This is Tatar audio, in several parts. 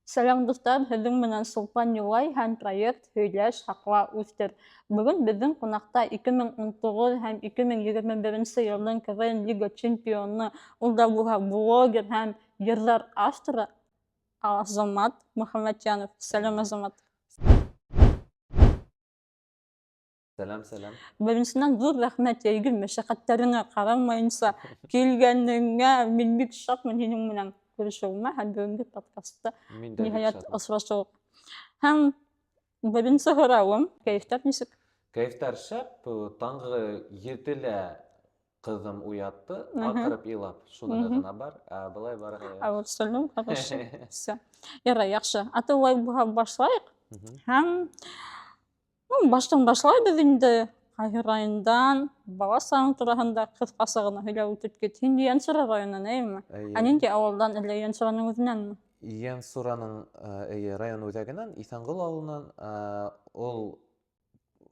Сәлам дуслар, һеҙҙең менән Сулпан Юлай һәм проект «Һөйләш, һаҡла, үҫтер». Бөгөн беҙҙең ҡунаҡта 2019 һәм 2021 йылдың КВН Лига чемпионы, ул да булһа блогер һәм йырҙар авторы Азамат Мөхәммәтйәнов. Сәлам, Азамат. Сәлам, сәлам. Беренсенән ҙур рәхмәт йәйге мәшәҡәттәреңә ҡарамайынса килгәнеңә. Мин бик шатмын һинең менән күрешеүемә һәм бөгөнгө подкастта Мин дә бик ниһайәт шатмын. осрашыуы. Һәм беренсе һорауым, кәйефтәр нисек? Кәйефтәр шәп, таңғы 7-лә ҡыҙым уятты, аҡырып илап, шуныһы ғына бар, былай барыһы яҡшы. Абсолютно хорошо. Всё. Ярай, яҡшы. Аты улай булһа башлайыҡ. Һәм баштан башлайбыҙ инде. Ҡайһы райондан, бала сағың тураһында ҡыҫҡаса ғына һөйләп үтеп кит. Һин Йәнсура районынан, әйеме? Ә ниндәй ауылдан, әллә Йәнсураның үҙенәнме? Йәнсураның район үҙәгенән, Иҫәнғол ауылынан, ул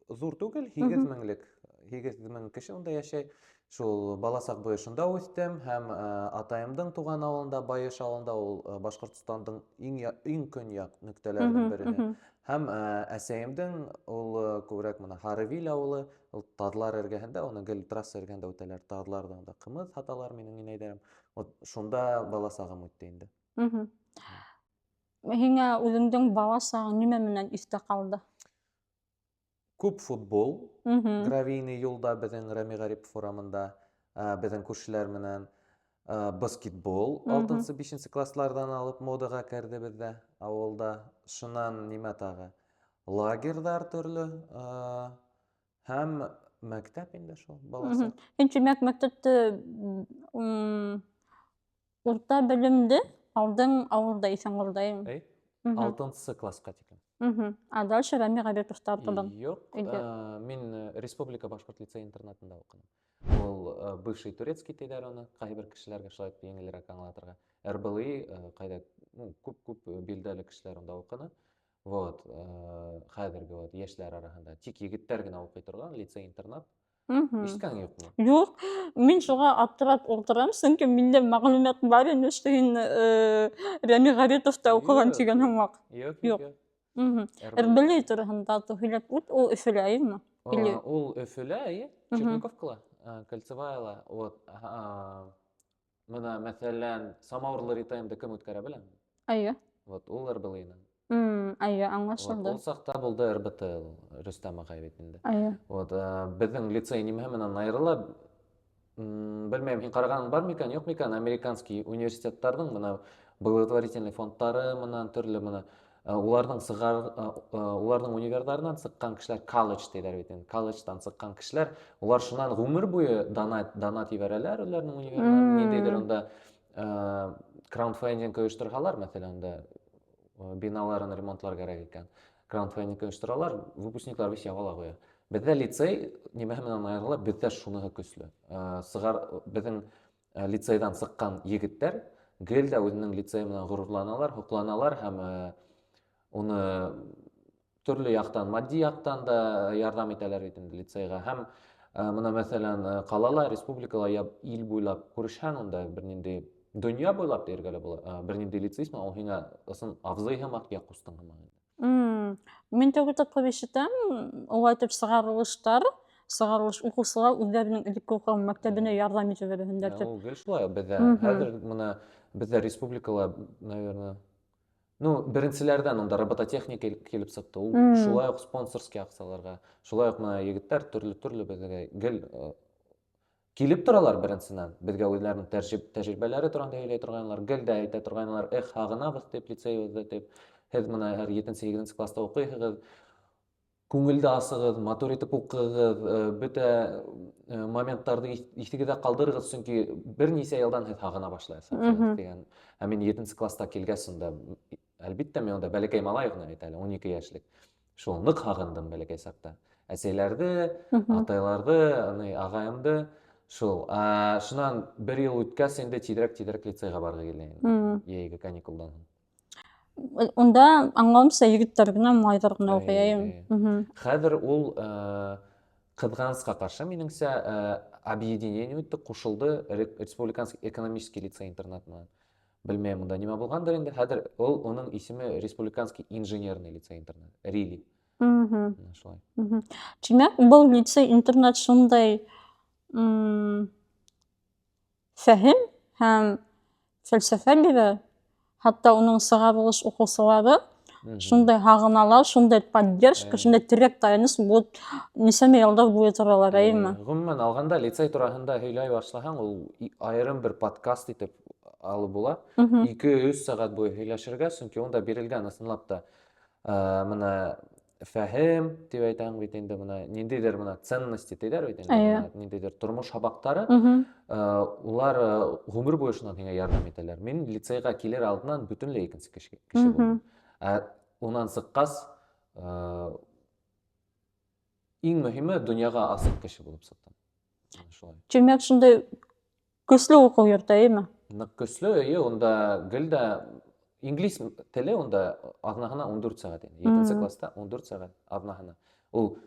ҙур түгел, 8 мең кеше унда йәшәй. Шул бала саҡ буйы шунда үҫтем, һәм атайымдың туған ауылында, Байыш ауылында, ул Башҡортостандың иң көньяҡ нөктәләренең береһе. Һәм әсәйемдең ул күберәк мына Һарывил ауылы, ул Таҙлар эргәһендә, уны гел трасса эргәһендә үтәләр. Таҙларҙан да ҡымыҙ һаталар минең инәйҙәрем. Шунда бала сағым үтте инде. Һиңә үҙеңдең бала сағың нимә менән иҫтә ҡалды? Күп футбол, гравийный юлда беҙҙең Рәми Ғарипов урамында, беҙҙең күршеләр менән, баскетбол, 6-5 класслардан алып модаға керде беҙҙә ауылда. Шунан нимә тағы? Лагерҙар төрлө, һәм мәктәп инде шул, бала саҡ. Һин тимәк, мәктәпте урта белемде алдың ауылда, Иҫәнғолда. 6 классҡа тиклем. А дальше Рәми Ғариповта торҙоң? Юҡ, мин Республика Башҡорт лицей-интернатында уҡыным. Ул бывший турецкий тиҙәр уны, ҡайһы бер кешеләргә шулай еңелерәк аңлатырға. РБЛИ, ҡайҙа күп билдәле кешеләр унда уҡыны. Хәҙерге йәшләр араһында тик егеттәр генә уҡый торған лицей-интернат. Ишеткән юҡмы? Юҡ, мин шуға аптырап ултырам, сөнки миндә мәғлүмәт бар ине, что һин Рәми Ғаритовта уҡыған тигән һымаҡ. Юҡ. РБЛИ тураһында һөйләп үт, ул Өфөлә, әйеме? Ул Өфөлә, Черниковкала, Кольцеваяла. Мына, мәҫәлән, Самауырлы Ритаимды кем үткәрә беләме? Әйе. Ул РБЛИ-нан. Әйе, аңлашылды. Ул саҡта булды РБТ, Рөстәм ағай бит инде. Әйе. Беҙҙең лицей нимәһе менән айырыла? Белмәйем, һин ҡарағаның бар микән, юҡ микән? Американский университеттарҙың мына благотворительный фондтары менән төрлө мына уларҙың универҙарынан сыҡҡан кешеләр, колледж тиҙәр бит инде, колледждан сыҡҡан кешеләр, улар шунан ғүмер буйы донат ебәрәләр уларның универҙарына. Ниндәйҙер унда краундфандинг ойошторһалар, мәҫәлән, биналарын ремонтлар кәрәк икән, краундфандинг ойошторалар, выпускниклар вис ябала ҡуя. Беҙҙә лицей нимәһе менән айырыла? Беҙҙә шуныһы көслө. Беҙҙең лицейҙан сыҡҡан егеттәр гел дә үҙенең лицейы менән ғорурланалар, һоҡланалар һәм уны төрлө яҡтан, матди яҡтан да ярҙам итәләр бит инде лицейға. Һәм мына мәҫәлән, ҡалала, республикала, ил буйлап күрешһәң, унда бер ниндәй донъя буйлап тиергә лә була, бер ниндәй лицейсмы, ул һиңә ысын абзый һымаҡ, йә ҡустың һымаҡ. Мин тәүге тапҡыр ишетәм, улай итеп сығарылыш уҡыусылар үҙҙәренең элекке уҡыған мәктәбенә ярҙам итеп бирәһендәр тип. Ул гел шулай. Хәҙер мына беҙҙә республикала, наверное, беренселәрҙән унда робототехника килеп сыҡты. Ул шулай уҡ спонсорский аҡсаларға, шулай уҡ мына егеттәр төрлө беҙгә гел килеп торалар беренсенән. Беҙгә үҙләренең тәжрибәләре тураһында һөйләй торғайнылар, гел дә әйтә торғайнылар, һағынабыҙ тип лицейыбыҙҙы тип. Һеҙ мына 7-8 класта уҡыйһығыҙ, күңелде асығыҙ, матур итеп уҡығыҙ, бөтә моменттарҙы иҫегеҙҙә ҡалдырығыҙ, сөнки бер нисә йылдан һеҙ һағына башлаясаҡһығыҙ тигән. Ә мин 7 класта килгәс, унда, әлбиттә, мен унда бәләкәй малай ғына бит әле, 12 йәшлек. Шул ныҡ һағындым бәләкәй саҡта. Әсәйләрҙе, атайларҙы, ағайымды. Шул. Шунан бер йыл үткәс, инде тиҙерәк лицейға барғы килә инде, йәйге каникулдан. Унда аңлауымса егеттәр генә, малайҙар ғына уҡый, әйеме? Хәҙер ул ҡыҙғанысҡа ҡаршы, минеңсә, объединение үтте, ҡушылды Республиканский экономический лицей-интернат менән. Белмәйм, монда нимә булгандыр инде. Хәзер ул оның исеме Республиканский инженерный лицей-интернат. Рили. Мгм. Шулай. Мгм. Тимәк, был лицей-интернат шундай фәһем һәм фәлсәфә бирә. Хатта уның сыгарылыш укучылары шундай һагыналар, шундай поддержка, шундай терәк таяныс булып нисәмә еллар буе торалар, әйеме? Гомумән алганда лицей тураһында һөйләй башлаһаң, ул аерым бер подкаст итеп алып була. 2-3 сәгать буе һөйләшергә, чөнки онда бирелгән ысынлап та моны фәһем дип әйтәм бит инде, моны ниндидер моны ценности диләр бит инде, моны ниндидер тормыш һабактары, улар гомер буе шуннан һиңа ярдәм итәләр. Мин лицейга килер алдыннан бөтенләй икенче кеше булдым. Унан сыккас, иң мөһиме дөньяга асык кеше булып сыктым. Шулай. Тимәк, шундай көсле уку йорты, әйеме? Нык көсле, онда гел дә инглиз теле онда атнаһына 14 сәгать инде. 7-нче класста 14 сәгать атнаһына. Ул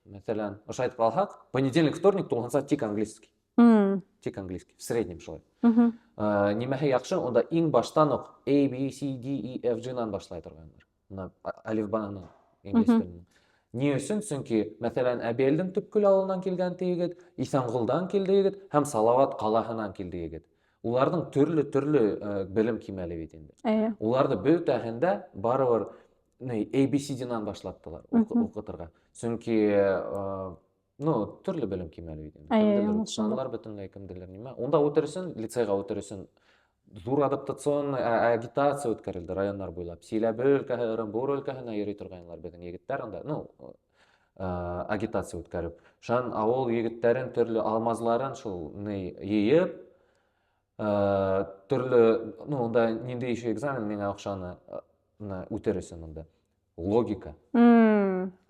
мәсәлән, ошо әйтеп алсак, понедельник, вторник тулганса тик английский. Тик английский, в среднем шулай. Нимәһе яхшы, онда иң баштан ук A, B, C, D, E, F, G-нан башлай торганнар. Мына алифбаның инглиз теленең. Ни өчен? Чөнки, мәсәлән, Әбиелдин Төпкөл авылынан килгән егет, Исәнгулдан килде егет һәм Салават калаһынан килде егет. Уларның төрле белем кимәле бит инде. Уларны бөтәһендә барыбер ABCD-нан башлаттылар укытырга. Чөнки төрле белем кимәле бит инде. Санлар бөтенләй кемдерлер нимә. Онда үтерсен, лицейга үтерсен зур адаптационный агитация үткәрелде районнар буйлап. Силәбе өлкәһе, Ырымбур өлкәһенә йөри торганнар безнең егетләр анда, агитация үткәреп. Шан авыл егетләрен төрле алмазларын шул йыеп, төрле, онда нинди еще экзамен миңа акчаны үтерсен онда. Логика.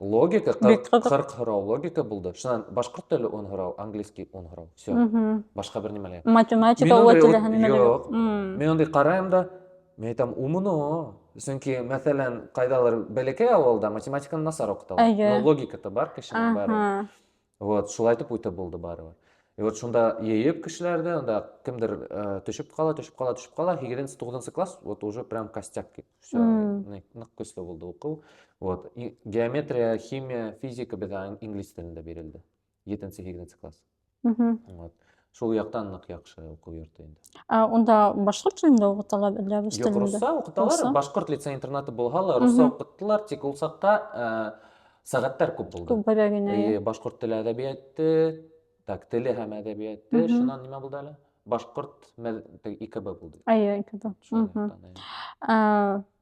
Логика 40 һорау логика булды. Шуннан башкорт теле 10 һорау, английский 10 һорау. Всё. Башка бер нимәләр. Математика ул теләһен Юк. Мен андый карайм да, мен әйтәм, умыны. Чөнки, мәсәлән, кайдалыр бәләкәй авылда математиканы насар укыталар. Но логика-то бар кешенең бары. Вот, шулай итеп үтеп булды барыбер. И вот шунда йыеп кешеләрде, анда кемдер төшеп кала, 8-9 класс, вот уже прям костяк. Всё, нык көсле булды уку. Вот, геометрия, химия, физика безгә инглиз телендә бирелде. 7-8 класс. Вот. Шул яктан нык яхшы уку йорты инде. Онда башкорт телендә укыталар, әллә рус Юк, телендә? русса укыталар, башкорт лицей-интернаты булгалар, русса укыттылар, тик ул сакта сәгатьтәр күп булды. Күпрәк генә. Башкорт теле әдәбияты, теле һәм әдәбияты, шуннан нимә булды әле? Башкорт ИКБ булды. ИКБ.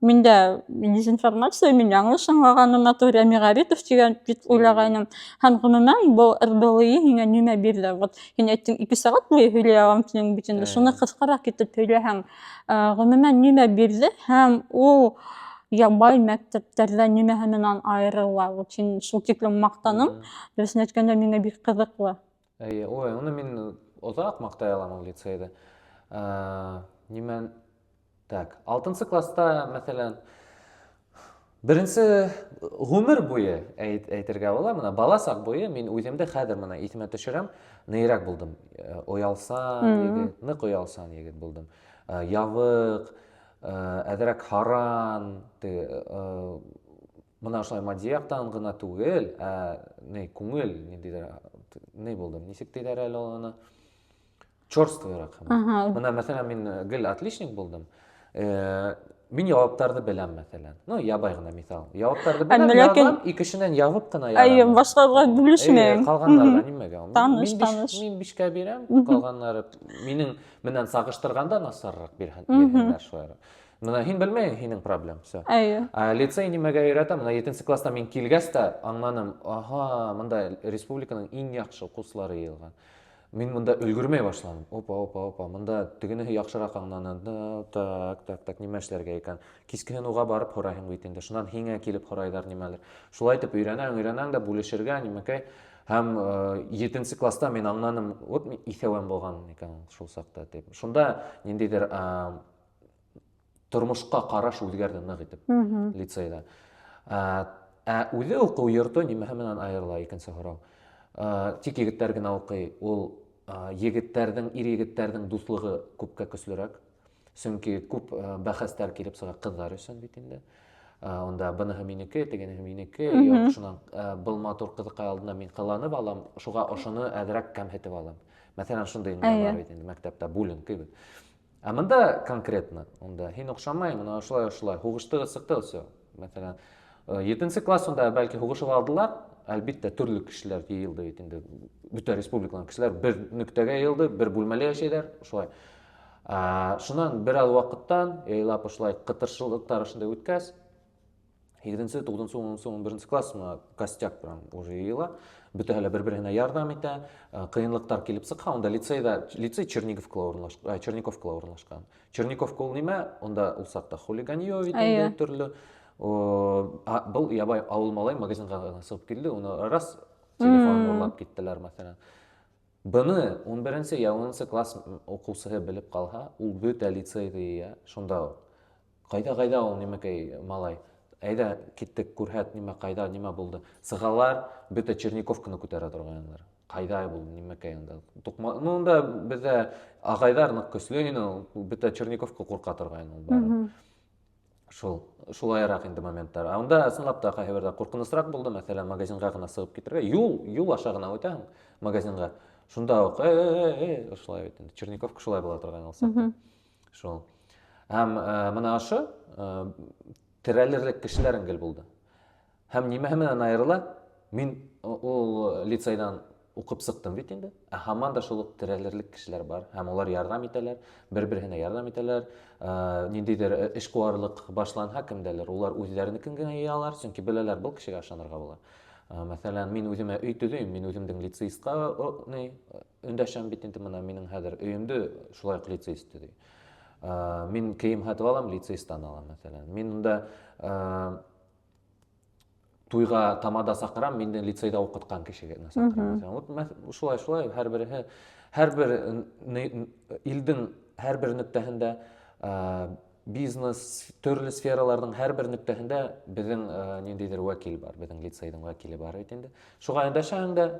Миндә дезинформация, мин яңлыш аңлаганыма туры Мигаритов дигән бит уйлаганым. Һәм гомумән бу РБЛИ һиңа нимә бирде? Вот һин әйттең 2 сәгать буе һөйләй алам синең бит инде. Шуны кыскарак итеп һөйләһәң, гомумән нимә бирде һәм ул ябай мәктәптәрдә нимәһе менән айырыла? Вот син шул тиклем мактаным, дөресен әйткәндә миңа бик кызыклы. Уны мин озак мактай алам ул лицейда. Нимән так, 6-нчы класста, мәсәлән, беренче гомер буе әйтергә була, менә бала сак буе мин үземдә хәзер менә исемә төшерәм, нырак булдым. Оялсан егет, нык оялсан егет булдым. Явык, әдерәк харан, менә шулай мадияктан гына түгел, күңел ниндидер булдым. Нисек диләр әле аны? Чорствыйрак. Менә мәсәлән мин гел отличник булдым. Мин яваптарды беләм мәсәлән. Ябай гына мисал. Яваптарды беләм, язам, икешеннән ябып кына язам. Башкаларга бүлешмәйм. Калганнарга нимәгә? Таныш. Мин 5кә бирәм, калганнары минең менән сагыштырганда насаррак бирһәләр шулай. Менә һин белмәйсең, һинең проблем. Всё. Лицей нимәгә өйрәтәм? Менә 7-нче класста мин килгәч тә аңланым, монда республиканың иң яхшы укучылары йыелган. Мин монда өлгермәй башладым. Опа, монда тегенеһе яхшырак аңланды. Так, нимә эшләргә икән? Кискенән уга барып һорайһың бит инде. Шуннан һиңә килеп һорайдар нимәлер. Шулай итеп өйрәнәң дә бүлешергә нимәкәй. Һәм 7-нче класста мин аңланым, вот исәвән булган икән шул сакта дип. Шунда ниндидер тормышка караш үзгәрде нык итеп лицейда. Үзе уку йорты нимәһе менән айырыла икенче һорау. Тик егетләр генә укый. Ул ир егеттердің дуслығы күпкә көслерәк. Сөнки күп бәхәстәр килеп сыга кызлар өчен бит инде. Онда быныһы минеке, тегенеһе минеке, юк шунан был матур кызыкай алдында мин кыланып алам, шуга ошоны әзрәк кәмһетеп алам. Мәсәлән, шундай нәмә бар бит инде мәктәптә бүлен кебек. Монда конкретно, онда һин охшамай, менә шулай һугышты сыкты все. Мәсәлән, 7 класс онда бәлки һугышып алдылар, әлбиттә төрле кешеләр йыелды бит инде. Бүтән республиканың кешеләр бер нөктәгә йыелды, бер бүлмәле яшәйләр, шулай. Шунан бер аз вакыттан яйлап шулай кытыршылыктар шундай үткәс, 7-нче, 9-нчы, 10-нчы, 11-нче класс костяк прям уже йыела. Бөтәһе бер-беренә ярдәм итә, кыенлыктар килеп сыкка, онда лицей Черниговка урнашкан. Черниговка ул нимә? Онда ул сакта хулиганье инде төрле. Был ябай авыл малай магазинга гына сыгып килде, уны раз телефон урлап киттеләр мәсәлән. Быны 11-нче я 10-нчы класс укучысы белеп калса, ул бөтә лицейдә, шунда кайда ул нимәкәй малай. Әйдә киттек күрһәт нимә кайда, нимә булды. Сыгалар бөтә Черниговканы күтәрә торганнар. Кайда булды нимәкәй анда. Ну анда бездә агайдар нык көчле ине, бөтә Черниговка курка торган ул бар. Шулайрак инде моменттар. Анда сынлап та кайбердә куркынычрак булды, мәсәлән, магазинга гына сыгып китергә. Юл аша гына үтәң магазинга. Шунда ук шулай бит инде. Черниговка шулай була торган алса. Шул. Һәм менә ашы терәлерлек кешеләр ингел булды. Һәм нимә менән аерыла? Мин ул лицейдан укып сыктым бит инде. Һаман да шул терәлерлек кешеләр бар. Һәм улар ярдәм итәләр, бер-беренә ярдәм итәләр. Ниндидер эшкуарлык башланһа кемдәлер, улар үзләренекен генә яалар, чөнки беләләр бу кешегә ышанырга була. Мәсәлән, мин үземә өй төзим, мин үземнең лицейстка өндәшәм бит инде менә минең хәзер өемдә шулай лицейст төзи. Мин кием һатып алам, лицейстан алам мәсәлән. Мин унда туйга тамада сакырам, мине лицейда укыткан кешегә сакырам. Вот шулай һәрбер илдең һәрбер нөктәһендә бизнес, төрле сфераларның һәрбер нөктәһендә безнең ниндидер вәкил бар, безнең лицейның вәкиле бар бит инде. Шуга эндәшәңдә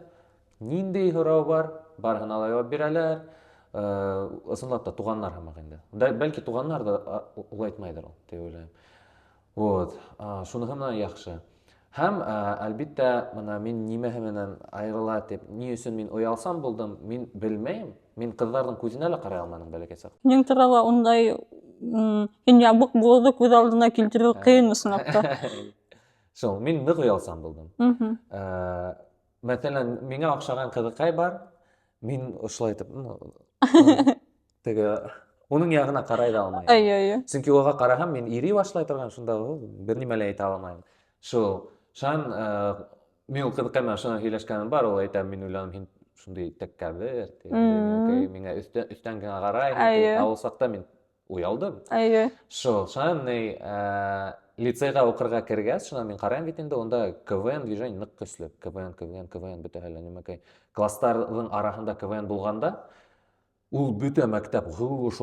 нинди һорау бар, барыгына ла җавап бирәләр. Ысынлап та туганнар һәм инде. Бәлки туганнар да ул әйтмәйдер ул, дип уйлыйм. Вот, шуныһы менән яхшы. Һәм әлбиттә, менә мин нимәһе менән аерыла дип, ни өчен мин уялсам булдым, мин белмәйм. Мин кызларның күзенә лә карай алмадым бәләкәй чакта. Нең турала ундай ябык булды күз алдына килтерү кыен ысынлапта. Шул, мин нык уялсам булдым. Мәсәлән, миңа охшаган кызыкай бар. Мин ошолай итеп, теге уның ягына карай да алмайм. Чөнки уга карасам, мин ири башлай торган, шунда бер нимә лә әйтә алмайм. Шул, шан мин ул кызыкай менән шуны һөйләшкәнем бар, ул әйтә, мин уйланым, һин шундый тәкәббер, миңа өстән генә карай, ул сакта мин уялдым. Шул, шан лицейга укырга кергәс, шуннан мин карайм бит инде, онда КВН движение нык көчле. КВН бөтәһе нимәкәй. Классларның арасында КВН булганда, ул бөтә мәктәп гыш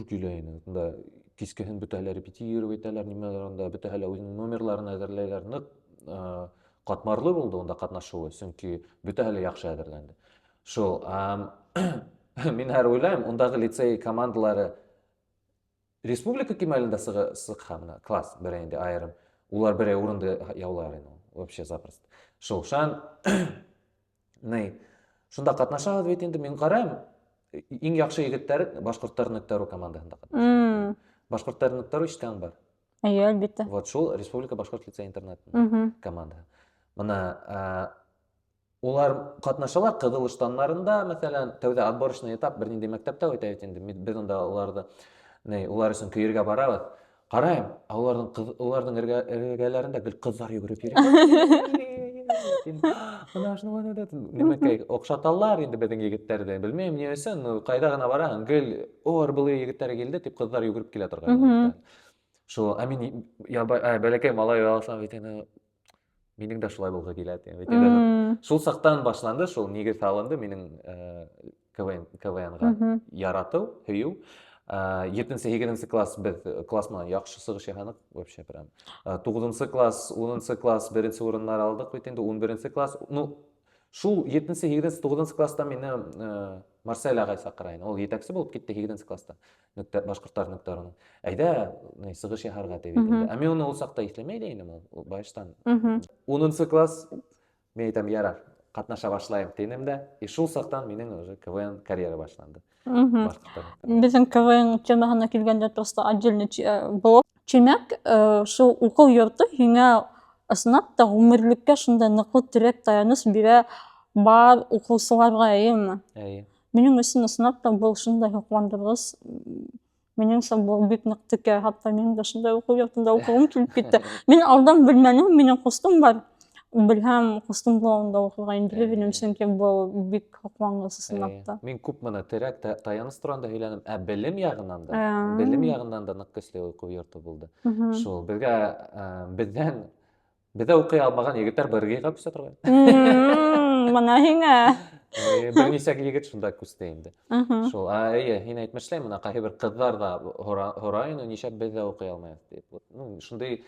килә ине. Онда кискеһен бөтәһе репетировать итәләр, нимәләр анда бөтәһе үзенең номерларын әзерләйләр. Нык катмарлы булды онда катнашуы, чөнки бөтәһе яхшы әзерләнде. Шул, мин һәр уйлайм, ондагы лицей командалары республика кимәлендә сыгһа, класс бер инде айрым. Улар бер урынды яулар ине, вообще запросто. Шул, шан шунда катнашабыз бит инде, мин карайм, иң яхшы егеттәр башкортларның никтәрү командаһында катнаша. Башкортларның никтәрү иштән бар. Әлбәттә. Вот шул республика башкорт лицей интернат команда. Менә улар катнашалар кызылыштаннарында, мәсәлән, тәүдә отборочный этап бер нинди мәктәптә үтә бит инде. Без анда уларны улар өчен көергә барабыз. Карайм, уларның эргәләрендә гел кызлар йөгереп йөри. Нимәкәй охшаталар инде безнең егетләрдә. Белмәйм ни өчен, кайда гына бараң, гел булы егетләр килде дип кызлар йөгереп килә торган. Шул, мин бәләкәй малай алсам бит инде. Минең дә шулай булга килә инде. Шул сактан башланды, шул нигез салынды минең КВНга ярату, һөю. 7-8 класс без класс менән яхшы сыгыш яһадык, вообще прям. 9 класс, 10 класс беренче урыннар алдык бит инде, 11 класс. Ну, Шул 7-нче, 8-нче, 9-нчы класста мине Марсель агай сакырайын. Ол етәкче булып китте 8-нче класста. Башкортлар нөктәренең. Әйдә, сыгыш яһарга дип әйтте. Ә мен ул сакта исләмәй идем ул баштан. 10-нчы класс мен әйтәм, ярар, катнаша башлайм дидем дә, и шул сактан минең уже КВН карьера башланды. Башкортлар. Безнең КВН темаһына килгәндә просто отдельный блок. Тимәк, шул уку йорты һиңә ысынлап та гомерлеккә шундай ныклы терәк таяныс бирә бар укучыларга, әйеме? Әйе. Минең өчен ысынлап та был шундай һокландыргыс. Минеңсә бу бик нык текә, хатта минең дә шундай уку йортында укуым килеп китте. Мин алдан белмәдем, минең кустым бар. Белһәм, кустым булганда укуга инде минем чөнки бу бик һоклангыс ысынлап та. Мин күп моны терәк таяныс турында һөйләнем, ә белем ягыннан да нык көчле уку йорты булды. Шул бездән бездә укый алмаган егетләр бергә күсә торган. Мына һиңә. Берничә егет шунда күстә инде. Шул, әйе, һин әйтмешли, моны кайбер кызлар да һорайын, ничә бездә укый алмыйбыз дип. Ну, шундый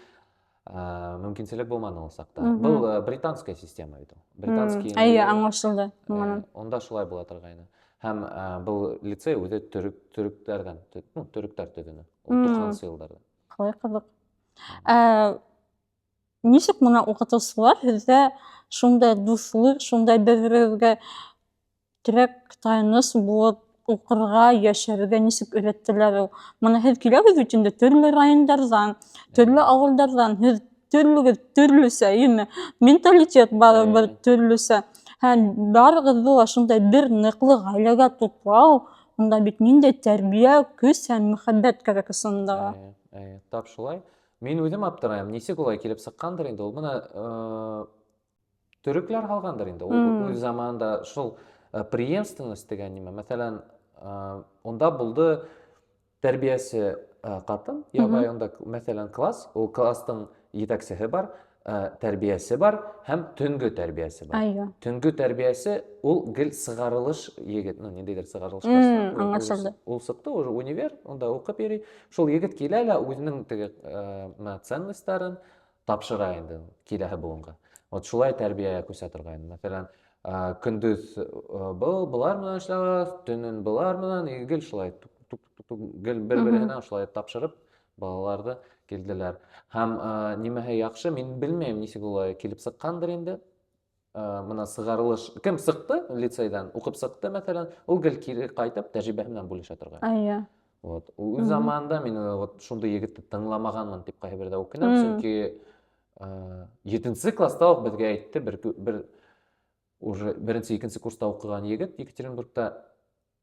мөмкинчелек булмады ул сакта. Бу британская система иде. Британский. Әйе, аңлашылды. Онда шулай була торгайны. Һәм бу лицей үзе төректәрдән, төректәр төзене. Ул 90-нчы елларда. Калай кызык. Ничек моны укытучылар һездә шундай дуслык, шундай бер-берегезгә терәк таяныс булып укырга, яшәргә ничек өйрәттеләр? Моны һез киләбез бит инде төрле районнардан, төрле авылдардан, һез төрлесе, әйеме? Менталитет барыбер төрлесе. Һәм барыгызды ла шундай бер ныклы гаиләгә туплау, монда бит ниндәй тәрбия, көч һәм мөхәббәт кирәк ысында. Әйе, тап шулай. Мин үзем аптырайм, ничек улай килеп сыккандыр инде ул. Моны төрекләр алгандыр инде. Ул заманда шул преемственность дигән ниме. Мәсәлән, онда булды тәрбиясе катын, ябай онда, мәсәлән, класс, ул класстың етәкчесе бар, тәрбиясе бар һәм төнгө тәрбиясе бар. Әйе. Төнгө тәрбиясе ул гел сыгарылыш егет, ну ниндидер сыгарылыш Аңлашылды. Ул сыкты уже универ, онда укып йөри. Шул егет килә лә үзенең теге ценностьларын тапшыра инде киләһе буынга. Вот шулай тәрбия күсә торган. Мәсәлән, көндүз булар менән эшләгәс, төнен булар менән, гел шулай гел бер-беренә шулай тапшырып балаларды килделәр. Һәм нимәһе яхшы, мин белмәйм, ничек улай килеп сыккандыр инде. Моны сыгарылыш кем сыкты лицейдан, укып сыкты, мәсәлән, ул гел кире кайтып тәҗрибә белән бүлешә торган. Әйе. Вот, үз заманында мин вот шундый егетне тыңламаганмын дип кайбердә укыйм, чөнки 7-нче класста ук безгә әйтте бер уже 1-2 курста укыган егет Екатеринбургта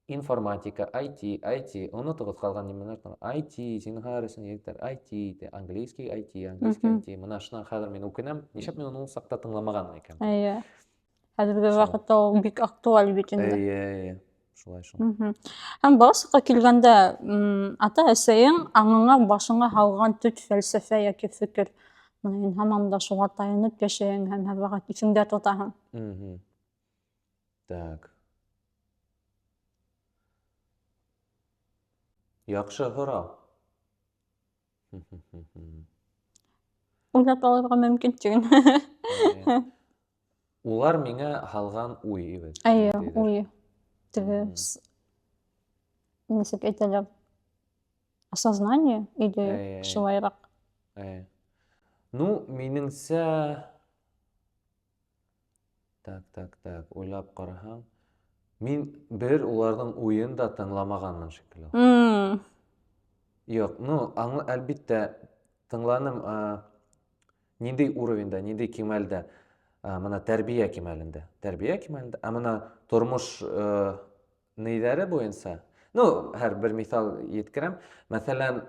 информатика, IT, онытыгыз калган нимәләр там, IT, зинһар өчен егетләр, IT, английский IT, моны шуннан хәзер мин укыйм, ничек мин ул сакта тыңламаган икән. Әйе. Хәзерге вакытта ул бик актуаль бит инде. Әйе, шулай шул. Һәм башка килгәндә, ата-әсәең аңыңа башыңа һалган төт фәлсәфә яки фикер, моны һәммәм дә шуңа таянып яшәйм һәм һәр вакыт исеңдә тотаһың. Так. Яхшы һорау. Уйлап алырга мөмкин түгел. Улар миңа һалган уй. Әйе, уй. Ничек әйтәләр? Осознание или шулайрак? Әйе. Ну, минеңсә, так, уйлап караһаң, мин бер уларның уен да тыңламаганмын шикелле. Юк, ну, әлбиттә тыңланым, ниндәй уровеньда, ниндәй кимәлдә, моны тәрбия кимәлендә. Ә моны тормыш нәйләре буенча. Ну, һәр бер мисал еткерәм. Мәсәлән,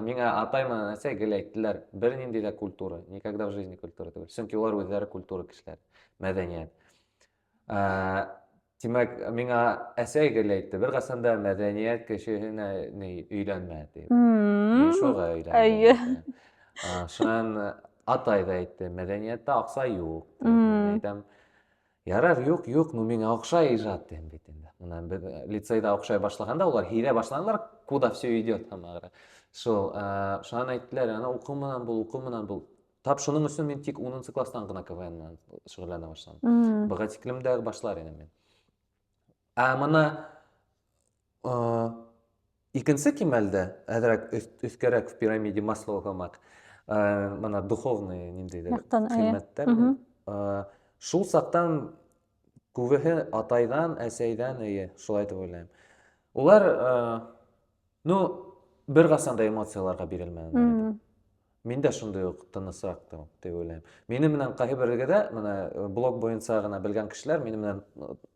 миңа атай менән әсәй гел әйттеләр, бер нинди дә культура, никогда в жизни культура түгел. Чөнки улар үзләре культура кешеләр, мәдәният. Тимәк, миңа әсәй гел әйтте, бер касан да мәдәният кешеһенә өйләнмә дип. Мин шуга өйләндем. Шуннан атай да әйтте, мәдәниятта акча юк. Мин әйтәм, ярар, юк, ну миңа акча иҗат дим бит инде. Менә лицейда акча башлаганда улар һирә башлаганнар, куда все идет һәм Шул, шуннан әйттеләр, ана уку менән бул. тап шуның өчен мен тик 10 класстан гына КВН менен шөгыльләнә башладым. Быга тиклем дә башлар идем мен. Моны икенче кимәлдә, әзрәк өскәрәк в пирамиде Маслоу калмак, моны духовный ниндидер Яктан, хезмәттәр. Шул сактан күбеһе атайдан, әсәйдән, шулай дип уйлыйм. Улар, бер касан да эмоцияларга бирелмәгәннәр. Мин дә шундый ук тынысрактым дип уйлыйм. Минем менән кайбергәдә, менә блог буенча гына белгән кешеләр минем менән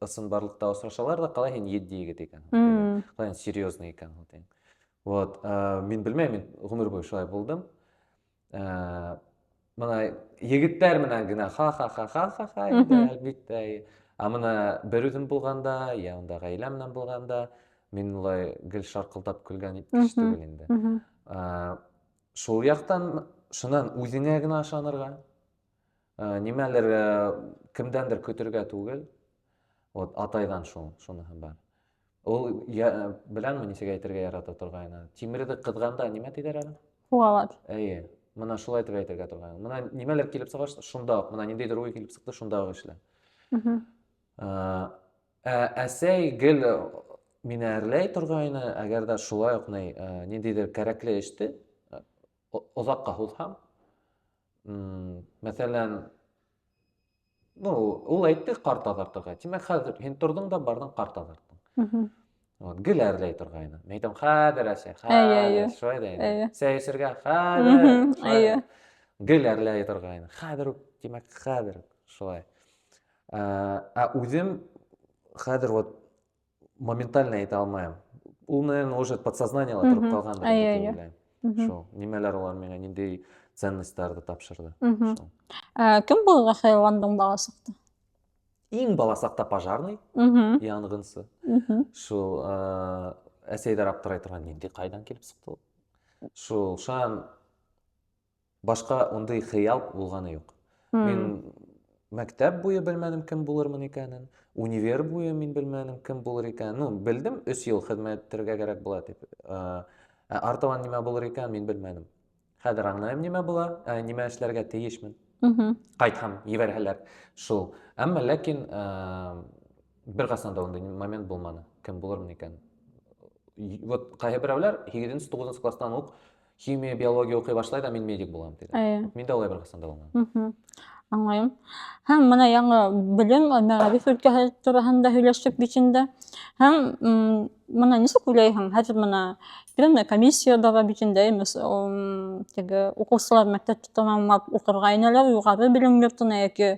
ысын барлыкта очрашалар да, калай һин җитди егет икән, калай серьезный икән. Вот, мин белмәйм, мин гомер буе шулай булдым. Менә егетләр менән генә ха-ха-ха-ха-ха инде, әлбиттә. Менә бер үзем булганда, я анда гаилә менән булганда, мин улай гел шаркылдап көлгән кеше түгел инде. Шул яктан шуннан үзеңә генә ышанырга, нимәлер кемдәндер көтәргә түгел. Вот атайдан шуныһы бар. Ул беләнме ничек әйтергә ярата торганы? Тимерде кызганда нимә тидер әле? Хуалар. Менә шулай дип әйтергә торганы. Менә нимәлер килеп сыгыш, шунда ук, менә ниндидер уй килеп сыкты, шунда ук эшлә. Әсәй гел мине әрләй торганы, әгәр дә шулай ук ниндидер кәрәкле эште озакка һузһам, мәсәлән, ул әйтте кар тазартырга. Тимәк, хәзер һин тордың да бардың кар тазарттың. Гел әрләй торганы. Мен әйтәм, хәзер әсәй, хәзер, шулай да инде. Сәясәргә хәзер. Гел әрләй торганы. Хәзер үк, тимәк, хәзер шулай. Үзем хәзер вот моментально әйтә алмайм. Ул менән уже подсознаниела торып калгандыр дип уйлыйм. Шул, нимәләр алар миңа ниндәй ценностьләрне тапшырды. Кем булырга хыялландың бала сакта? Иң бала сакта пожарный, янгынсы. Шул әсәйдәр аптырай торган, нинди кайдан килеп сыкты ул? Шул, шан башка ондай хыял булганы юк. Мин мәктәп буе белмәдем кем булырмын икәнен, универ буе мин белмәдем кем булыр икәнен. Белдем, 3 ел хезмәт итәргә кирәк була дип. Артабан нимә булыр икән, мин белмәдем. Хәзер аңлыйм нимә була, нимә эшләргә тиешмен. Кайтһам, ебәрһәләр. Шул. Әмма ләкин бер касан да ондай момент булмады. Кем булырмын икән. Вот кайберәүләр 8-9 класстан ук химия, биология укый башлай да, мин медик булам диде. Мин дә алай бер касан да булмады. Аңлайм. Һәм менә яңа белем, мәгариф өлкәһе тураһында һөйләштек бит инде. Һәм менә ничек уйлайһың? Хәзер менә бер комиссияда бит инде, теге укучылар мәктәпте тәмамлап укырга инәләр, югары белем йортына яки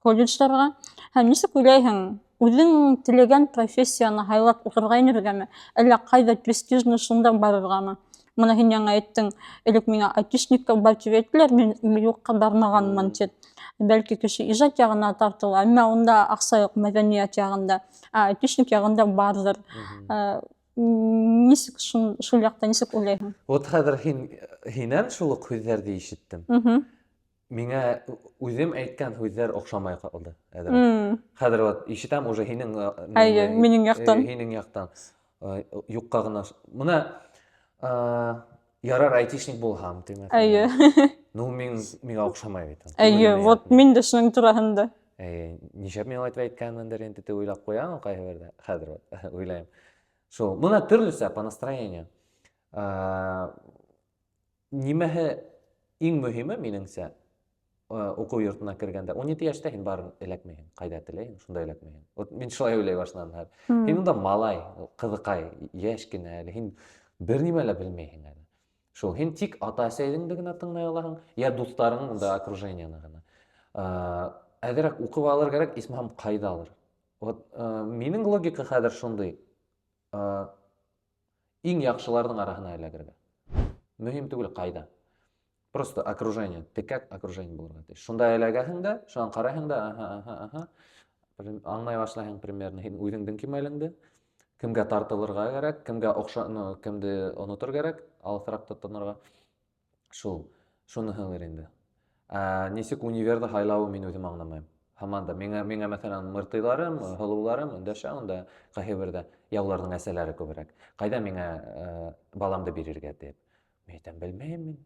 колледжларга. Һәм ничек уйлайһың? Үзең теләгән профессияны һайлап укырга инергәме? Әллә кайда престижный шунда барыргамы? Менә һин яңа әйттең, элек миңа айтишникка бар дип әйттеләр, мин юкка бармаганмын дип. Бәлки кеше иҗат ягына тартыла, әмма унда акса юк, мәдәният ягында, айтишник ягында бардыр. Ничек шул якта ничек уйлайһың? Вот хәзер һиннән шул ук һүзләрне ишеттем. Миңа үзем әйткән һүзләр охшамай калды. Хәзер вот ишетәм уже минең яктан. Һинең яктан. Юкка гына. Менә ярар айтишник булһам, димәк. Миңа охшамай бит. Вот мин дә шуның тураһында. Ничә мин алай әйткәнмендер инде дип уйлап куям, кайбердә. Хәзер вот уйлайм. Шул, менә төрлесе по настроению. Нимәһе иң мөһиме минеңсә, уку йортына кергәндә 12 яшьтә һин барын эләкмәйһең, кайда теләйһең, шунда эләкмәйһең. Вот мин шулай уйлай башладым. Һин унда малай, кызыкай, яшь кенә әле, һин бер нимә лә белмәйһең әле. Шул, һин тик ата-әсәйдән генә тыңлай алаһың, я дусларың да окружениены гына. Әзрәк укып алыр кирәк, исмәһам кайдалыр. Вот минең логика хәзер шундый. Иң яхшыларның арасына эләгергә. Мөһим түгел кайда. Просто окружение, текәк окружение булырга тиеш. Шунда эләгәһең дә, шуны караһың да, аңлай башлаһың примерно һин үзеңнең кимәлеңде, кемгә тартылырга кирәк, кемгә кемде онытыр кирәк, алысрак тотынырга. Шуны һәлер инде. Ничек универда һайлауы мин үзем аңламайм. Һаман да миңа мәсәлән мыртыйларым, һылуларым өндәшә, анда кайбердә яуларның әсәләре күбрәк. Кайда миңа баламды бирергә дип. Мен әйтәм, белмәйм мин.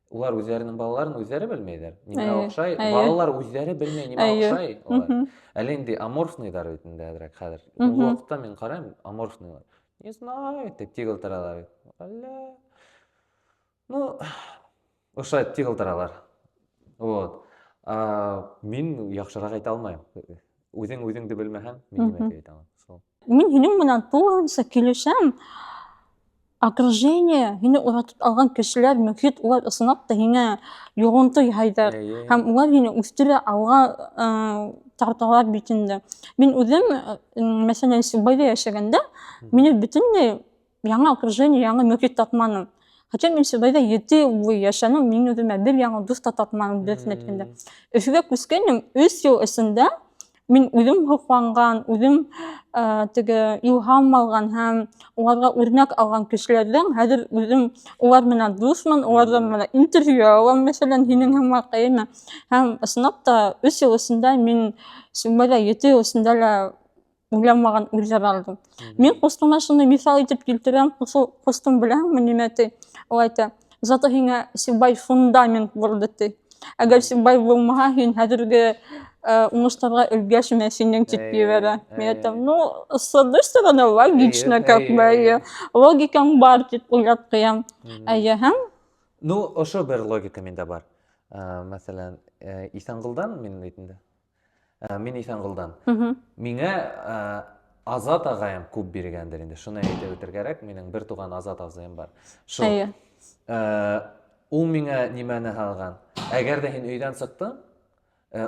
улар үзләренең балаларын үзләре белмәйләр. Нимә Әйе, охшай? әйе. Балалар үзләре белмәй, нимә Әйе. охшай. Алар. Мгм. Әле инде аморфныйдар бит инде әзрәк хәзер. Мгм. Ул вакытта мин карыйм, аморфныйлар. Не знаю, дип тигел торалар. Әллә. Ну, ошай тигел торалар. Вот. Мин яхшырак әйтә алмыйм. Үзең үзеңде белмәһәң, мин нимә Мгм. дип әйтә алам? Шул. Мин һинең менән тулысынча килешәм. Окружение, һине уратып алган кешеләр, мөхит, улар ысынлап та һиңә йогынты яһайҙар. Әйе. Һәм улар һине үстерә алга тарталар бит инде. Мин үҙем, мәсәлән, Сибайҙа йәшәгәндә, мине бөтөнләй яңы окружение, яңы мөхит тапманым. Хотя мин Сибайҙа 7 йыл буй яшәнем, мин үҙемә бер яңы дуҫ та тапманым дөрөҫөн әйткәндә. Өфөгә күскәнем 3 йыл эсендә мин үҙем һоҡланған, үҙем теге илһам алған һәм уларға үрнәк алған кешеләрҙең хәҙер үҙем улар менән дуҫмын, уларҙан менән интервью алам, мәсәлән, һинең һымаҡ, һәм ысынлап та 3 йыл эсендә мин Сибайҙа 7 йыл эсендә лә уйламаған үрҙәр алдым. Мин ҡустыма шуны миҫал итеп килтерәм, ҡустым беләһеңме нимә ти? Ул әйтә, зато һиңә Сибай фундамент булды ти. Әгәр Сибай булмаһа, һин хәҙерге уңыштарға өлгәшмәйсең тип ебәрә. Мин әйтәм, ну, с одной стороны, логично, как бы, логикаң бар тип уйлап ҡуям. Әйе, һәм? Ну, ошо бер логика миндә бар. Мәсәлән, Иҫәнғолдан мин әйтендә. Мин Иҫәнғолдан. Миңә Азат ағайым күп биргәндер инде. Шуны әйтеп үтергә кәрәк. Минең бер туған Азат абзыйым бар. Әйе. Ул миңә нимәне һалған? Әгәр дә һин өйҙән сыҡтың,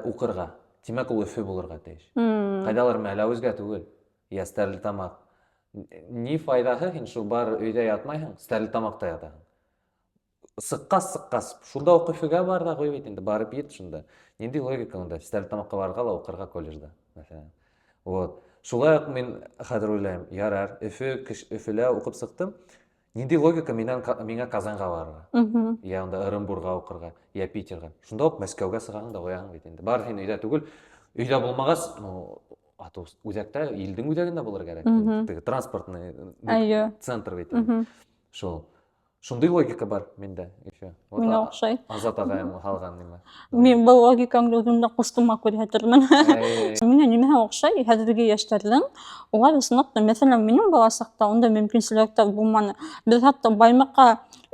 уҡырға, тимәк ул Өфө булырға тейеш. Ҡайҙалыр Мәләүезгә түгел, йә Стәрлетамаҡ. Ни файҙаһы, һин шул бар өйҙә ятмайһың, Стәрлетамаҡта ятаһың. Сыҡҡас, шунда уҡ Өфөгә бар ҙа ҡуй бит инде, барып ет шунда. Ниндәй логика унда? Стәрлетамаҡҡа барырға ла уҡырға колледжда, мәҫәлән. Вот. Шулай уҡ мин хәҙер уйлайым, ярар, Өфөлә уҡып сыҡтым. Ниндәй логика миңә Казанға барырға? Йә унда Ырымбурға уҡырға, йә Питерға. Шунда уҡ Мәскәүгә сығаһың да ҡуяһың бит инде. Бар һин өйҙә түгел. Өйҙә булмағас, үҙәктә, илдең үҙәгендә булыр кәрәк. Транспортный центр бит инде. Шул. Шундай логика бар миндә. Миңә оҡшай. Азат ағайым һалған нимә. Мин был логикаңды үҙемдә ҡустыма күрһәтермен. Миңә нимәһе оҡшай, хәҙерге йәштәрҙең, улар ысынлап та, мәҫәлән, минең бала саҡта ундай мөмкинселектәр булманы. Беҙ хатта Баймаҡҡа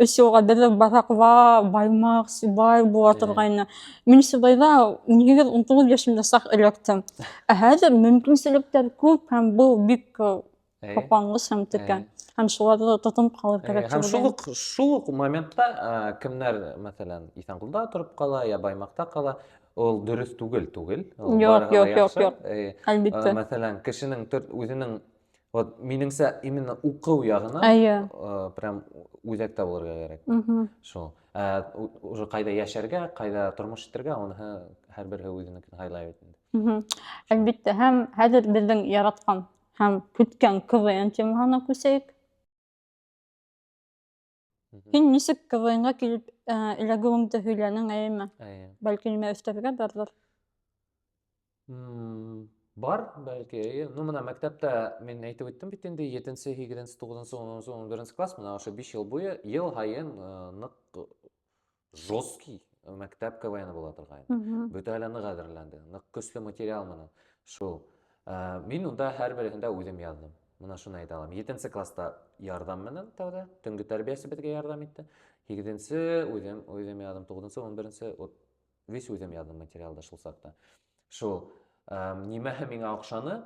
3 йылға беҙ Бараҡва, Баймаҡ, Сибай була торғайны. Мин Сибайҙа 18-19 йәшемдә саҡ эләктем. Ә хәҙер мөмкинселектәр күп һәм был бик ҡапланғыс һәм текә. Һәм шуларҙы тотоноп ҡалыр кәрәк. Һәм шул уҡ моментта кемдәр, мәҫәлән, Иҫәнғолда тороп ҡала, йә Баймаҡта ҡала, ул дөрөҫ түгел. Юҡ. Әлбиттә. Мәҫәлән, кешенең үҙенең, минеңсә, именно уҡыу яғынан прям үҙәктә булырға кәрәк. Шул. Уже ҡайҙа йәшәргә, ҡайҙа тормош итергә, уныһы һәр береһе үҙенекен һайлай бит. Әлбиттә, һәм хәҙер беҙҙең яратҡан һәм көткән КВН темаһына күсәйек. Һин нисек КВНға килеп эләгеүеңде һөйләнең, әйеме? Бәлки нимә өҫтәргә барҙыр? Бар, бәлки. Ну, мына мәктәптә мин әйтеп үттем бит инде, 7-нсе, 8-нсе, 9-нсы, 10-нсы, 11-нсе класс, мына ошо 5 йыл буйы, йыл һайын ныҡ жесткий мәктәп КВН була торғайны. Бөтә әле ныҡ әҙерләнде, ныҡ көслө материал менән. Шул. Мин унда һәр береһендә үҙем яҙҙым. Мына шуны әйтә алам. 7-нсе класста ярҙам менән тәүҙә, төнгө тәрбиәсе беҙгә ярҙам итте. 8-нсе үҙем яҙҙым, 9-нсы, 11-нсе весь үҙем яҙҙым материалды шул саҡта. Шул. Нимәһе миңә оҡшаны?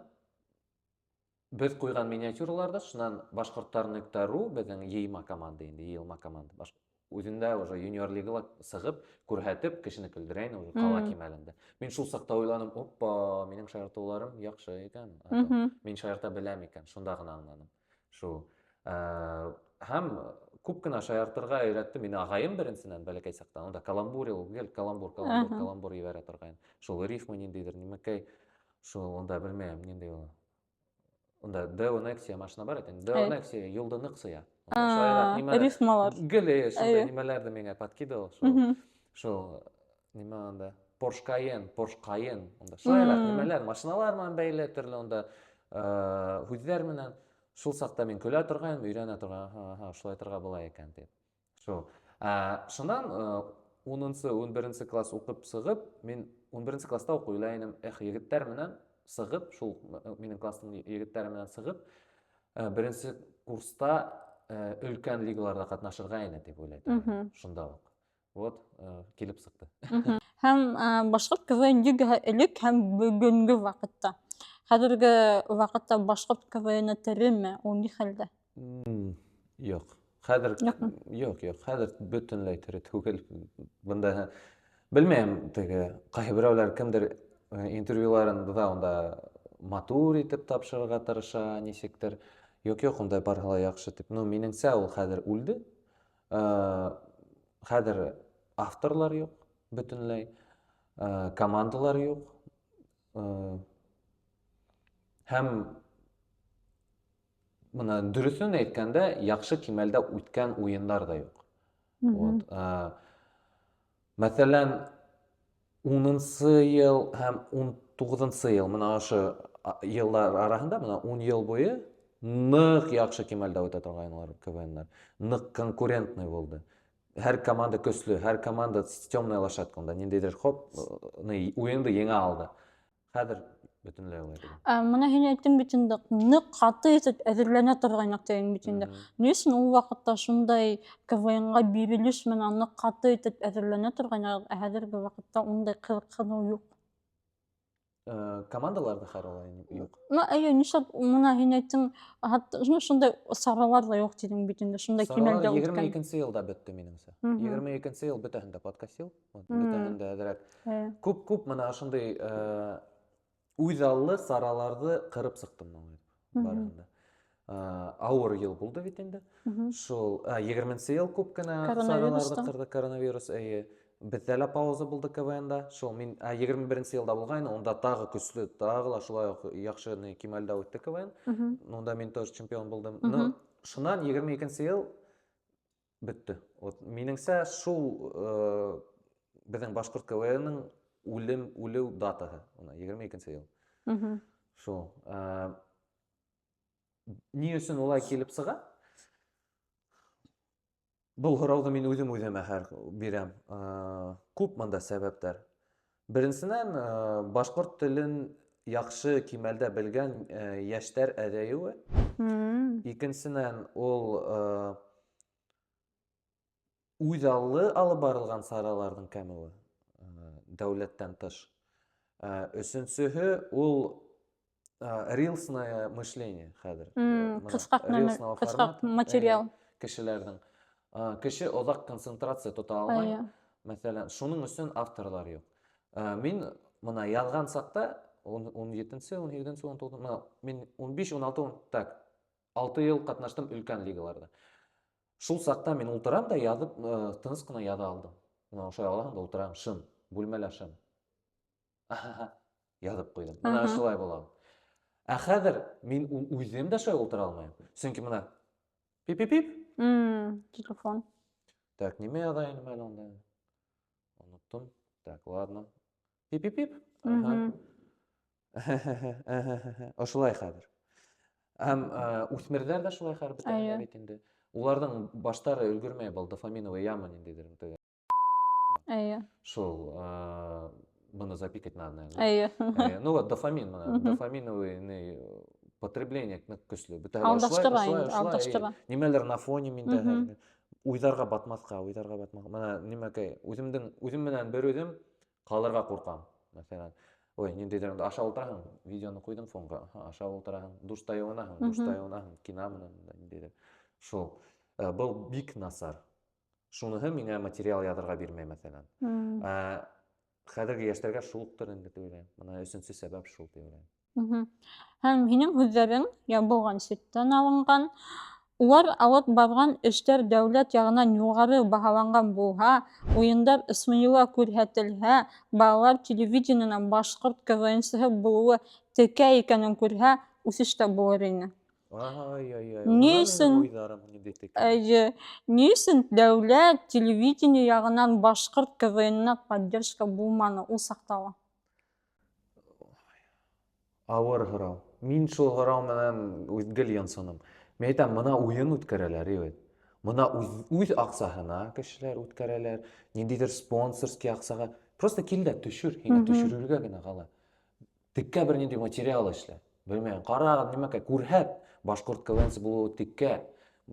Беҙ ҡуйған миниатюраларҙы, шунан Башҡорттар.ру, беҙҙең йыйма команда инде, йыйылма команда. Үҙендә уже юниор лигала сығып, күрһәтеп, кешене көлдөрәйне уже ҡала кимәлендә. Мин шул саҡта уйланым, опа, минең шаяртыуҙарым яҡшы икән. Мин шаярта беләм икән, шунда ғына аңланым. Шул. Һәм күп кенә шаяртырға өйрәтте мине ағайым беренсенән, бәләкәй саҡта. Унда каламбурил, каламбур ебәрә торғайны. Шул рифма ниндәйҙер, нимәкәй, шул унда белмәйем, ниндәй ул. Унда Деонексия машина бар икән. Деонексия юлды ныҡ сыя. Рифмалар. Геле, шундай нимәләрҙе миңә подкидывал. Шул, нимә унда, Porsche Cayenne. Шулай нимәләр, машиналар менән бәйле, төрлө унда һүҙҙәр менән. Шул саҡта мин көлә торғайным, өйрәнә торғайным, шулай торға була икән, тип. Шул. Шунан 10-11 класс укып сығып, мен 11 класста оқып ойлайным, егеттер менен сығып, шул менің класстың егеттері менен сығып, бірінші курста үлкен лигаларда катнашырга эне деп ойлайтым. Шунда ук. Вот, келип сыкты. Һәм башкорт КВН лигаһы элек һәм бүгенге вакытта. Хәзерге вакытта башкорт КВН тереме? Ул ни хәлдә? Юк. Хәзер юк, хәзер бөтенләй тере түгел. Бында белмәйм, теге кайберәүләр кемдер интервьюларында онда матур итеп тапшырырга тырыша, ничектер. Юк, ондай барыла яхшы дип. Ну, минеңсә, ул хәзер үлде. Хәзер авторлар юк бөтенләй, командалар юк. Һәм мына дөресен әйткәндә, яхшы кимәлдә үткән уеннар да юк. Вот. Мәсәлән, 10-нчы ел һәм 19-нчы ел, мына ошо еллар арасында, мына 10 ел буе нык яхшы кимәлдә үтә торганнар КВНнар. Нык конкурентный булды. Һәр команда көчле, һәр команда темная лошадканда, ниндейдер хоп, уенды еңә алды. Хәзер бөтенләй улай түгел. Менә һин әйттең бит инде, нык каты итеп әзерләнә торганнар дигән бит инде. Ни өчен ул вакытта шундай КВНга бирелеш менән нык каты итеп әзерләнә торганнар, ә хәзерге вакытта ундай кызыксыну юк? Командаларда хәралай юк. Әйе, нишләп менә һин әйттең, шундай саралар да юк дидең бит инде, шундай кимәлдә үткән. 22-нче елда бетте минеңсә. 22-нче ел бөтәһендә подкастил, бөтәһендә әзрәк. Күп менә шундай уйдаллы сараларды кырып сыктым барында. Авыр ел булды бит инде. Шул 20-нче ел күп кенә сараларды кырды, коронавирус. Бездә лә пауза булды КВНда. Шул мин 21-нче елда булган, онда тагы көчле, тагы ла шулай яхшы кимәлдә үтте КВН. Онда мин тоже чемпион булдым. Но шуннан 22-нче ел бетте. Вот минеңсә шул безнең башкорт КВНның үлү датаһы, 22-нче ел. Шул. Ни өчен улай килеп сыга? Бұл һорауды мин үзем-үземә бирәм. Күп монда сәбәптәр. Беренчедән, башкорт телен яхшы кимәлдә белгән яшьтәр әзәюе. Икенчедән, ул уйдаллы алып барылган сараларның кәмүе, дәүләттән тыш. Өченчеһе, ул рилсное мышление хәзер. Кыска материал. Кешеләрнең кеше озак концентрация тота алмай. Мәсәлән, шуның өчен авторлар юк. Мин моны язган сакта 17-нче, 18-нче, 19-нче, мин 15-16, так, 6 ел катнаштым өлкән лигаларда. Шул сакта мин ултырам да язып, тыныч кына яза алдым. Мына ошай алганда ултырам, шым, бүлмәлә шым. Язып куйдым. Мына шулай була. Ә хәзер мин үзем дә шулай ултыра алмыйм. Чөнки мына пип-пип-пип. Телефон. Так, нимә язайым әле анда? Оныттым. Так, ладно. Пип-пип-пип. Ошулай хәзер. Һәм үсмерләр дә шулай хәзер бөтенләй бит инде. Уларның баштары өлгермәй бал, дофаминовый яма ниндидер. Шул моны запикать надо, наверное. Ну вот дофамин, дофаминовый потребление көчле. Алдаштыра. Нимәлер на фоне миндә. Уйдарга батмаска. Менә нимәкәй, үзем менән бер үзем калырга куркам. Мәсәлән, ой, ниндидер аша утыраһың, видеоны куйдым фонга. Аша утыраһың, душта юынаһың, кино менән ниндидер. Шул. Был бик насар. Шуныһы миңа материал язарга бирмәй, мәсәлән. Хәзерге яшьләргә шулыктыр инде дип уйлыйм. Менә өченче сәбәп шул дип уйлыйм. Һәм һинең һүзләрең булган сөттән алынган. Улар алып барган эшләр дәүләт ягыннан югары баһаланган булһа, уендар ысмыйла күрһәтелһә, балалар телевидениеннән башкорт КВНчысы булуы текә икәнен күрһә, үсеш тә булыр ине. Ни өчен дәүләт телевидение ягыннан башкорт КВНына поддержка булманы ул сактала? Авыр һорау. Мин шул һорау менән үтгел янсыным. Мен әйтәм, мына уен үткәрәләр, егет. Мына үз аксаһына кешеләр үткәрәләр, ниндидер спонсорский аксага. Просто кил дә төшүр, һиңа төшерергә генә кала. Теккә бер нинди материал эшлә. Белмәйм, карагыз, нимәкә күрһәт. Башкорт КВН булуы теккә.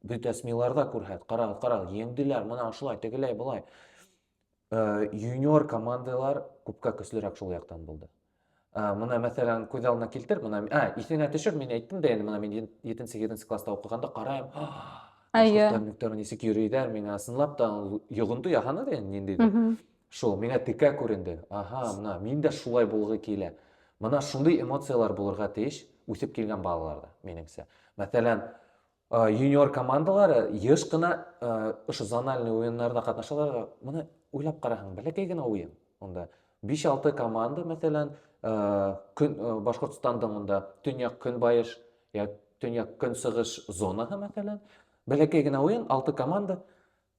Бөтә СМИларда күрһәт. Карагыз, еңделәр, менә шулай, тегеләй, болай. Юниор командалар күпкә көчлерәк шул яктан булды. Мына мәсәлән, күз алдына килтер, мына исеңә төшер, мин әйттем дә инде, мына мин 7-8 класста укыганда карайм. Башкортлар мектәбе ничек йөрөйдәр, миңа ысынлап та йогынты яһаны да ниндидер. Шул, миңа теккә күренде. Аха, мына мин дә шулай булгы килә. Мына шундый эмоциялар булырга тиеш үсеп килгән балаларда, минеңсә. Мәсәлән, юниор командалары еш кына ошо зональный уеннарда катнашалар. Мына уйлап караһаң, бәләкәй генә уен. Онда 5-6 команда, мәсәлән, Башкортстандың онда төньяк көнбайыш, я төньяк көнсыгыш зонаһы, мәсәлән, бәләкәй генә уен, 6 команда,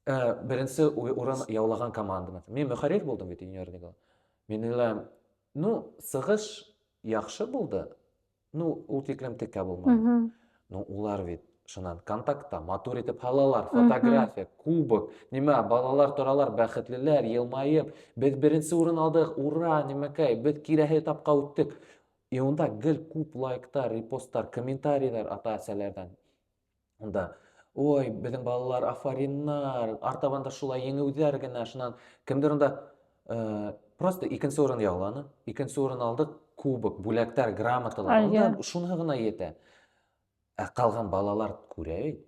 беренче урын яулаган команда. Мин мөхәррир булдым бит юниор лигада. Мин уйлайм, ну, сыгыш яхшы булды. Ну, ул тиклем теккә булмады. Ну, улар бит шунан контактта матур итеп һалалар, фотография, кубок, нимә, балалар торалар, бәхетлеләр, елмаеп, без беренче урын алдык, ура, нимәкәй, без киләһе этапка үттек. И онда гел күп лайктар, репосттар, комментарийлар ата-әсәләрдән. Онда, ой, безнең балалар афариннар, артабанда шулай еңеүҙәр генә, шунан кемдер онда просто икенче урын яуланы, икенче урын алдык, кубок, бүләктәр, грамоталар, онда шуныһы гына етә. Калган балалар күрә бит.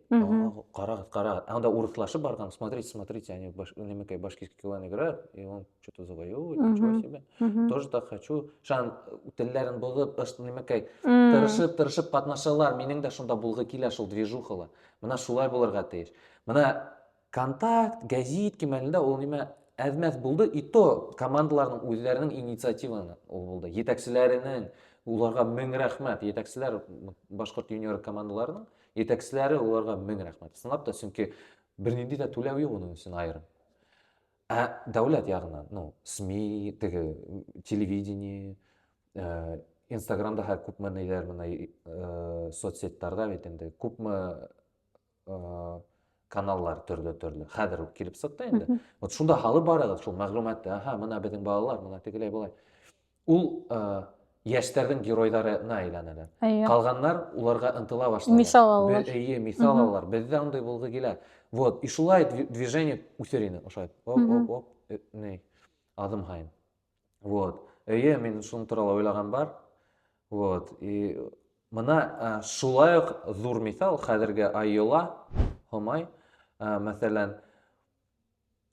Карагыз. Анда урыслашып барган, смотрите, они нимәкәй башкирский КВН играют, и он что-то завоевывает, ничего себе. Тоже так хочу. Шан телләрен бозып, нимәкәй тырышып катнашалар, минең дә шунда булгы килә шул движухала. Менә шулай булырга тиеш. Менә контакт, газет кимәлендә ул нимә әзмәс булды, и то командаларның үзләренең инициативаны ул булды. Етәкчеләренең, уларга мең рәхмәт. Етәкчеләр башкорт юниор командаларының етәкчеләре уларга мең рәхмәт. Ысынлап та, чөнки бернинди дә түләү юк уның өчен айрым. Дәүләт ягыннан, ну, СМИ, теге телевидение, Инстаграмда һәр күпме ниләр, менә соцсеттарда бит инде күпме каналлар төрле. Хәзер үк килеп сыкты инде. Вот шунда халып барыгыз шул мәгълүматты. Аха, менә безнең балалар, менә тегеләй болай. Ул яшьләрнең геройдарына әйләнәләр. Калганнар уларга ынтыла башлар. Мисал алалар. Мисал алалар. Бездә андай булгы килә. Вот, и шулай движение үсерина, ошай. Оп, ней, адым һайын. Вот. Мин шуны туралы уйлаган бар. Вот, и мына шулай ук зур мисал хәзерге Айола, Хомай, мәсәлән,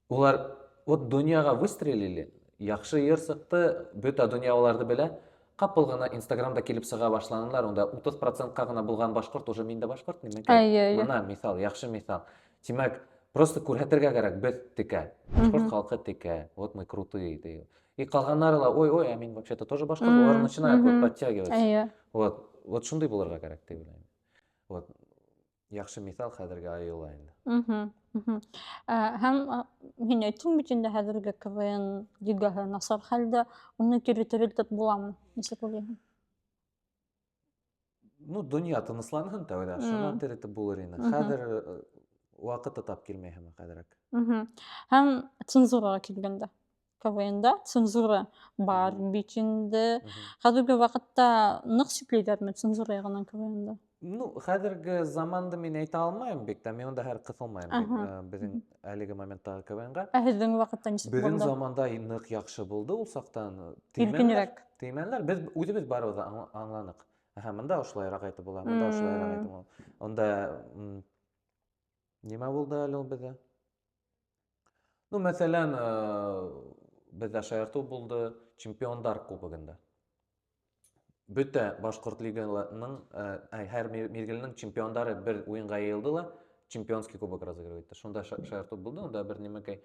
улар вот дөньяга выстрелили, яхшы йыр сыкты, бөтә дөнья уларны белә. Капыл гына Инстаграмда килеп сыга башланылар, онда 30%-ка гына булган башкорт, уже мин дә башкорт нимәкәй. Мына мисал, яхшы мисал. Тимәк, просто күрһәтергә кирәк, без текә. Башкорт халкы текә. Вот мы крутые, ди. И калганнар ла, ой, мин вообще-то тоже башкорт, улар начинают подтягиваться. Вот шундый булырга кирәк дип уйлыйм. Вот яхшы мисал хәзерге Айола инде. Һәм һин әйттең бит инде хәзерге КВН лигаһы насар хәлдә, уны кире терелтеп буламы? Ничек уйлыйһың? Ну, дөнья тынысланһын тәүдә, шуннан терелтеп булыр инде. Хәзер вакыты тап килмәй һәм хәзерәк. Һәм цензурага килгәндә, КВНда цензура бар бит инде. Хәзерге вакытта нык чикләйдәрме цензура ягыннан КВНда? Ну, хәзерге заманды мин әйтә алмайм бик тә, мин онда һәр кысылмайм безнең әлеге моментта КВНга. Һезнең вакытта ничек булды? Безнең заманда нык яхшы булды ул сактан. Тимәнләр, без үзебез барыбыз аңланык. Монда ошолайрак әйтеп була, монда ошолайрак әйтеп була. Онда нимә булды әле ул бездә? Ну, мәсәлән, бездә шаярту булды Чемпиондар кубогында. Бөтә башкорт лигаларының, һәр мизгелнең чемпиондары бер уенга йыелдылар, чемпионский кубок разыгрывать итте. Шунда шаярту булды, онда бер нимәкәй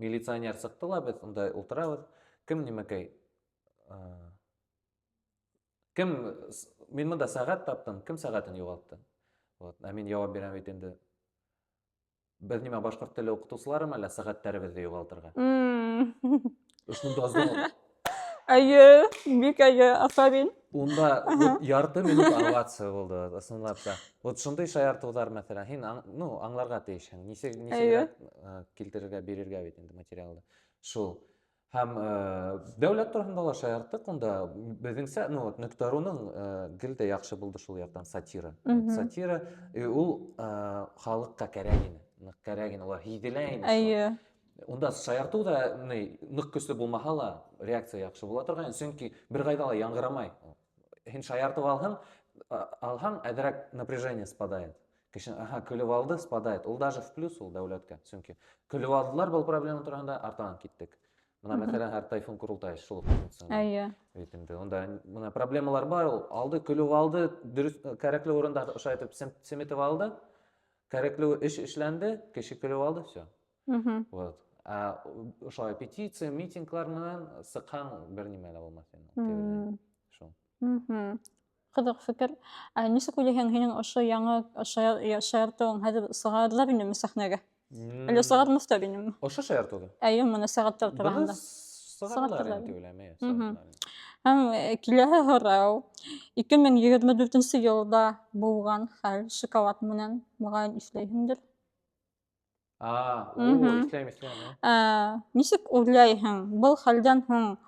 милиционер сыктылар, без онда ултырабыз. Кем нимәкәй? Кем, мин монда сәгать таптым, кем сәгатен югалтты? Вот, мин җавап бирәм бит инде. Без нимә башкорт теле укытучылармы әллә сәгатьләребезне югалтырга? Шунда зур. Бик афарин. Унда вот ярты минут овация болды, ысынлапса. Вот шундай шаяртуулар мәсәлән, һин аңларга тиешһең. Нисегрәк килтерергә, бирергә бит инде материалды. Шул. Һәм дәүләт тураһында ла шаярттык, унда безнеңсә, Нөктәруның гел дә яхшы булды шул яктан сатира. Сатира ул халыкка кәрәк ине. Кәрәк ине, улар һиҙелә ине. Унда шаярту да ныҡ көслө булмаһа ла реакция яҡшы була торған, сөнки бер ҡайҙа ла яңғырамай. Һин шаяртып алһаң, әҙерәк напряжение спадает. Кеше көлөп алды, спадает. Ул даже в плюс ул дәүләткә, сөнки көлөп алдылар был проблема тураһында, артынан киттек. Мына мәсәлән, һәр Тайфун Курултай шул. Унда мына проблемалар бар, ул алды, көлөп алды, дөрөс кәрәкле урында шайтып семетеп алды, кәрәкле эш эшләнде, кеше көлөп алды, все. Вот. Ошо петиция, митинглар менән сыҡһаң бер нимә лә булмаҫ ине. Шул. Ҡыҙыҡ фекер. Нисек уйлайһың, һинең ошо яңы шаяртыуың хәҙер сығарылыр инеме сәхнәгә? Әллә сығармаҫтар инеме? Ошо шаяртыуҙы? Мына сәғәттәр тураһында. Сығаралар инде уйлайым. Һәм киләһе һорау. 2024 йылда булған хәл шоколад менән, моғайын иҫләйһеңдер. Иҫләйем. Нисек уйлайһың, был хәлдән һуң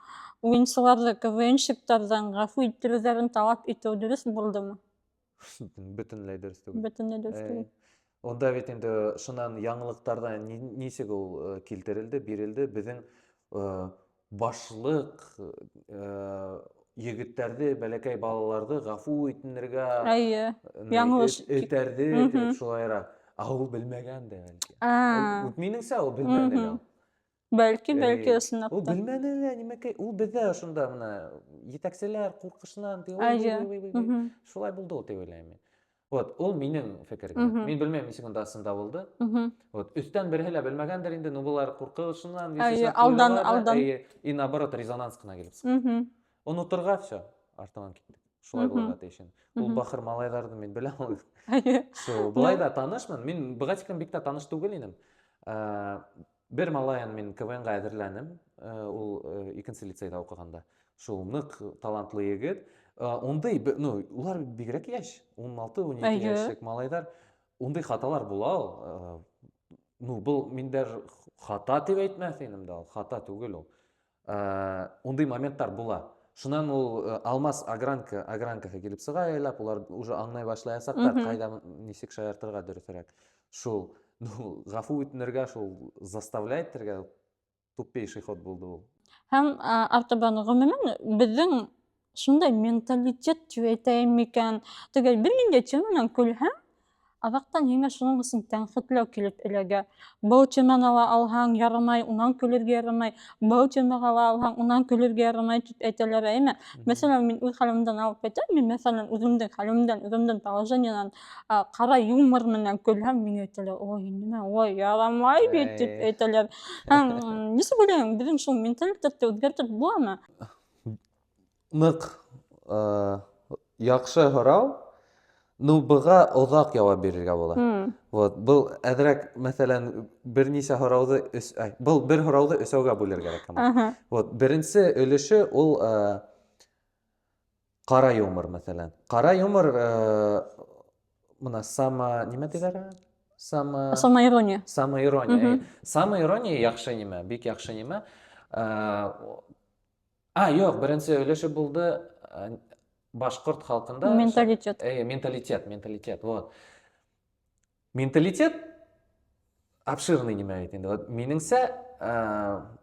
уйынсыларҙы, КВНщиктарҙың ғәфү иттереүҙәрен талап итеү дөрөс булдымы? Бөтөнләй дөрөс түгел. Онда бит инде шунан яңылыҡтарҙан нисек ул килтерелде, бирелде, беҙҙең башлыҡ егеттәрҙе, бәләкәй балаларҙы ғәфү итенергә, этәрҙе, шулайыраҡ. Ул белмәгән дә, бәлки. Минеңсә, ул белмәне лә. Бәлки, ысынлап та. Ул белмәне лә, нимәкәй, ул беҙҙә шунда етәкселәр ҡурҡышынан, шулай булды ул, тип уйлайым. Ул минең фекерем. Мин белмәйем, нисек унда ысында булды. Өҫтән береһе лә белмәгәндер инде, былар ҡурҡышынан, алдан. И наоборот, резонанс ҡына килеп сыҡты. Оноторға все, артынан китте. Шулай булырға тейеш. Ул бахыр малайҙарҙы мин беләм. Былай да танышмын. Мин быға тиклем бик тә таныш түгел инем. Бер малайын мин КВН-ға әҙерләнем. Ул 2-нче лицейҙа уҡығанда. Шул ныҡ талантлы егет. Ундай, улар бигерәк йәш, 16-12 йәшлек малайҙар. Ундай хаталар була ул. Был мин даже хата тип әйтмәҫ инем дә, хата түгел ул. Ундай моменттар була. Шунан ул Алмас Агранкаға килеп сыға әйләп, улар уже аңлай башлаясаҡтар, ҡайҙа нисек шаяртырға дөрөҫөрәк. Шул, ғәфү итенергә, шул заставляй итергә тупейший ход булды ул. Һәм артабан ғөмүмән беҙҙең шундай менталитет тип әйтәйем микән, төгәл бер ниндәй теманан көлһәң, аҙаҡтан һиңә шуның өсөн тәнҡитләү килеп эләгә. Был теманы ла алһаң ярамай, унан көлөргә ярамай, был темаға ла алһаң, унан көлөргә ярамай тип әйтәләр. Мәсәлән, мин үҙ хәлемдән алып әйтәм, мин мәсәлән үҙемдең хәлемдән, үҙемдең положениянан ҡара юмор менән көлһәм, миңә әйтәләр, ой, нимә, ой, ярамай бит тип әйтәләр. Нисек уйлайһың, беҙҙең шул менталитетты үҙгәртеп буламы? Ныҡ яҡшы һорау. Быға оҙаҡ яуап бирергә була. Был әҙерәк, мәҫәлән, бер һорауҙы өсәүгә бүлергә кәрәк. Беренсе өлөшө ул ҡара юмор, мәҫәлән. Ҡара юмор, нимә тиҙәр? Самоирония. Самоирония яҡшы нимә, бик яҡшы нимә. Юҡ, беренсе өлөшө булды башҡорт халҡында... Менталитет. Менталитет. Менталитет обширный нимә бит инде. Минеңсә,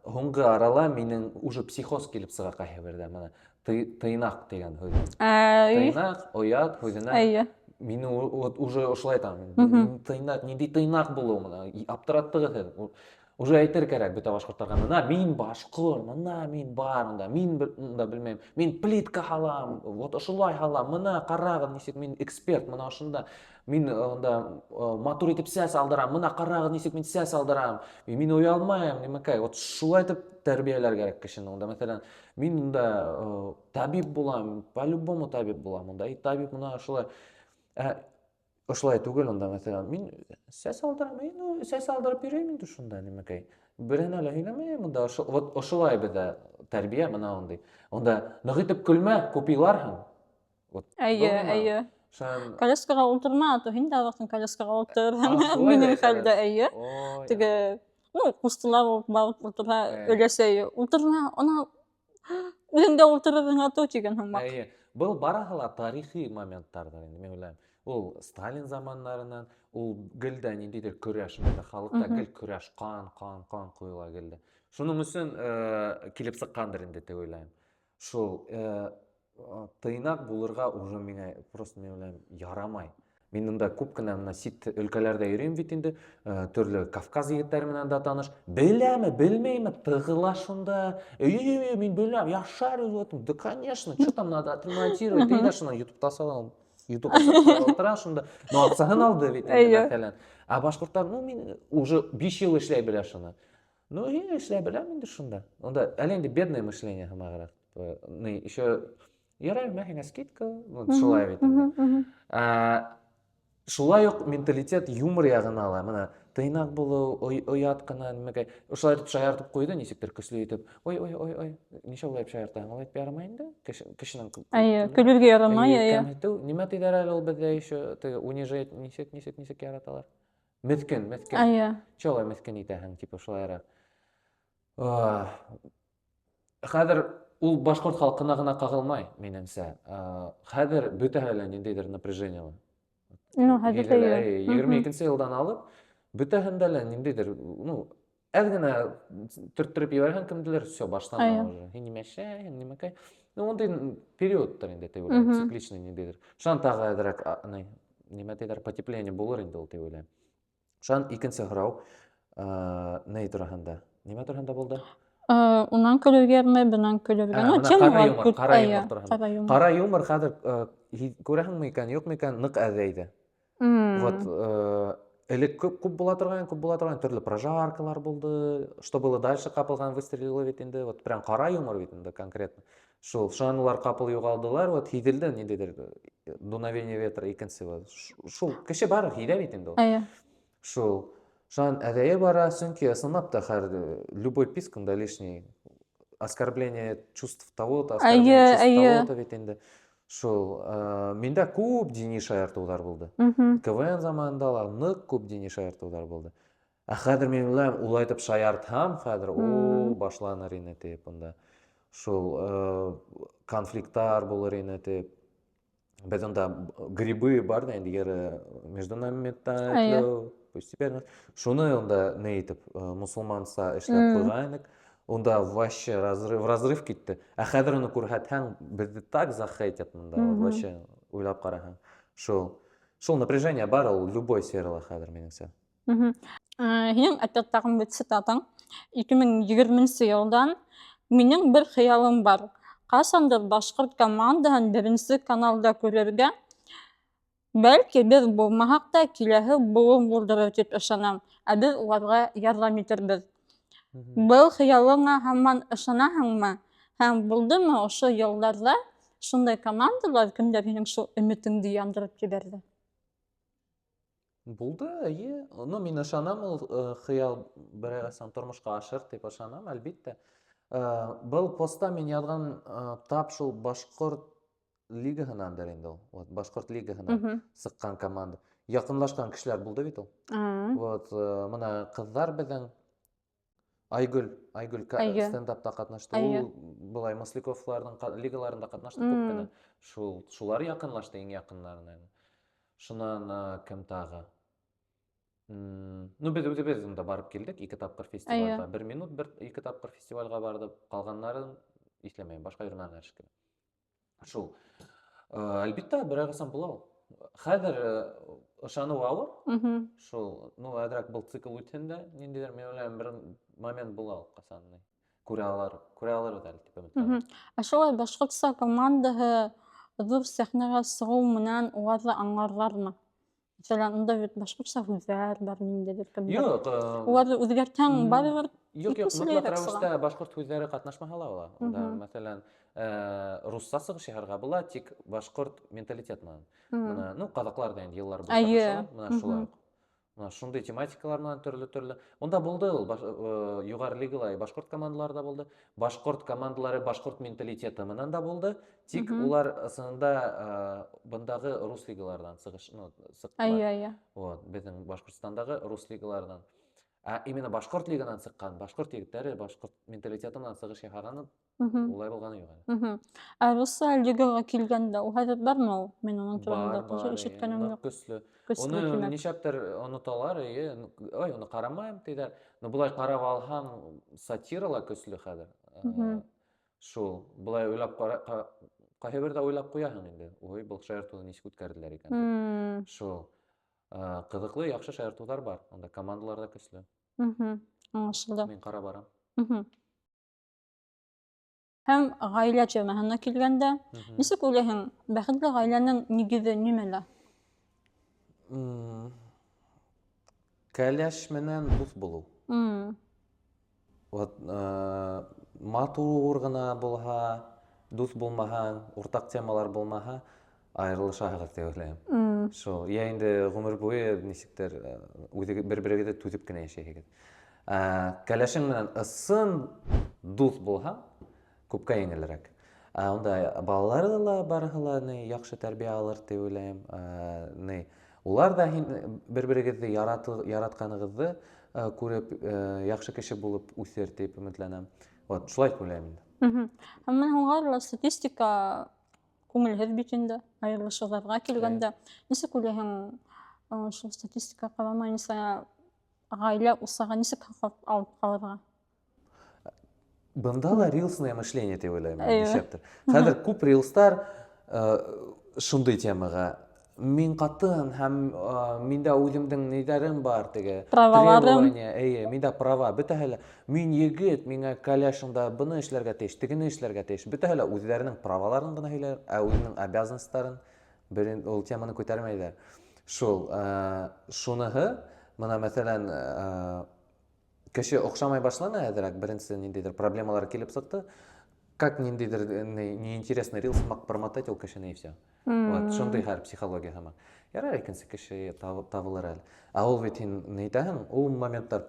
һуңғы арала минең уже психоз килеп сыға ҡайһы берҙә. Тыйнаҡ тигән һүҙ. Тыйнаҡ, оят һүҙенә. Мине уже ошолай айтам. Тыйнаҡ, ниндәй тыйнаҡ булыу, аптыраттығыҙ һеҙ. Уже әйтер кәрәк бөтә башҡорттарға, мин башҡор, мин бар, мин белмәйем, мин плитка һалам, вот ошолай һалам, ҡарағыҙ нисек, мин эксперт, ошонда, мин матур итеп сәс алдырам, ҡарағыҙ нисек мин сәс алдырам, мин уялмайым, нимәкәй, вот шулай итеп тәрбиәләр кәрәк кешене. Мәҫәлән, мин табип булам, по-любому табип булам, табип ошолай. Ошолай түгел, мәҫәлән, мин сәс алдырам, сәс алдырып йөрөйөм инде шунда, нимәкәй. Берен әле һөйләмәйем, монда вот ошолай бездә тәрбия мына ондай. Онда нык итеп көлмә, күпиларһың. Вот. Әйе. Шан Коляскага ултырма, а то һин дә вакытын коляскага ултырырһың. шулай да Минең әйтәләр. хәлдә әйе. Ой. Теге, ну, кустылар барып ултыра, Әйе. өләсәе. Ултырма, ана үзең дә ултырырсың а то тигән һымак. Әйе. Был бараһы ла тарихи моменттарdır инде, мен уйлайм. Ул Сталин заманнарынан, ул гелдә ниндидер көрәш, монда халыкта гел көрәш, кан куела гелдә. Шуның өчен килеп сыккандыр инде дип уйлайм. Шул тыйнак булырга уже миңа просто мен уйлайм ярамай. Мин монда күп кенә мына сит өлкәләрдә йөрим бит инде, төрле Кавказ егетләре менән дә таныш. Беләме, белмәйме, тыгыла шунда. Мин беләм, я шарю в этом. Да, конечно, что там надо отремонтировать? Ты шуны YouTube'та салам. YouTube'та салам шунда. Ну, акцияны алды бит инде мәсәлән. А башкортлар, ну, мин уже 5 ел эшләй белә шуны. Ну, и эшләй беләм инде шунда. Онда әле инде бедное мышление хәмәгәрәк. Ну, еще ярай, мәхәңә скидка, вот шулай бит инде. Шулай ук менталитет юмор ягына ала. Менә тыйнак булу, оят кына нимәгә. Ошолай итеп шаяртып куйды, ничектер көчле итеп. Ой, ничә булып шаяртаң? Алай ярамый инде. Кешенең Әйе, көлергә ярамай, әйе. Нимә тидер әле ул бездә еще унижать, ничек яраталар. Мескен. Әйе. Чолай мескен итәһең, типа шулайрак. Хәзер ул башкорт халкына гына кагылмай, минемсә. Хәзер бөтәһе лә ниндидер напряжение. Ну, хәзер әйе. 22-нче елдан алып, бөтәһендә лә ниндидер, ну, әз генә төрттөреп ебәрһәң кемдилер, все, башлана уже. Һин нимәшә, нимәкәй. Ну, ондай периодтар инде дип уйлыйм, цикличный ниндидер. Шан тагы әзрәк, нимә дидер, потепление булыр инде ул дип уйлыйм. Шан икенче һорау, ни турында? Нимә турында булды? Унан көлергә ярамай, бунан көлергә. Ну, темалар күп. Кара юмор. Кара юмор хәзер күрәһеңме икән, юкмы икән, нык әзәйде. Вот элек күп була торган, төрле прожаркалар булды. Что было дальше, капылган выстрелило бит инде. Вот прям кара юмор бит инде конкретно. Шулар капыл югалдылар, вот һиделде ниндидер дуновение ветра икенче вот. Шул кеше бар һидә бит инде ул. Әйе. Шул шан әдәе бара, сөнки ысынлап та һәр любой писканда лишний оскорбление чувств того-то, оскорбление чувств того-то бит инде. Шул миндә күп дини шаяртулар булды. КВН заманында ла нык күп дини шаяртулар булды. Ә хәзер мин уйлыйм, улай итеп шаяртһам, хәзер башланыр инде дип анда. Шул конфликттар булыр инде дип. Без анда грибы бар да инде между нами метать. Постепенно. Шуны анда не итеп мусулманса эшләп куйган. Онда вообще разрыв китте. Ә хәзер уны күрһәтһәң, безне так захейтят монда, вообще уйлап караһаң. Шул напряжение бар ул любой сферала хәзер минеңсә. Һинең әттәгән бит цитатаң 2020 елдан минең бер хыялым бар. Касандыр башкорт командаһын беренче каналда күрергә, бәлки без булмаһак та киләһе буын булдырыр дип ышанам. Ә без уларга ярдәм итербез. Был хыялыңа һаман ышанаһыңмы? Һәм булдымы ошо елларда шундай командалар кемдер һинең шул өметеңде яндырып җибәрде? Булды, әйе. Ну, мин ышанам, ул хыял берәгәсен тормышка ашыр дип ышанам, әлбиттә. Был постта мин язган тап шул башкорт лигаһынандыр инде ул. Вот башкорт лигаһына сыккан команда. Якынлашкан кешеләр булды бит ул. Вот мына кызлар безнең Айгүл стендапта катнашты. Ул булай Масляковларның лигаларында катнашты күп кенә. Шулар якынлашты, иң якыннарына. Шуннан кем тагы? Ну, без үзебез барып килдек, 2 тапкыр фестивальгә. 1 минут, 2 тапкыр фестивальгә бардык. Калганнарын исләмәйм, башка йөрмәләр шикелле. Шул. Әлбиттә, берәгесен була ул. Хәзер ышану авыр. Шул, ну, әдрәк был цикл үткәндә, ниндидер мен уйлыйм, бер момент була ул касанны. Күрә алыр да дип өмет. Ә шулай башкортса командаһы зур сәхнәгә сыгу менән уларны аңларлармы? Мәсәлән, унда бит башкортса һүзләр бар ниндидер кемдер. Юк, уларны үзгәртәң барыбер. Юк, мотлак рәвештә башкорт һүзләре катнашмаһа ла була. Мәсәлән, русса сыгыш чыгарга була, тик башкорт менталитет менән. Менә, ну, казаклар да инде еллар була. Менә шулай. Мына шундай тематикалар менен төрлө. Онда булды ул югары лигалар башкорт командаларда булды. Башкорт командалары башкорт менталитеты менен да булды. Тик улар ысында бындагы рус лигалардан сыктылар. Ая. Вот, безнең Башкортстандагы рус лигалардан. Именно башкорт лиганан сыккан, башкорт егетләре башкорт менталитетынан сыгыш яһаганып, улай булганы юк әле. Руссия лигага килгәндә, ул хәзер бармы ул? Мин аның турында Бар, ишеткәнем нык юк. көсле. Көсле Оны тимәк. ничектер оныталар, ой, оны карамайм диләр. Но булай карап алһаң, сатирала көсле хәзер. Шул, булай уйлап кайһы бердә уйлап куяһың инде. Ой, бу шаяртуны ничек үткәрделәр икән дип. Шул. Кызыклы, яхшы шаяртулар бар. Анда командалар да көсле. Аңлашылды. Мин карап барам. Һәм гаилә темаһына килгәндә, ничек уйлыйһың, бәхетле гаиләнең нигезе нимәлә? Кәләш менән дуҫ булыу. Вот, матур гына булһа, дуҫ булмаһаң, уртаҡ темалар булмаһа, айырылышаһығыҙ дип уйлайым. Шул, я инде ғүмер буйы нисектер бер-берегеҙҙе түҙеп кенә йәшәйһегеҙ. Кәләшең менән ысын дуҫ булһа, күпкә еңелерәк. Унда балалары ла барыһы ла яҡшы тәрбиә алыр дип уйлайым. Улар да бер-берегеҙҙе яратҡанығыҙҙы күреп, яҡшы кеше булып үҫер дип өмөтләнәм. Вот, шулай дип уйлайым инде. Һәм һуңғарла статистика күңелһеҙ бит инде, айырылышыуҙарға килгәндә. Нисек уйлайһың, шул статистика ҡарамайынса ғаилә усаға нисек һаҡлап алып ҡалырға? Бында ла рилсное мышление дип уйлайым. Хәҙер күп рилстар шундай темаға. Мин ҡатын һәм миндә үҙемдең нидәрем бар, теге требование, миндә права, бөтәһе лә мин егет, миңә кәләшеңдә быны эшләргә тейеш, тегене эшләргә тейеш. Бөтәһе лә үҙҙәренең праваларын ғына һөйләр, үҙенең обязанностарын ул теманы күтәрмәйҙәр. Шул, шуныһы, мына мәҫәлән, кеше оҡшамай башланы әҙерәк, беренсе ниндәйҙер проблемалар килеп сыҡты, как ниндәйҙер неинтересный рилс промотать ул кешене и все. Вот, шундай хәл психология һымаҡ. Ярар, икенсе кеше табылыр әле. Ул бит һин әйтәһең, ул моменттар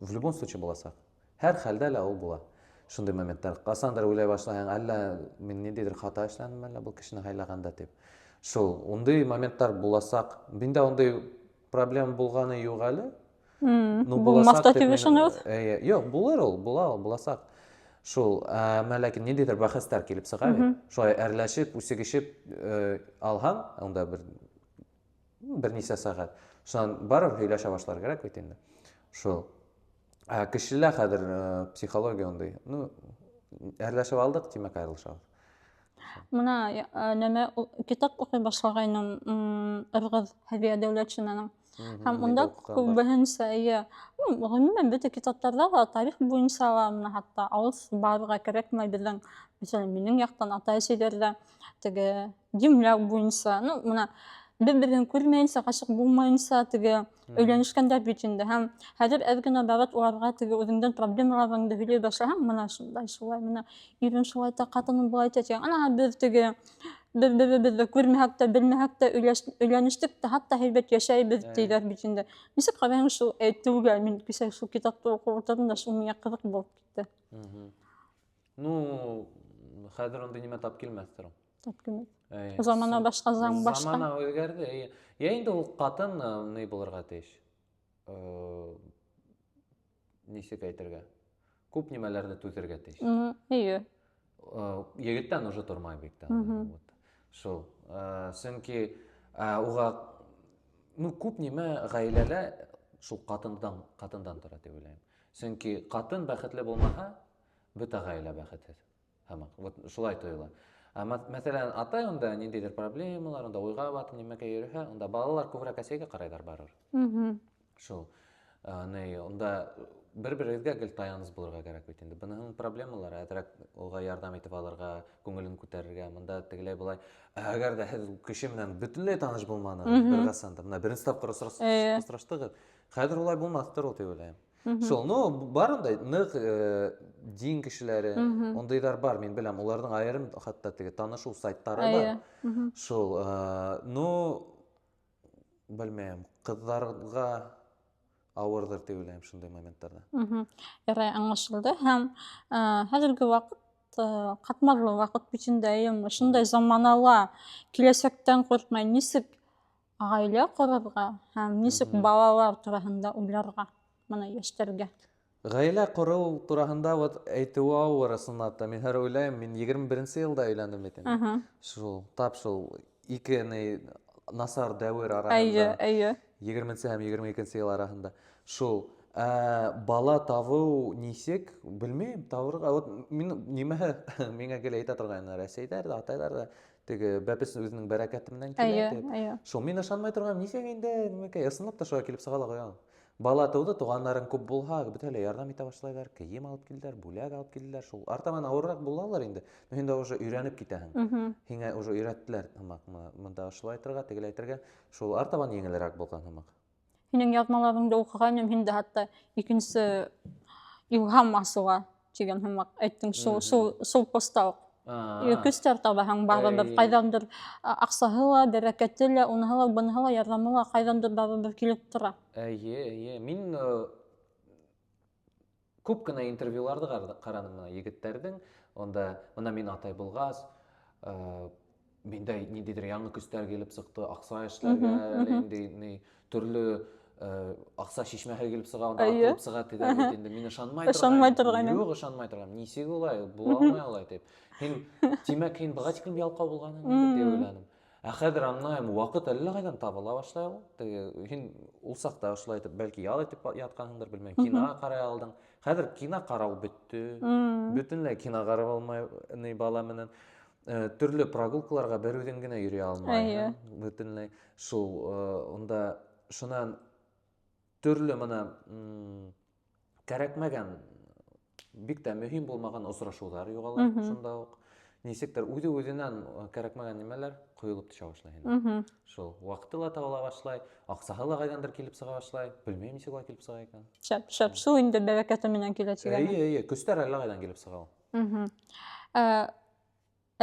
в любом случае буласаҡ. Һәр хәлдә лә ул була. Шундай моменттар. Ҡасандыр уйлай башлаһаң, әллә мин ниндәйҙер хата эшләнем әллә был кешене һайлағанда тип. Шул, ундай моменттар буласаҡ. Миндә ундай проблема булғаны юҡ әле. Булмаҫта тип ышанабыҙ? Юҡ, булыр ул, буласаҡ. Шул, ләкин ниндәйҙер бәхәстәр килеп сыға бит. Шулай әрләшеп, үсегешеп алһаң, унда бер нисә сәғәт. Шунан барыр һөйләшә башлар кәрәк бит инде. Шул. Кешелә хәҙер психология ундай. Әрләшеп алдыҡ, тимәк айырылышабыҙ. Мына нәмә китап уҡый башлағайным, Ырғыҙ Һәҙиә Дәүләтшинаның. Һәм унда күбеһенсә, ғөмүмән бөтә китаптарҙа ла тарих буйынса ла, хатта алыҫ барырға кәрәкмәй беҙҙең, мәсәлән, минең яҡтан ата-әсәйҙәрҙә теге димләү буйынса, мына бер-берен күрмәйенсә, ғашиҡ булмайынса теге өйләнешкәндәр бит инде. Һәм хәҙер әҙ генә барып уларға теге үҙеңдең проблемаларыңды һөйләй башлаһаң, мына шулай, мына ирем шулай та, ҡатыным былай та тигән. Ана беҙ теге бер-беребеҙҙе күрмәһәк тә, белмәһәк тә өйләнештек тә, хатта һәйбәт йәшәйбеҙ тиҙәр бит инде. Нисек ҡарайһың шул әйтеүгә? Мин кисә шул китапты уҡып ултырҙым да, шул миңә ҡыҙыҡ булып китте. Хәҙер ундай нимә тап килмәҫтер. Тап килмәҫ. Замана башҡа, заң башҡа. Замана үҙгәрҙе. Я инде ул ҡатын ни булырға тейеш? Нисек әйтергә? Күп нимәләрҙе түҙергә тейеш. Егеттән уже тормай бик тә. Шул. Сөнки уға күп нимә ғаиләлә шул ҡатындан тора дип уйлайым. Сөнки ҡатын бәхетле булмаһа, бөтә ғаилә бәхетһеҙ. Һәмәк. Шулай тойола. Мәҫәлән, атай унда ниндәйҙер проблемалар, унда уйға батып, нимәгә йөрөһә, унда балалар күберәк әсәйгә ҡарайҙар барыр. Шул. Унда бер-берегеҙгә гел таяныс булырға кәрәк бит инде. Быныһының проблемалары, әҙерәк уға ярҙам итеп алырға, күңелен күтәрергә, мында тегеләй былай. Әгәр ҙә һеҙ кеше менән бөтөнләй таныш булманығыҙ бер ҡасан да, мына беренсе тапҡыр осраштығыҙ, хәҙер улай булмаҫтыр ул тип уйлайым. Шул, бар ундай ныҡ дин кешеләре, ундайҙар бар, мин беләм, уларҙың айырым хатта теге танышыу сайттары бар. Шул, білмеймін, қыздарға ауырдыр деп ойлаймын шындай моменттарда. Ярай, аңлашылды. Һәм хәзерге вакыт катмарлы вакыт бичиндәйем. Шундай заманала киләсәктән куркмай нисек гаилә корырга һәм нисек балалар тураһында уйларга моны яшьләргә. Ғаилә құру турасында вот әйтеүе ауыр ысынлап та. Мин һәр уйлайм, мин 21 елда өйләндем бит инде. Шул тап шул ике насар дәвер арасында. Әйе. 20 һәм 22 ел арасында. Шул бала табу нисек белмәйм, табырга. Вот мин нимәһе миңа гел әйтә торган Рәсәйдә дә, Атайлар да теге бәпес үзенең бәрәкәте менән килә дип. Шул мин ышанмай торган, нисек инде, нимәкәй ысынлап та шуга килеп сыгала куян. Бала тууды, туганнарың күп булһа, бөтәләй ярдәм итә башлайлар, кием алып килделәр, бүләк алып килделәр. Шул артаман авыррак булалар инде. Но инде уже өйрәнеп китәһең. Һиңа уже өйрәттеләр, һәммә монда шулай әйтергә, тегеләй әйтергә. Шул артаман еңелрәк булган һәммә. Һинең язмаларыңды укыганым, һин дә хәтта икенче илһам асыла дигән һәммә әйттең шул постта ук. Көстәр табаһың барыбер кайдандыр аксаһы ла, бәрәкәте лә, уныһы ла, буныһы ла, ярдәме ла кайдандыр барыбер килеп тора. Әйе. Мин күп кенә интервьюларда карадым менә егетләрнең. Онда менә мин атай булгас, миндә ниндидер яңа көстәр килеп сыкты, акса эшләргә, инде төрле акса шишмәгә килеп сыга, анда атылып сыга дидәр бит инде. Мин ышанмай торган. Юк, ышанмай торган. Нисек улай, була алмай алай дип. Һин тимәк һин быга тиклем ялкау булганың инде дип уйландым. Хәзер аңлайм, вакыт әллә кайдан табыла башлай ул. Һин ул сакта шулай итеп, бәлки ял итеп ятканыңдыр, белмәйм. Кино карый алдың. Хәзер кино карау бетте. Бөтенләй кино карап алмай бала менән. Төрле прогулкаларга бер үзең генә йөри алмай. Бөтенләй шул онда шунан төрле менә кәрәкмәгән, бик тә мөһим булмаган очрашулар югала шунда ук. Нисектер үзе-үзеннән кәрәкмәгән нимәләр куелып төшә башлый. Шул вакыты ла табыла башлай, аксаһы ла кайдандыр килеп сыга башлай. Белмәйм нисек алай килеп сыга икән. Шәп, шул инде бәрәкәте менән килә дигән. Әйе, көстәр әллә кайдан килеп сыга ул.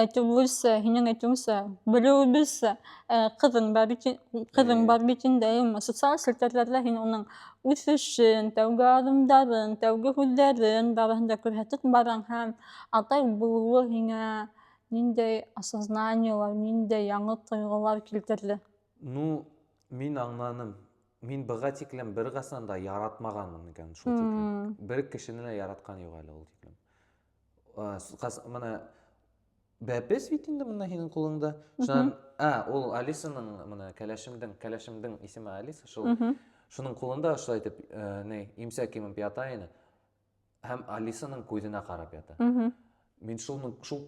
Әйтүебезчә, һинең әйтүеңчә, белүебезчә, кызың бар бит инде, социаль селтәрләрдә һин уның үсешен, тәүге адымдарын, тәүге һүзләрен барыһын да күрһәтеп бараң һәм атай булуы һиңа ниндәй осознаниелар, ниндәй яңа тойгылар килтерде? Ну, мин аңланым. Мин быга тиклем бер касан да яратмаганмын икән шул тиклем. Бер кешене дә яраткан юк әле ул тиклем. Менә бәпес бит инде менә һинең кулыңда. Шуннан, ул Алисаның менә кәләшемдең исеме Алиса шул. Шуның кулында шулай итеп, имсәк кимеп ята ине. Һәм Алисаның күзенә карап ята. Мин шул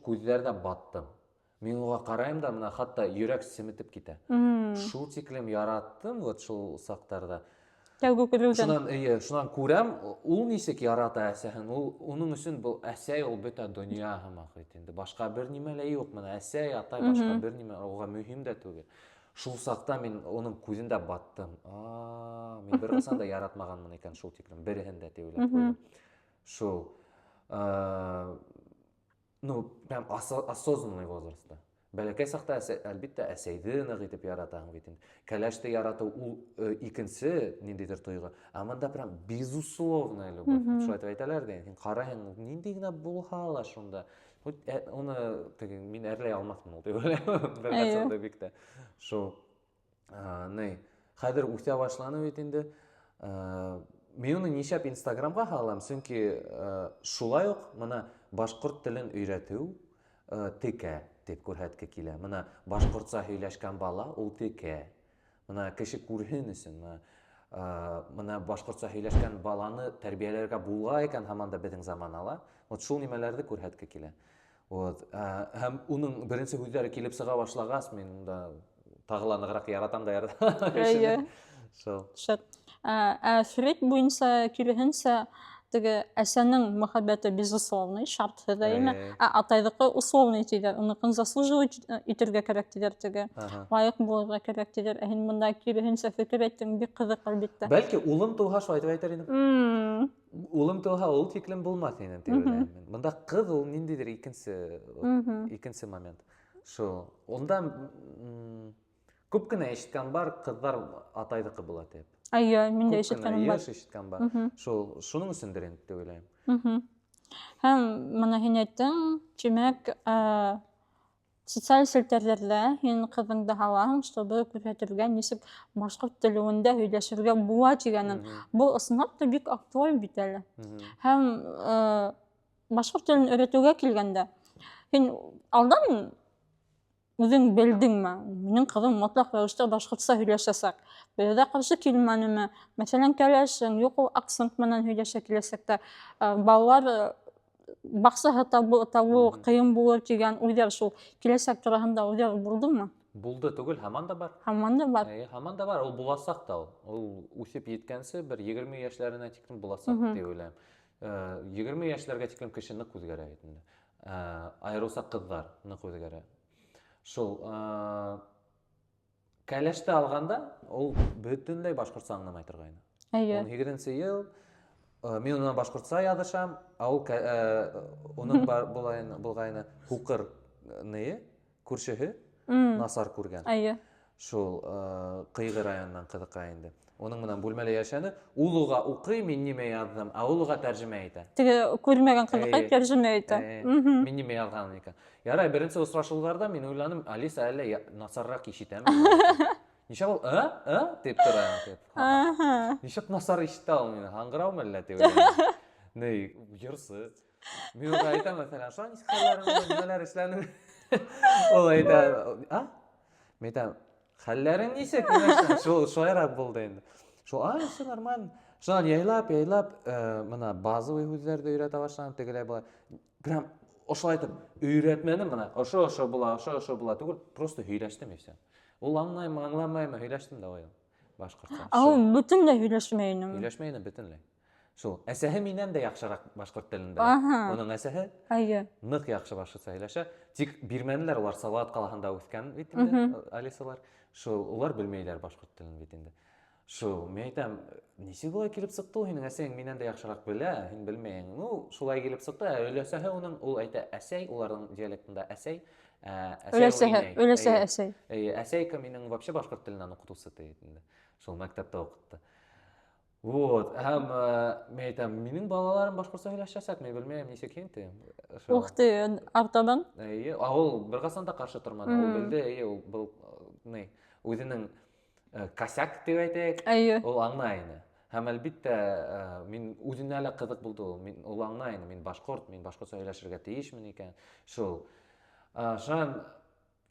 күзләрдә баттым. Мин уга карайм да, менә хатта йөрәк семетеп китә. Шул тиклем яраттым вот шул сактарда. Тәүге күрүдән. Шуннан күрәм, ул нисек ярата әсәһен. Уның өчен бу әсәй ул бөтә дөнья һымак бит инде. Башка бер нимә лә юк. Менә әсәй, атай, башка бер нимә уга мөһим дә түгел. Шул сакта мин уның күзендә баттым. Мин бер касан да яратмаганмын икән шул тиклем. Береһен дә дип уйлап куйдым. Шул прям осознанный возрастта. Бәләкәй сакта әлбиттә әсәйде нык итеп яратаң бит инде. Кәләште ярату ул икенче ниндидер тойгы. Монда прям безусловная любовь. Шулай итеп әйтәләр дә, һин караһың, нинди генә булһа ла шунда. Уны мин әрләй алмаҫмын ул дип уйлайм. Бер касан да бик тә. Шул хәзер үсә башланы бит инде. Мин уны нишәп Инстаграмга һалам, сөнки шулай ук менә башҡорт телен өйрәтеү текә дип күрһәткә килә. Менә башҡортса һөйләшкән бала ул текә. Менә кеше күрһен өсөн. Менә башҡортса һөйләшкән баланы тәрбиәләргә була икән һаман да беҙҙең заманала. Вот шул нимәләрҙе күрһәткә килә. Һәм уның беренсе һүҙҙәре килеп сыға башлағас, мин да тағы ла нығыраҡ яратам да яратам. Фрейд буйынса киреһенсә, теге әсәнең мөхәббәте безусловный, шартһыҙ әйме, атайҙыҡы условный тиҙәр. Уныҡын заслуживать итергә кәрәк тиҙәр, теге лайыҡ булырға кәрәк тиҙәр. Ә һин бында киреһенсә фекер әйттең, бик ҡыҙыҡ әлбиттә. Бәлки улым тыуһа шулай итеп әйтер инем. Улым тыуһа ул тиклем булмаҫ ине дип уйлайым мин. Бында ҡыҙ ул ниндәйҙер икенсе момент. Шул. Унда Күп кенә ишеткән бар, кызлар атайдыкы була дип. Әйе, мин дә Күп кенә ишеткәнем бар. еш ишеткән бар. Шуның өчендер инде дип уйлыйм. Һәм моны һин әйттең, тимәк, социаль селтәрләрдә һин кызыңды һалаһың, чтобы күрсәтергә, нисек башкорт телендә һөйләшергә була дигәнен. Бу ысынлап та бик актуаль бит әле. Һәм башкорт телен өйрәтүгә килгәндә, һин алдан үзең белдеңме? Минең кызым мотлак рәвештә башкортса һөйләшәсәк. Бердә каршы килмәнеме? Мәсәлән, кәләшең, юк ул акцент менән һөйләшә киләсәктә. Балалар баксаһы табу кыен булыр дигән уйлар шул киләсәк тураһында уйлар булдымы? Булды түгел, һаман да бар. Һаман да бар. Һаман да бар. Ул буласак та ул. Ул үсеп еткәнсе бер 20 яшьләренә тиклем буласак дип уйлыйм. 20 яшьләргә тиклем кеше нык үзгәрә бит инде. Айрылса кызлар нык үзгәрә. Шул кәләште алганда ул бөтенләй башкортса аңламай торган. Әйе. 17нче ел мин уна башкортса язышам, ул уның булгайны хукыр ные күршеһе насар күргән. Әйе. Шул Кыйгы районыннан кызыкка инде. Уның менән бүлмәле яшәне. Ул уга укый, мин нимә яздым, ул уга тәрҗемә итә. Теге күрмәгән кызыкка тәрҗемә итә. Мин нимә язган икән. Ярай, беренче очрашуларда мин уйланым, Алиса әле насаррак ишетәме? Ничек ул дип тора дип. Ничек насар ишетә ул мине? Хаңгыраумы әллә дип уйлыйм. Ней, йырсы. Мин уга әйтәм, мәсәлән, шул ничек хәлләрең, ниләр эшләнең? Ул әйтә, Мен әйтәм, хәлләрең ничек? Шулайрак булды инде. Шул, все нормально. Шуннан яйлап, мына базовый һүзләрде өйрәтә башлаган, тегеләй була. Прям ошолай итеп өйрәтмәдем мына. Ошо була түгел, просто һөйләштем и все. Ул аңлаймы, аңламаймы, һөйләштем дә ой. Башкортча. Ул бөтенләй һөйләшмәйнеме? Һөйләшмәйне бөтенләй. Шул, әсәһе миннән дә яхшырак башкорт телендә. Уның әсәһе нык яхшы башкортча һөйләшә. Тик бирмәнеләр, улар Салават калаһында үскән бит инде, Алисалар. Шул, улар белмәйләр башкорт телен бит инде. Шул, мен әйтәм, ничек булай килеп сыкты ул, һинең әсәң миннән дә яхшырак белә, һин белмәйең. Ну, шулай килеп сыкты. Өләсәһе уның, ул әйтә әсәй, уларның диалектында әсәй. Өләсәһе әсәй. Әсәйка минең вообще башкорт теленнән укытучысы дип инде. Шул мәктәптә укытты. Вот, һәм мен әйтәм, минең балаларым башкортча һөйләшәсәк, мен белмәйм, ничек инде. Ух ты, артабан? Ул бер касан да каршы тормады. Ул белде, ул был үзенең косяк дип әйтәйек. Ул аңлай ине. Һәм әлбиттә, мин үзенә лә кызык булды ул. Ул аңлай ине, мин башкортча һөйләшергә тиешмен икән. Шул. Шуннан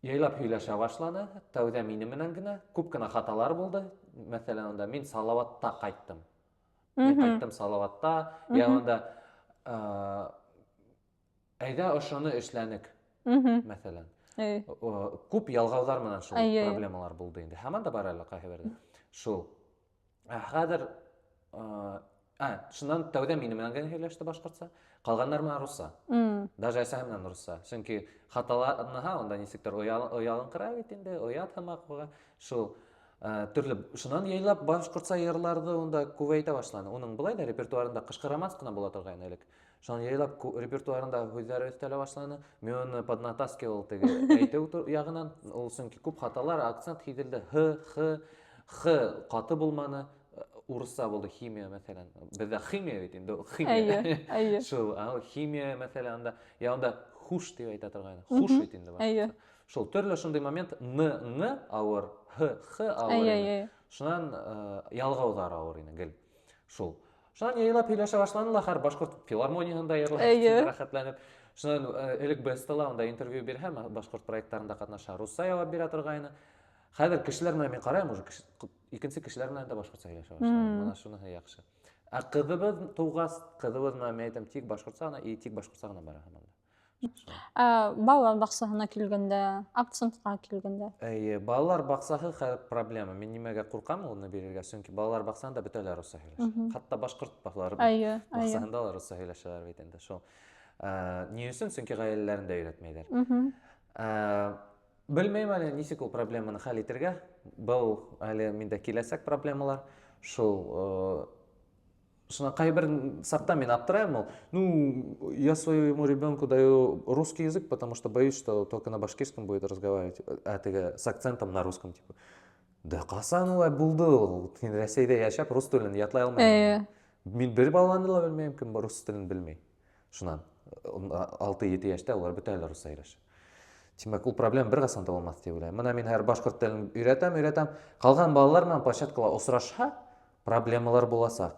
яйлап һөйләшә башлады. Тәүдә минем менән генә күп кенә хаталар булды. Мәсәлән, анда мин Салаватта кайттым. Мин кайттым Салаватта, янында әйдә ошоны эшләнек. Мәсәлән. Күп ялгаулар менән шул проблемалар булды инде. Һаман да бар әле кайһы бердә. Шул. Хәзер шуннан тәүдә минем менән генә һөйләште башкортча, калганнар менән русча. Даже әсәһе менән русча. Чөнки хаталарны анда нисектер оялыңкыра бит инде, оят һәмәк буга. Шул төрле шуннан яйлап башкортча йырларды онда күбәйтә башлады. Уның булай да репертуарында кышкы романс кына була торган элек. Шуннан яйлап репертуарында һүзләр өстәлә башлады. Мен аны поднатаскивал теге әйтү ягынан, ул чөнки күп хаталар, акцент һизелде. Х каты булманы. Урысча булды химия мәсәлән. Бездә химия бит инде, химия. Шул, химия мәсәлән анда хуш дип әйтә торган. Хуш бит инде. Шул төрле шундый момент н авыр, х авыр. Шуннан ялгаулар авыр ине гел. Шул. Шуннан яйлап һөйләшә башладылар, һәр башкорт филармониясында рәхәтләнеп. Шуннан элек Бестала анда интервью бирһәм, башкорт проектларында катнаша, русча җавап бирә торгайны. Хәзер кешеләр менән мин карыйм, уже икенче кешеләр менән дә башкортча һөйләшә башлады. Менә шуны яхшы. Кызыбыз тугас, кызыбыз менән мен әйтәм, тик башкортча гына, тик башкортча гына бара һәм. Балалар баксаһына килгәндә, акцентка килгәндә. Балалар баксаһы хәзер проблема. Мин нимәгә куркам уны бирергә? Чөнки балалар баксаһында бөтәләр русча һөйләшә. Хәтта башкорт балалары баксаһында ла русча һөйләшәләр бит инде. Шул. Ни өчен? Чөнки гаиләләрендә өйрәтмәйләр. Белмәйм әле ничек ул проблеманы хәл итәргә. Был әле миндә киләсәк проблемалар. Шул шуна кайбір сақта мен аптыраймын, ну, я своему ребенку даю русский язык, потому что боюсь, что только на башкирском будет разговаривать, с акцентом на русском, типа. Да қасан олай болды ол, мен Ресейде яшап, рус тілін ятлай алмаймын. Мен бір баланы да білмеймін, кім рус тілін білмей. Шунан, 6-7 яшта олар бітәлі рус сөйлеші. Демек, ол проблема бір қасанда болмады деп ойлаймын. Мына мен әр башқұрт тілін үйретем, қалған балалар мен площадкала осырашса, проблемалар боласа.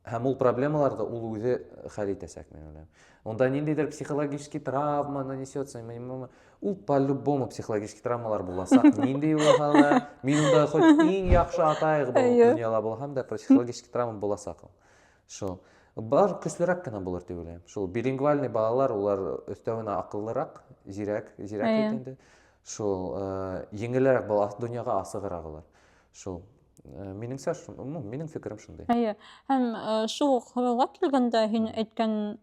Һәм ул проблемаларды ул үзе хәл итәсәк, мен ойлаймын. Онда ниндейдер психологический травма нанесется, ул по-любому психологический травмалар буласа, ниндей булганда, мин унда хоть иң яхшы атайык булып дөньяда булһам да психологический травма буласа. Шул бар көчлерәк кенә булыр дип уйлыйм. Шул билингвальный балалар, улар өстәвенә акыллырак, зирәк итенде. Шул еңелрәк бала дөньяга асыгырак алар. Шул минеңсә, минең фикерем шундый. Һәм шул хыялга килгәндә һин әйткән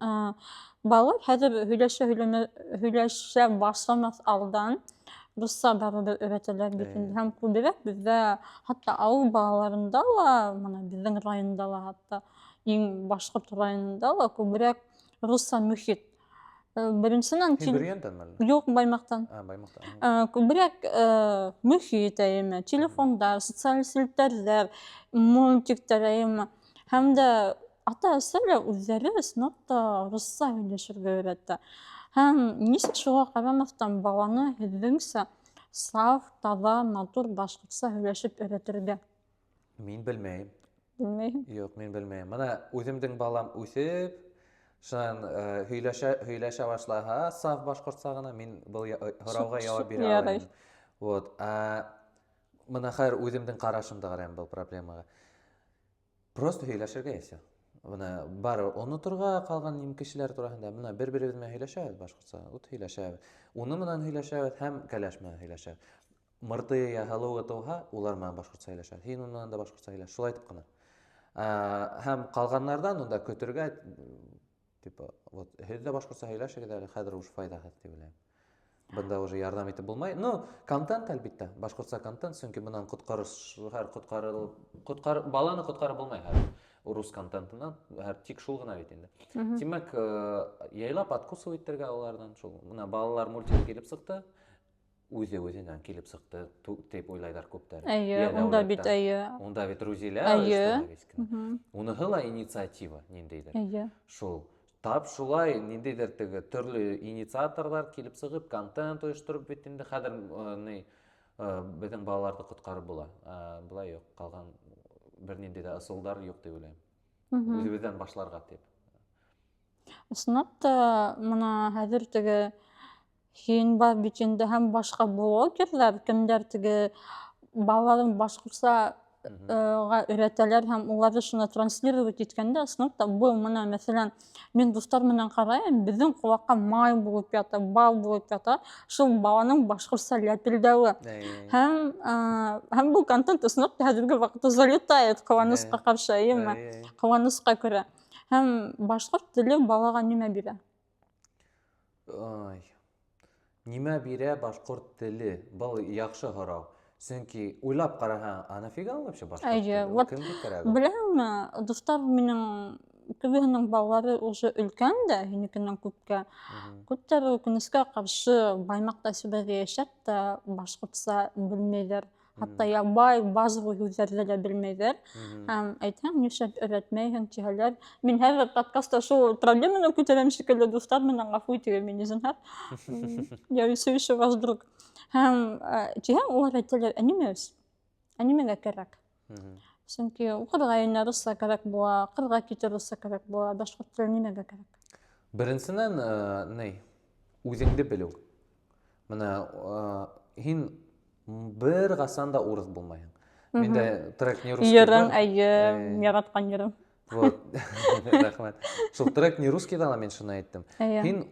балалар хәзер һөйләшә башламас алдан русса барыбер өйрәтәләр бит инде. Һәм күбрәк бездә хатта ауыл балаларында ла, менә безнең районда ла, хатта иң башкорт районында ла күбрәк русса мөхит. Беренчедән юк Баймактан. Баймактан. Күбрәк мөхит әйме, телефондар, социаль сетьләр, мультиктар әйме. Һәм дә ата-әсәләр үзләре сынапта русса һөйләшергә өйрәтә. Һәм ничек шуга карамастан баланы һеҙҙеңсә саф, таҙа, матур башҡортса һөйләшеп өйрәтергә? Мин белмәйем. Белмәйһең? Юк, мин белмәйем. Менә үҙемдең балам үҫеп, шунан һөйләшә башлаһа, саф башҡортса гына, мин был һорауға яуап бирә алмайым. Вот. Менә хәзер үҙемдең ҡарашымды ҡарайым был проблемаға. Просто һөйләшергә исә. Менә бар оноторга ҡалған кешеләр тураһында, менә бер-беребеҙ менән һөйләшәбеҙ башҡортса, һөйләшәбеҙ. Уны менән һөйләшәбеҙ һәм кәләш менән һөйләшәбеҙ. Мырты яһалыуы тыуһа, улар менән башҡортса һөйләшәбеҙ. Һин унан да башҡортса һөйләш, шулай итеп ҡына. Һәм ҡалғаннарҙан унда көтөргә, типа, вот, һеҙ дә башҡортса һөйләшегеҙ әле, хәҙер уж файҙаһыҙ дип уйлайым. Бында уже ярҙам итеп булмай. Ну, контент әлбиттә, башҡортса контент, сөнки бынан баланы ҡотҡарып булмай хәҙер. Рус контентынан, тик шул гына бит инде. Тимәк, яйлап откусывать итергә улардан шул. Менә балалар мультигы килеп сыҡты, үҙе-үҙенән килеп сыҡты, тип уйлайҙар күптәр. Унда бит Унда бит Рузилә, уныһы ла инициатива ниндәйҙер. Шул. Тап шулай ниндәйҙер теге төрлө инициаторлар килеп сығып, контент ойоштороп бит инде. Хәҙер беҙҙең балаларҙы ҡотҡарып була. Былай юҡ, ҡалған бер ниндәй ҙә ысулдар юҡ дип уйлайым. Үҙебеҙҙән башларға тип. Ысынлап та, менә хәҙер теге һин бар бит инде һәм башҡа блогерҙар, кемдәр теге балаларын башҡортса өйрәтәләр һәм уларҙы шуны транслировать иткәндә, ысынлап та был менә мәҫәлән, мин дуҫтар менән ҡарайым, беҙҙең ҡолаҡҡа май булып ята, бал булып ята, шул баланың башҡортса ләпелдәүе. Һәм был контент ысынлап та хәҙерге ваҡытта залетает, ҡыуанысҡа ҡаршы, ҡыуанысҡа күрә. Һәм башҡорт теле балаға нимә бирә? Нимә бирә башҡорт теле? Был яҡшы һорау. Сөнки уйлап ҡараһаң, нафига вообще башҡорт теле? Кемгә кәрәк? Беләһеңме, дуҫтар минең күбеһенең балалары уже өлкән дә, һинекенән күпкә. Күптәре үкенескә ҡаршы Баймаҡта Себерҙә йәшәп тә башҡортса белмәйҙәр. Хатта ябай, базовый һүҙҙәрҙе лә белмәйҙәр. Һәм әйтһәң, нишләп өйрәтмәйһең тиһәләр. Мин хәҙер подкастта шул проблеманы күтәрәм шикелле, дуҫтар менән ғәфү итегеҙ мине, зинһар. Я слышу вас вдруг. Һәм тиһәң, улар әйтәләр, нимәгә кәрәк? Сөнки уҡырға инә русса кәрәк була, ҡырға китә русса кәрәк була, башҡорт теле нимәгә кәрәк? Беренсенән, үҙеңде белеү. Менә һин бер ҡасан да урыҫ булмайһың. Миндә трек не русский бар. Йырың, яратҡан йырым. Рәхмәт. Шул трек не русский да мен шуны әйттем. Һин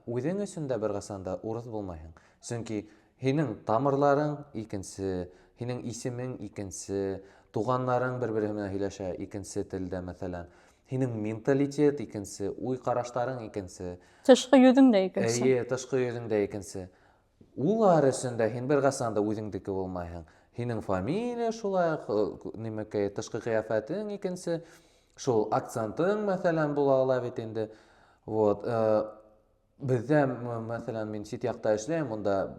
үҙең өсөн дә бер ҡасан да урыҫ булмайһың. Сөнки һинең тамырларың икенсе, һинең исемең икенсе, туғаннарың бер-береһе менән һөйләшә икенсе телдә, мәҫәлән. Һинең менталитет икенсе, уй ҡараштарың икенсе. Тышҡы йөҙөң дә икенсе. Тышҡы йөҙөң дә икенсе. Улар өсөн дә һин бер ҡасан да үҙеңдеке булмайһың. Һинең фамилия шулай, тышҡы ҡиәфәтең икенсе. шул акцентың мәсәлән була ала бит инде. Вот. Бездә мәсәлән мин чит якта эшләйм, монда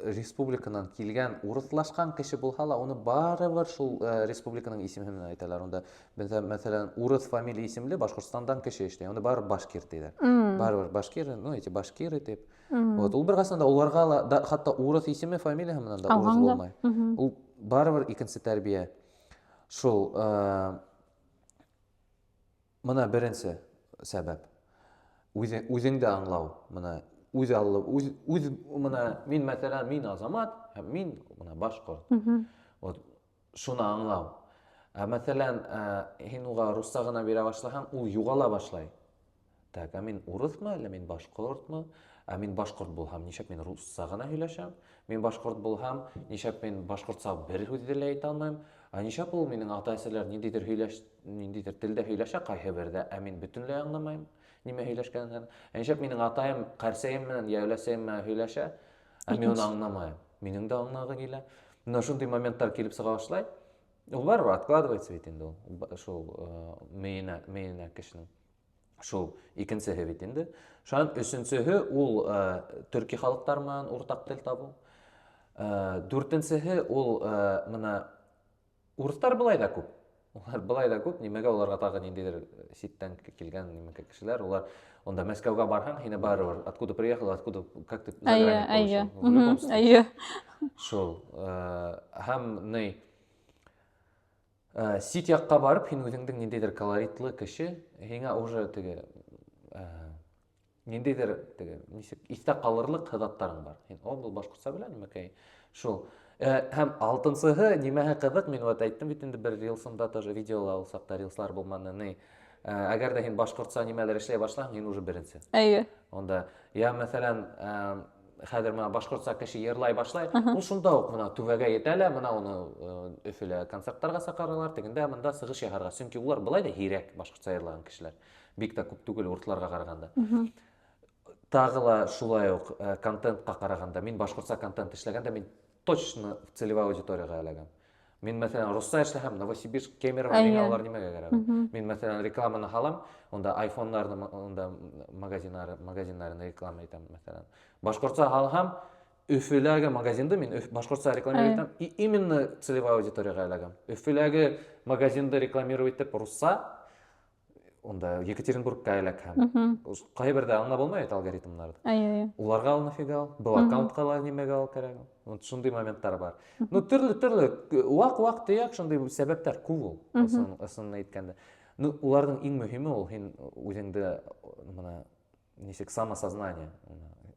республиканан килгән урыслашкан кеше булса ла, уны барыбер шул республиканың исеме менән әйтәләр. Онда бездә мәсәлән урыс фамилия исемле Башкортстандан кеше эшләй. Аны барыбер башкир диләр. Барыбер башкир, ну эти башкиры дип. Вот ул бер касында уларга ла хатта урыс исеме фамилия менән дә урыс Алганда. булмай. Ул барыбер икенче тәрбия. Шул мына беренче сәбәп. Үзеңдә аңлау. Мына үз мына мин мәсәлән мин Азамат, һәм мин мына башкорт. Вот шуны аңлау. Мәсәлән, һин уга русча гына бирә башласаң, ул югала башлай. Так, мин урысмы, әллә мин башкортмы? Мин башкорт булһам, нишәп мин русча гына һөйләшәм? Мин башкорт булһам, нишәп мин башкортча бер һүз дә әйтә алмыйм? Нишәп ул минең ата-әсәләр ниндидер телдә һөйләшә кайһы бердә, мин бөтенләй аңламыйм нимә һөйләшкәнен. Нишәп минең атаем Карсәем менән яөләсәем һөйләшә, мин аны аңламыйм. Минең дә аңлагы килә. Менә шундый моменттар килеп сыга башлай. Ул барыбер откладывается бит инде ул. Шул мейнә кешенең. Шул икенчеһе бит инде. Шуның өченчеһе ул төрки халыктар менән уртак тел табу. Дүртенчеһе ул мына урыстар былай да күп. Улар былай да күп. Нимәгә уларга тагы ниндидер ситтән килгән нимәгә кешеләр. Улар онда Мәскәүгә барһаң, һине барыбер откуда приехал, откуда как ты заграник получил. Әйе. Шул. Һәм ни сит якка барып, һин үзеңнең ниндидер колоритлы кеше, һиңа уже теге ниндидер теге нисек истә калырлык хыдаттарың бар. Һин бу башкортча белән нимәкәй. Шул. Һәм алтынчыһы нимәһе кызык, мин вот әйттем бит инде бер рилсымда тоже видеолар алсак та рилслар булманы. Әгәр дә һин башкортча нимәләр эшләй башласаң, һин уже беренче. Әйе. Онда я мәсәлән хәзер менә башкортча кеше йырлай башлай, ул шунда ук менә түбәгә җитәлә, менә уны Өфөлә концертларга сакыралар, тегендә монда сыгыш яһарга. Чөнки улар былай да һирәк башкортча йырлаган кешеләр. Бик тә күп түгел урысларга караганда. Тагы ла шулай ук контентка караганда, мин башкортча контент эшләгәндә мин точно целевая аудиторияга эләгәм. Мин мәсәлән русча эшләһәм, Новосибирск, Кемерово, миңа алар нимәгә кирәк? Мин мәсәлән рекламаны һалам, онда айфоннарны, онда магазиннарын реклама итәм мәсәлән. Башкортча һалһам, Өфөләге магазинды мин башкортча рекламировать итәм, именно целевая аудиторияга эләгәм. Өфөләге магазинды рекламировать итеп русча, онда Екатеринбургка эләкһәм. Кайбердә аңлап булмый алгоритмнарны. Әйе. Уларга ал нафига? Был аккаунтка ла нимәгә ал кирәк? Вот шундый моменттар бар. Ну төрле вак төяк шундый сәбәпләр күп ул. Аслында әйткәндә. Ну уларның иң мөһиме ул һин үзеңдә менә ничек самосознание,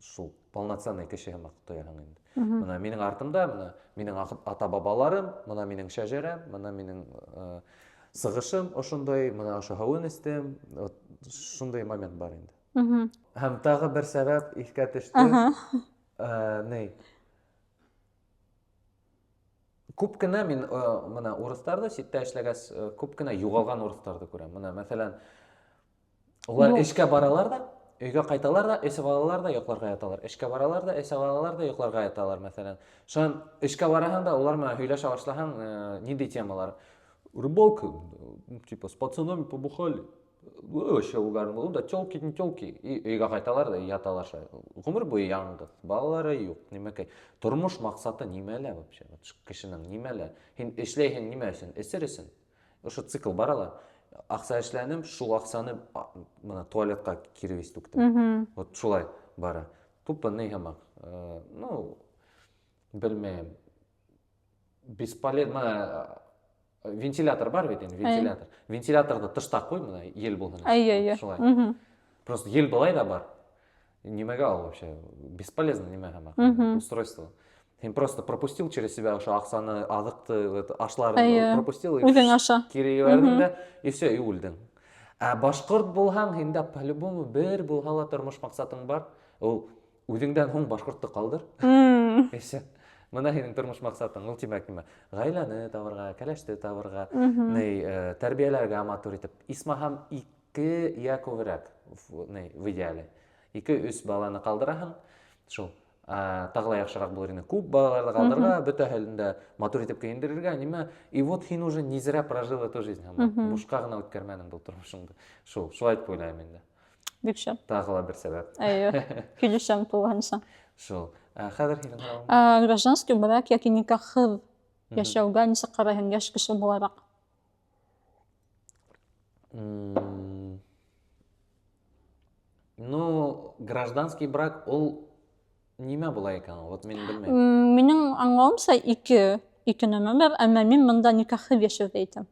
шул полноценный кеше һәм тояһың инде. Менә минең артымда, менә минең ата-бабаларым, менә минең шәҗәрәм, менә минең сыгышым ошондай, менә ошо һавын эстем, шундай момент бар инде. Һәм тагы бер сәбәп искә төште. Күп кенә мин менә урысларда ситтә эшләгәс, күп кенә югалган урысларда күрәм. Менә мәсәлән, улар эшкә баралар да, өйгә кайталар да, эсеп алалар да, йокларга яталар. Эшкә баралар да, эсеп алалар да, йокларга яталар мәсәлән. Шуң эшкә бараһаң да, улар менә һөйләшә башлаһаң, нинди темалар? Рыбалка, типа с пацанами побухали. Вообще угарно булды да, тёлки, не тёлки. И өйгә кайталар да, яталар. Гомер буе яңгыз, балалары юк, нимәкәй. Тормыш максаты нимәлә вообще? Кешенең нимәлә? Һин эшләйһең нимә өчен? Эсер өчен. Ошо цикл барала. Акча эшләнем, шул акчаны менә туалетка кире түктем. Вот шулай бара. Тупо ни һәммәк. Ну, белмәйм. Бесполезно. Вентилятор бар бит инде, вентилятор. Вентиляторды тышта куй, менә ел булһын. Әйе. Шулай. Просто ел былай да бар. Нимәгә ал вообще? Бесполезно нимә һәммәк. Устройство. Һин просто пропустил через себя ошо акчаны, азыкты, ашларын пропустил и үзең аша. Кире җибәрдең дә, и всё, и үлдең. Башкорт булһаң, һиндә по-любому бер булһа ла тормыш максатың бар. Ул үзеңдән һуң башкортты калдыр. И всё. Менә һинең тормыш максатың, ул тимәк нимә? Гаиләне табырга, кәләште табырга, тәрбияләргә матур итеп. Исмаһам 2 я күбрәк, в идеале. 2-3 баланы калдыраһың. Шул. тағыла яхшырақ булыр инде. Күп балаларды калдырга, бөтә хәлендә матур итеп киендерергә, ниме? И вот һин уже не зря прожил эту жизнь. Бушка гына үткәрмәдең бу тормышыңды. Шулай дип уйлайм инде. Бик шәп. Тагыла бер сәбәп. Килешәм тулғанса. Шул. Хәзер һинең һорауың? Гражданский брак яки никахһыҙ яшәүгә нисек ҡарайһың йәш кеше булараҡ? Ну, гражданский брак ул нимә була икән? Вот мин белмәйм. Минең аңлауымса ике нәмә бар, әммә мин монда никахһыҙ яшәүҙе әйтәм.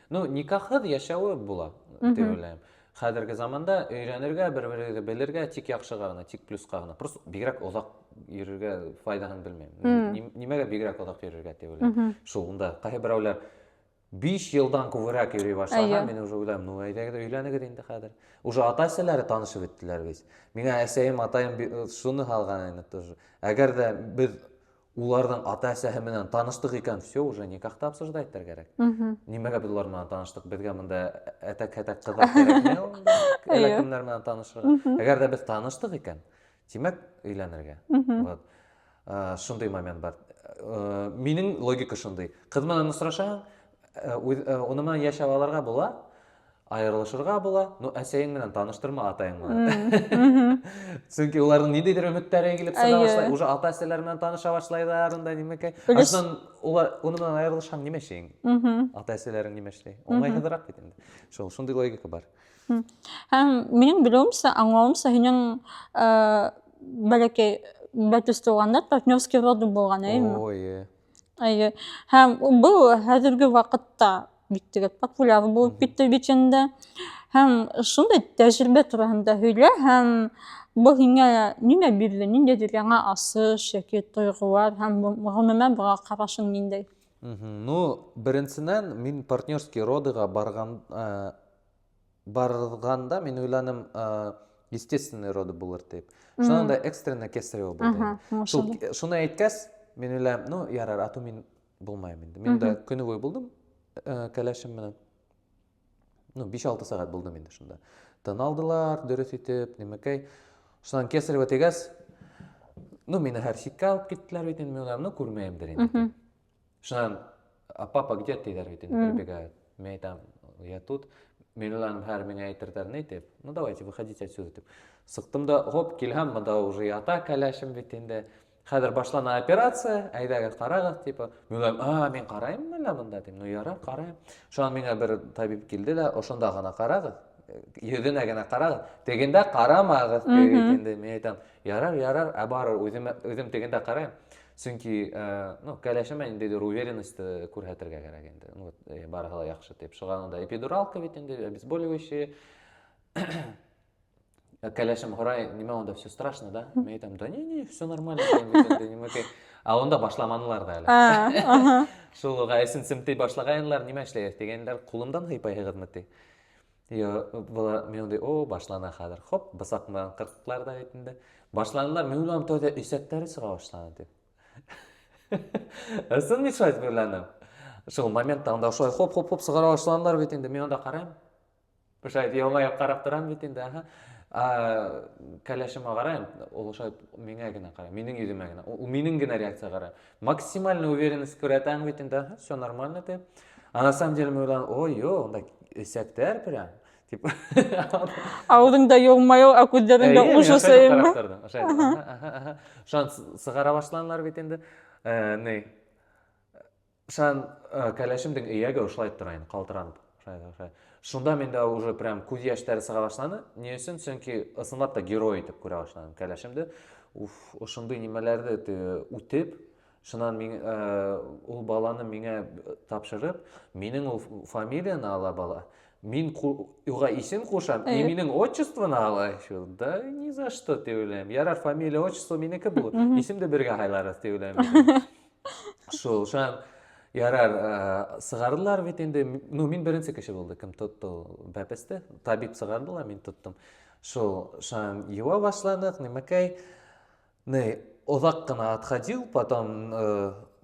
Ну, никахһыҙ яшәүе була, дип уйлайм. Хәзерге заманда өйрәнергә, бер-берегеҙҙе белергә тик яҡшыға ғына, тик плюсҡа ғына. Просто бигерәк оҙаҡ йөрөргә файдаһын белмәйм. Нимәгә бигерәк оҙаҡ йөрөргә тип уйлайм. Шул унда ҡайһы берәүләр 5 йылдан күберәк йөрөй башлаған, мин уже уйлайм, ну әйҙәгеҙ өйләнегеҙ инде хәҙер. Уже ата-әсәләре танышып бөттөләр бит. Миңә әсәйем, атайым шуны һалған инде тоже. Әгәр дә беҙ уларҙың ата-әсәһе менән таныштыҡ икән, все, уже никахта обсуждать итәргә кәрәк. Нимәгә беҙ улар менән таныштыҡ? Беҙгә бында әтәк-һәтәк ҡыҙҙар кәрәкме ул? Әллә кемдәр менән танышырға? Әгәр дә беҙ таныштыҡ икән, тимәк өйләнергә. Шундай момент бар. Минең логика шундай. Ҡыҙ менән осрашаһың, уны менән йәшәп алырға була, айырылышырға була, но әсәйең менән таныштырма атайың менән. Сөнки уларҙың ниндәйҙер өмөттәре килеп сыға башлай, уже ата-әсәләр менән таныша башлайҙар, унда нимәкәй. Ашынан уны менән айырылышһаң нимә эшләйһең? Ата-әсәләрең нимә эшләй? Уңайһыҙыраҡ бит инде. Шундай логика бар. Һәм минең белеүемсә, аңлауымса, һинең бәләкәй бәтүс туғандар партнерский роды булған, әйеме? Ой. Һәм был хәзерге ваҡытта бик популяр булып китте бит инде. Һәм шундай тәжрибә тураһында һөйлә, һәм был һиңә нимә бирҙе? Ниндәйҙер яңы асыш яки тойғолар һәм ғөмүмән быға ҡарашың ниндәй? Ну, беренсенән, мин партнерский родыға барғанда мин уйланым, естественный роды булыр тип. Шунан да экстренно кесарево булды. Шуны әйткәс, мин уйлайм, ну, ярар, ату мин булмайым инде. Мин дә көнө буй булдым кәләшем менән. Ну, 5-6 сәғәт булдым инде шунда. Тын алдылар, дөрөҫ итеп, нимәкәй. Шунан кесарево тигәс, ну, мине һәр сиккә алып киттеләр бит инде. Мин уйлайм, ну, күрмәйемдер инде. Шунан, папа где тиҙәр бит инде, прибегают. Мин әйтәм, я тут. Мин уйланым, һәр миңә әйтәрҙәр, ни тип. Ну, давайте, выходите отсюда тип. Сыҡтым да, хоп, килһәм, бында уже ята кәләшем бит инде. Хәҙер башлана операция, әйҙәгеҙ ҡарағыҙ, типа. Мин уйлайым, мин ҡарайым әллә бында, тип. Ну, ярар, ҡарайым. Шунан миңә бер табип килде дә, ошонда ғына ҡарағыҙ, йөҙөнә генә ҡарағыҙ, тегендә ҡарамағыҙ, тип инде. Мин әйтәм, ярар, барыр, үҙем тегендә ҡарайым. Сөнки, ну, кәләшемә ниндәйҙер уверенностьты күрһәтергә кәрәк инде. Ну, барыһы ла яҡшы тип. Шуға да эпидуралка бит инде, обезболивающие. Кәләшем һорай, нимә онда, все страшно, да? Мен әйтәм, да не, все нормально. А онда башламанылар да әле. Шул уға эсен сымтый башлагайнылар, нимә эшләйһең дигәндәр, ҡулымдан һыйпайһығыҙмы ти? Мен ондай, башлана хәҙер. Хоп, бысаҡ менән ҡырҡтылар да бит инде. Башланылар, мен уйланым, тәүҙә өсәктәре сыға башланы тип. Ысын мин шулай тип уйланым. Шул моментта онда шулай хоп сығара башланылар бит инде. Мен онда ҡарайым. Шулай йылмайып ҡарап торам бит инде. Кәләшемә ҡарайым, ул ошай миңә генә ҡарай, минең йөҙөмә генә, ул минең генә реакция ҡарай. Максимально уверенность күрәтәң бит инде, все нормально тип. А на самом деле мен уйланым, ой, онда эсәктәр прям. Ауыҙыңда йылмайыу, ә күҙҙәреңдә ужас әйме? Шунан сығара башланылар бит инде. Шунан кәләшемдең эйәге ошолай торайын, ҡалтыранып. Шунда миндә уже прям күҙ йәштәре сыға башланы. Ни өсөн? Сөнки ысынлап та герой итеп күрә башланым кәләшемде. Ошондай нимәләрҙе үтеп, шунан ул баланы миңә тапшырып, минең ул фамилияны ала бала. Мин уға исем ҡушам, и минең отчествоны ала. Да ни за что, тип уйлайым. Ярар, фамилия, отчество минеке булыр. Исемде бергә һайларбыҙ, тип уйлайым. Шунан ярар, сығардылар бит инде. Ну, мин беренсе кеше булды, кем тотто бәпесте. Табип сығардылар, мин тоттом. Шунан юа башланыҡ, нимәкәй. Оҙаҡ ҡына отходил, потом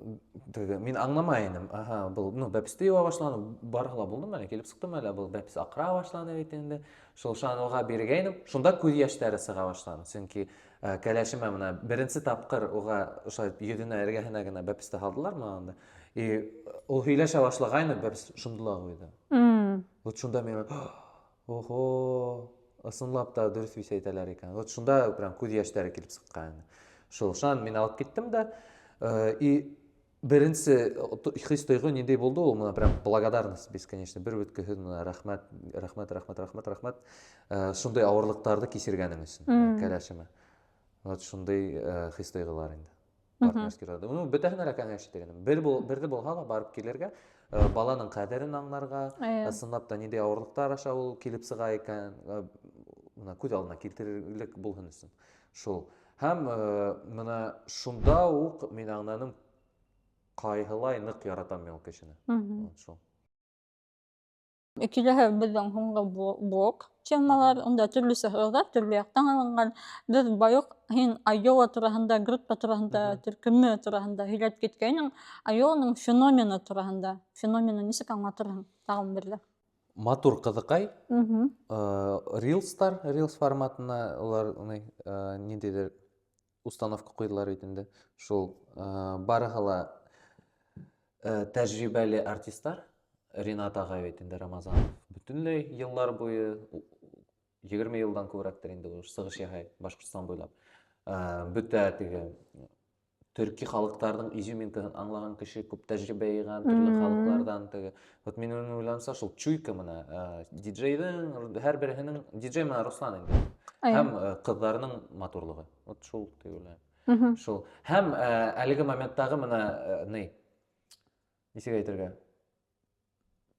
мен аңламайыным. Аха, бұл бәпісті еуа башланы, барғыла болдым әлі, келіп сықтым әлі, бұл бәпіс ақыра башланы бетенді. Шол шан оға бергейнім, шунда көз яштары сыға башланы. Сөнки кәләшіме мына бірінші тапқыр оға үйдіні әргәхіне гына бәпісті халдылар мағанда. Ол хүйләшә башлағайны бәпіс шымдыла қойды. Вот шунда мен, охо, ысынлап та дұрыс бейс айталар екен. Вот шунда прям көз яштары келіп сыққаны. Шол шан мен алып кеттім да, бірінші хис тойғы нендей болды, ол мына прям благодарность бесконечно. Бір өткігі рахмат, рахмат, рахмат, рахмат, рахмат. Шундай ауырлықтарды кесергенің үшін, кәләшіме. Вот шундай хис тойғылар енді. Партнерский жады. Бөтәхін әрәкән әшеттегенім. Бірді болғала барып келерге, баланың қәдерін аңларға, сынлап та нендей ауырлықтар аша ол келіп сыға екен, көз алдына келтірілік болғын үшін. Шол. Һәм мына шунда уқ мен аңнаным қайғылай нық яратам мен ол кешіні. Ikilәһе безнең һуңгы блок темалар, онда төрле сәхрәләр, төрле яктан алынган. Без баюк һин Айова тураһында, группа тураһында, төркеме тураһында һөйләп киткәнең, Айованың феномены тураһында. Феномены нисек аңлатырһың? Тагын берле. Матур кызыкай. Reels форматына олар ниндейдер установка қойдылар бит. Шул барыгыла тәҗрибәле артистлар, Ринат ағай бит Рамазанов. Бүтүнләй еллар буе 20 елдан күбрәктер инде ул сыгыш яһай Башкортстан буйлап. Бүтә теге төрки халыктарның изюминкасын аңлаган кеше, күп тәҗрибә йыйган төрле халыклардан теге. Вот мен уйлансам, шул чуйка менә диджейдин һәр беренең диджей менә Руслан инде. Һәм кызларның матурлыгы. Вот шул тегеләр. Шул. Һәм әлеге моменттагы менә нисек әйтергә?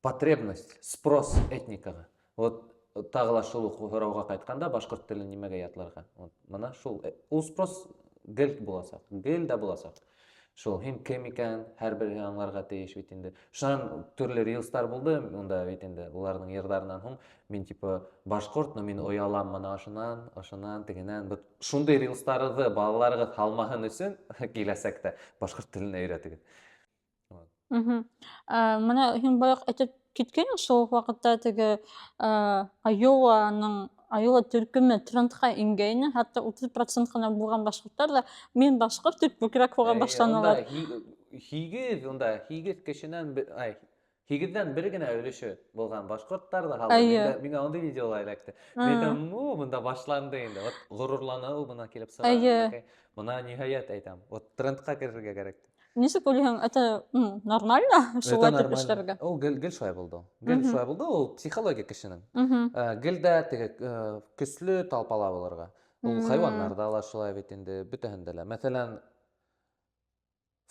Потребность, спрос этникага. Вот тагыла шул хорауга кайтканда башкорт телен нимәгә ятларга. Вот менә шул ул спрос гел буласак, гел дә буласак. Шул һин кем икән, һәрбер аңларга тиеш бит инде. Шуннан төрле рилстар булды, монда бит инде уларның йырдарынан һуң мин типа башкорт, но мин оялам менә ашынан, тегенән. Бит шундый рилстарыды балаларга халмаһын өчен киләсәктә башкорт телен өйрәтегез. Менә һин баяк әйтеп киткән шул вакытта теге Айова төркеме трендка ингәйне, хәтта 30% кына булган башкортлар да мин башкорт дип күкрәк куга башланалар. Һигез кешенән һигездән бер генә өлеше булган башкортлар да халкы. Миңа андый видеолар эләкте. Мен монда башланды инде. Вот горурланып буна килеп сыга. Моны ниһаять әйтәм. Вот трендка керергә кирәк. Нисек уйлыйсың, это нормально шулай дип эшләргә? Ул гел шулай булды. Гел шулай булды, ул психология кешенең. Гел дә теге көчле талпала булырга. Ул хайваннарда ла шулай бит инде, бөтәһендә лә. Мәсәлән,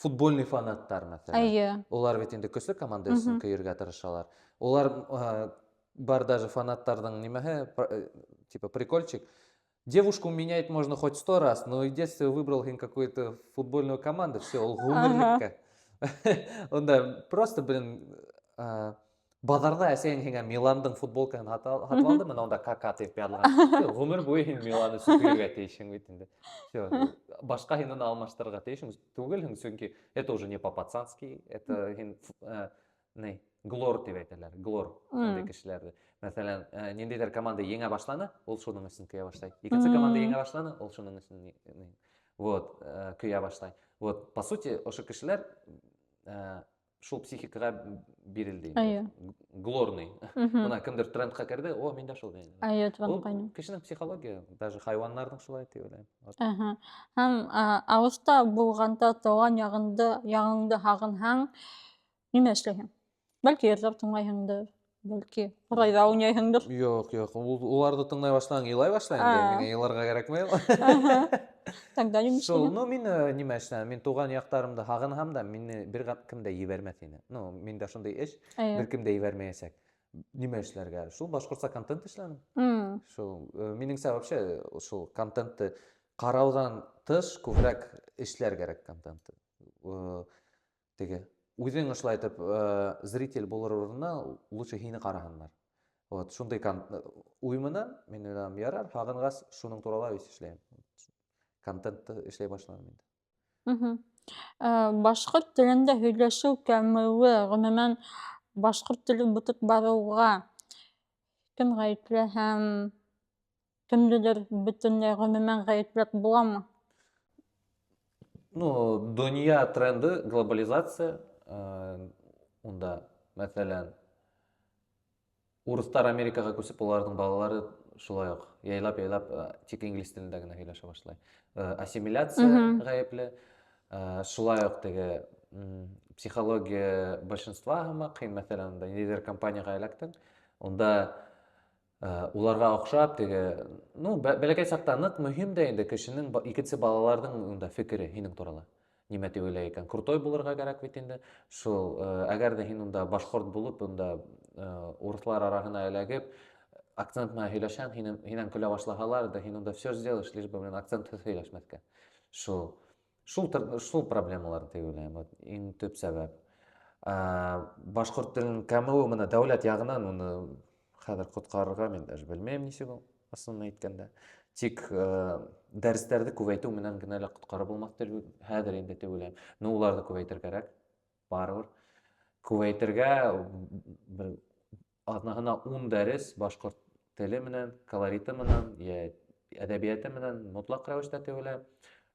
футбольный фанаттар мәсәлән. Улар бит инде көчле команда өчен көйргә тырышалар. Улар бар даже фанаттарның нимәһе, типа прикольчик. Девушку менять можно хоть 100 раз, но в детстве выбрал какую-то футбольную команду, все, ол гомерлікке. Онда просто, базарда әсейін Миландың футболкасын хатып алды, мен онда кака теп барлыған. Ғұмыр бойы Миланы сүпірге тейшің бетінде. Башқа хинын алмаштырға тейшің, түгіл сөңке, это уже не по-пацански, это глор деп айталар, глор ондай кешеләрді. Мәсәлән, ниндейдер команда еңә башланы, ол шуның өчен көя башлай. Икенче команда еңә башланы, ол шуның өчен көя башлай. Вот, по сути, ошо кешеләр шул психикага бирелди. Глорный. Мына кемдер трендка керде, о, мен дә шул дейм. Ул кешенең психология, даже хайваннарның шулай дип уйлыйм. Һәм авызда булганда тауган ягыңды һагынһаң, нимә эшләйһең? Бәлки йырлап тыңлайһыңдыр, бәлки ҡурайҙа уйнайһыңдыр. Юк, уларҙы тыңлай башлаң, илай башлайым, миңә иларға кәрәкмәй. Тогда нимә эшләйһең? Ну, мин нимә эшләйем? Мин туган яктарымды һагынһам да, мине бер кем дә ебәрмәс ине. Ну, миндә шундай эш, бер кем дә ебәрмәячәк. Нимә эшләргә? Шул башҡортса контент эшләнем. Шул минеңсә вообще шул контентты ҡарауҙан тыш күберәк эшләр кәрәк контентты. Теге үзең шулай итеп зритель булыр урынына лучше һине ҡараһындар. Вот шундай уй менән мин уйлам ярар, һағынғас шуның турала эшләйем. Контентты эшләй башланым инде. Мгм. Башҡорт телендә һөйләшеү кәмеүе, ғөмүмән, башҡорт теле бутып барыуға кем ғәйепле һәм кемделер бөтөнләй ғөмүмән ғәйепләп буламы? Ну, дөнья тренды, глобализация. Унда, мәсәлән, урыстар Америкаға күсеп, уларның балалары шулай ук яйлап тик инглиз телендә генә һөйләшә башлай. Ассимиляция гаепле. Шулай ук теге психология большинства һымак, мәсәлән, ниндидер компанияга эләктең, онда уларга охшап теге, ну, бәләкәй сакта нык мөһим дә инде кешенең икенче балаларның унда фикере һинең турында. Нимә дип уйлый икән? Крутой булырга кирәк бит инде. Шул, әгәр дә һин унда башкорт булып, унда урыслар араһына эләгеп, акцент менән һөйләшәң, һинән көлә башлаһалар да, һин унда все сделаешь, лишь бы белән акцентһыз һөйләшмәскә. Шул проблемалар дип уйлыйм, вот, иң төп сәбәп. Башкорт телен кәмеүе менә дәүләт ягынан уны хәзер коткарырга мин даже белмәйм ничек ул, аслын әйткәндә. Тик дәресләрне күбәйтү менән генә лә коткарып булмаҫтыр хәзер инде дип уйлыйм. Ну, уларны күбәйтергә кирәк, барыбер. Күбәйтергә бер аҙнаһына 10 дәрес башҡорт теле менән, колориты менән, әҙәбиәте менән мотлаҡ рәүештә тип уйлайым.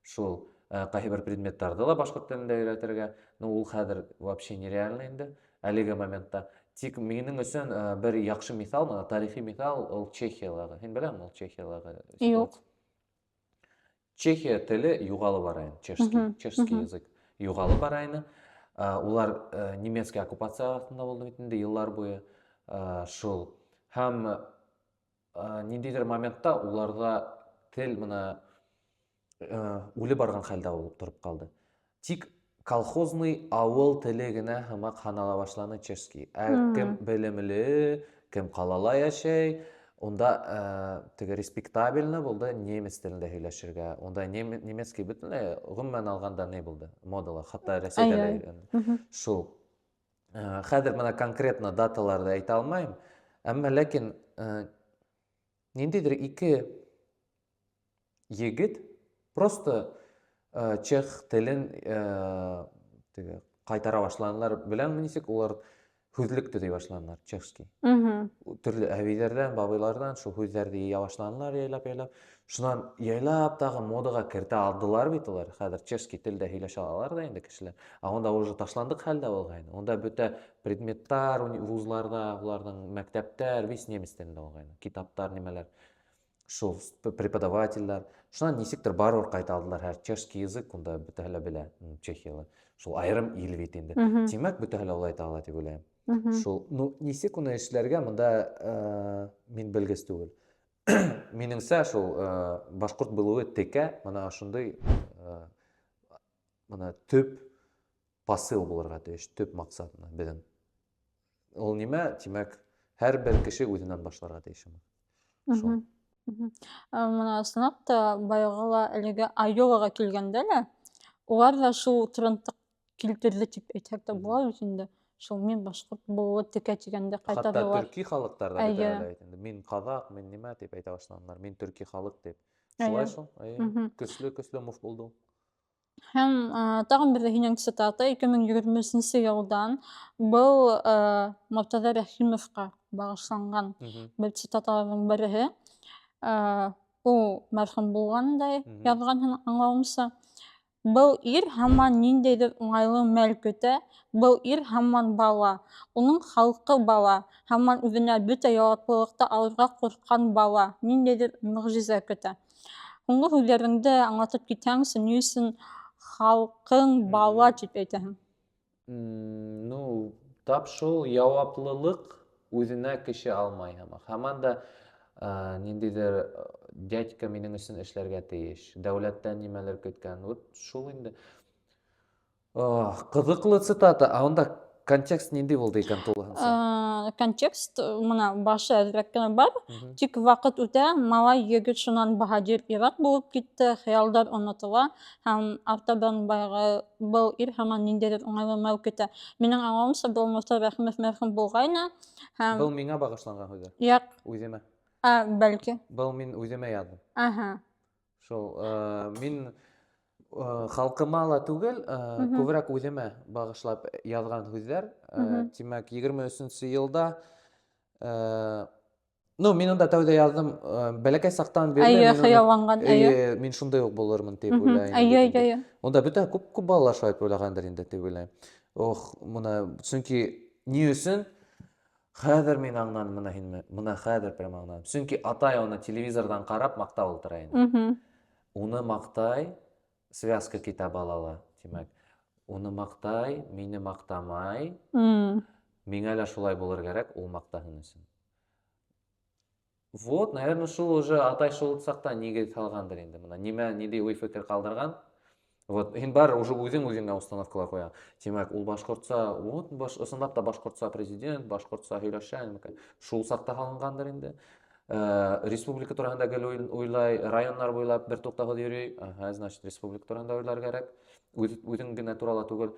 Шул ҡайһы бер предметтарҙы ла башҡорт телендә өйрәтергә. Ну, ул хәҙер вообще нереально инде, әлеге моментта. Тик минең өсөн бер яҡшы миҫал, тарихи миҫал, ул Чехиялағы. Һин беләңме ул Чехиялағы Юҡ. ситуация? Чехия теле юғалып бара ине, чешский язык юғалып бара ине. Улар немецкий оккупация астында булды бит инде йыллар буйы. Шул. Һәм ниндидер моментта уларҙа тел менә үле барған хәлдә булып тороп ҡалды. Тик колхозный ауыл теле генә һымаҡ һанала башланы чешский. Кем белемле, кем ҡалала йәшәй, унда теге респектабельно булды немец телендә һөйләшергә. Унда немецкий бөтөнләй ғөмүмән алғанда не булды? Модала, хатта Рәсәйҙә лә өйрәнде. Шул. Хәҙер менә конкретно даталарҙы әйтә алмайым, әммә ләкин ниндидер ике егет просто чех телен ҡайтара башланылар. Беләңме нисек? Улар һүҙлек төҙөй башланылар, чешский. Төрлө әбейҙәрҙән, бабайларҙан шул һүҙҙәрҙе йыя башланылар яйлап. Шунан яйлап тағы модаға кертә алдылар бит улар. Хәҙер чешский телдә һөйләшә алалар да инде кешеләр. Онда уже ташландыҡ хәлдә булғайны. Онда бөтә предметтар вузларҙа, уларҙың мәктәптәр весь немец телендә булғайны. Китаптар, нимәләр. Шул преподавателдәр. Шунан нисектер барыбер ҡайта алдылар. Һәр чешский язык унда бөтәһе лә белә, Чехияла. Шул айырым ил бит инде. Тимәк, бөтәһе лә улай тағыла дип уйлайым. Шул, ну, нисек уны эшләргә монда мин белгес түгел. Минеңсә, шул башҡорт булыуы текә, мына ошондай мына төп посыл булырға тейеш, төп маҡсат беҙҙең. Ул нимә? Тимәк, һәр бер кеше үҙенән башларға тейеш. Шул. Мына ысынлап та баяғыла әлеге Айоваға килгәндә лә, улар ҙа шул трендты килтерҙе тип әйтһәк тә була бит инде. Шул мин башҡорт булыуы текә тигәндә Хатта ҡайтарҙылар. төрки халыҡтарҙа бөтәһе лә әйтелде. Мин ҡаҙаҡ, мин нимә тип әйтә башланылар. Мин төрки халыҡ тип. Шулай шул. Көслө мув булды. Һәм тағын бер һинең цитата 2023 йылдан был Мортаза Рәхимовҡа бағышланған бер цитаталарҙың береһе. Ул мәрхүм булғандай яҙғанһың аңлауымса. Был ир һаман ниндәйҙер уңайлы мәл көтә, был ир һаман бала, уның халҡы бала, һаман үҙенә бөтә яуаплылыҡты алырға ҡурҡҡан бала, ниндәйҙер мөғжизә көтә. Һуңғы һүҙҙәреңде аңлатып китһәңсе, ни өсөн халҡың бала тип әйтәһең? Ну, тап шул яуаплылыҡ үҙенә кеше алмай һымаҡ. Һаман да ниндәйҙер дядька минең өсөн эшләргә тейеш. Дәүләттән нимәлер көткән. Вот шул инде. Ҡыҙыҡлы цитата. Онда контекст ниндәй булды икән тулыһынса? Контекст, мына башы әҙерәк кенә бар. Тик ваҡыт үтә, малай егет шунан баһадир ир-ат булып китте, хыялдар онотола, һәм артабан баяғы был ир һаман ниндәйҙер уңайлы мәл көтә. Минең аңлауымса, был Мортаза Рәхимов мәрхүм булғайны. Был миңә бағышланған һүҙҙәр. Яҡ. Үҙемә. Бәлки. Был мин үҙемә яҙҙым. Шул, мин Халкыма ла түгел, күбрәк үземә багышлап язган сүзләр. Тимәк, 23-нче елда, ну, мин анда тәүдә яздым, бәләкәй сактан бирле Әйе, мин уны, хыялланган, әйе. мин шундай ук булырмын дип Мгм. уйлайм Әйе, бит инде. әйе. Онда бөтә күп балалар шулай уйлагандыр инде дип уйлайм. Ох, моны, чөнки ни өчен? Хәзер мин аңладым моны һинме? Моны хәзер прям аңладым. Чөнки атай аны телевизордан карап мактап ултыра инде. Мгм. Уны мактай, связка китабы алала, тимәк. Уны мактай, мине мактамай, М. миңа ла шулай булыр кирәк, ул мактаһын өчен. Вот, наверное, шул уже атай шул сакта нигез салгандыр инде моны. Нимә, нидә уй фикер калдырган? Вот, һин бар уже үзеңә установкалар куя. Тимәк, ул башкортса, вот, ысынлап та башкортса президент, башкортса һөйләшә, шул сакта алынгандыр инде. Республика турында гел уйлай, районнар буйлап бер туктагыз йөри. Значит, республика турында уйлар кирәк. Үзең генә турала түгел,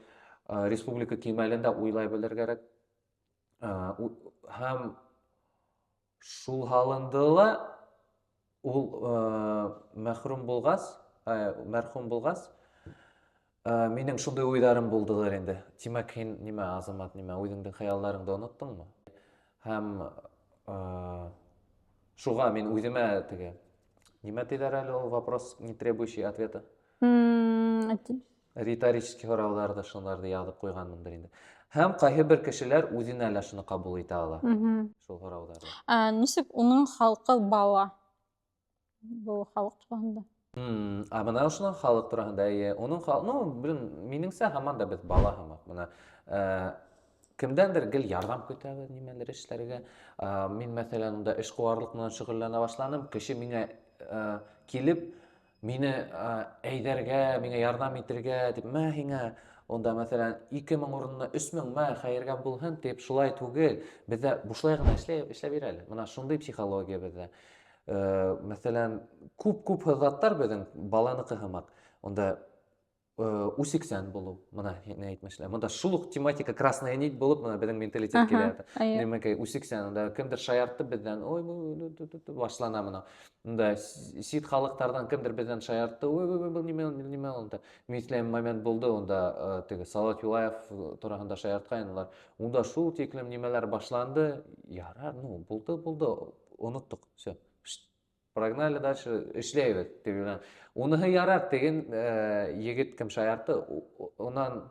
республика кимәлендә уйлай белер кирәк. Һәм шул халында ла ул мәрхүм булгас, минең шундай уйларым булдылар инде. Тимәк, һин нимә, Азамат, нимә, үзеңнең хыялларыңды оныттыңмы? Һәм шуга мин үземә теге, нимә диләр әле ул вопрос, не требующий ответа? Риторический сорауларды, шуларны язып куйганмындыр инде. Һәм кайһы бер кешеләр үзенә лә шуны кабул итә ала, шул сорауларны. Нисек уның халкы бала? Бу халык турында. Менә шуның халык турында, уның ну, минеңсә һаман да без бала һымак. Менә кемдәндер гел ярдәм көтәбез нимәлер эшләргә. Мин мәсәлән унда эш куарлык менән шөгыльләнә башланым. Кеше миңа килеп, мине әйдәргә, миңа ярдәм итәргә дип, мә һиңа онда мәсәлән 2000 урынына 3000, мә хәергә булһын дип, шулай түгел. Бездә бушлай гына эшләп бир әле. Менә шундый психология бездә. Мәсәлән, күп заттар безнең баланыкы һымак. Онда U80 булу, менә не әйтмешләр. Монда шул ук тематика красная нить булып, менә безнең менталитет килә. Димәк, U80 онда кемдер шаяртты бездән, ой, башлана менә. Монда сит халыктардан кемдер бездән шаяртты, ой, бу нимә онда. Мисләм момент булды, онда теге Салават Юлаев турында шаяртканнар. Онда шул тиклем нимәләр башланды. Ярар, ну, булды, оныттык. Всё. Прогнали дальше, эшләйбез дип уйлам. Уныһы ярар дигән егет кем шаяртты, онан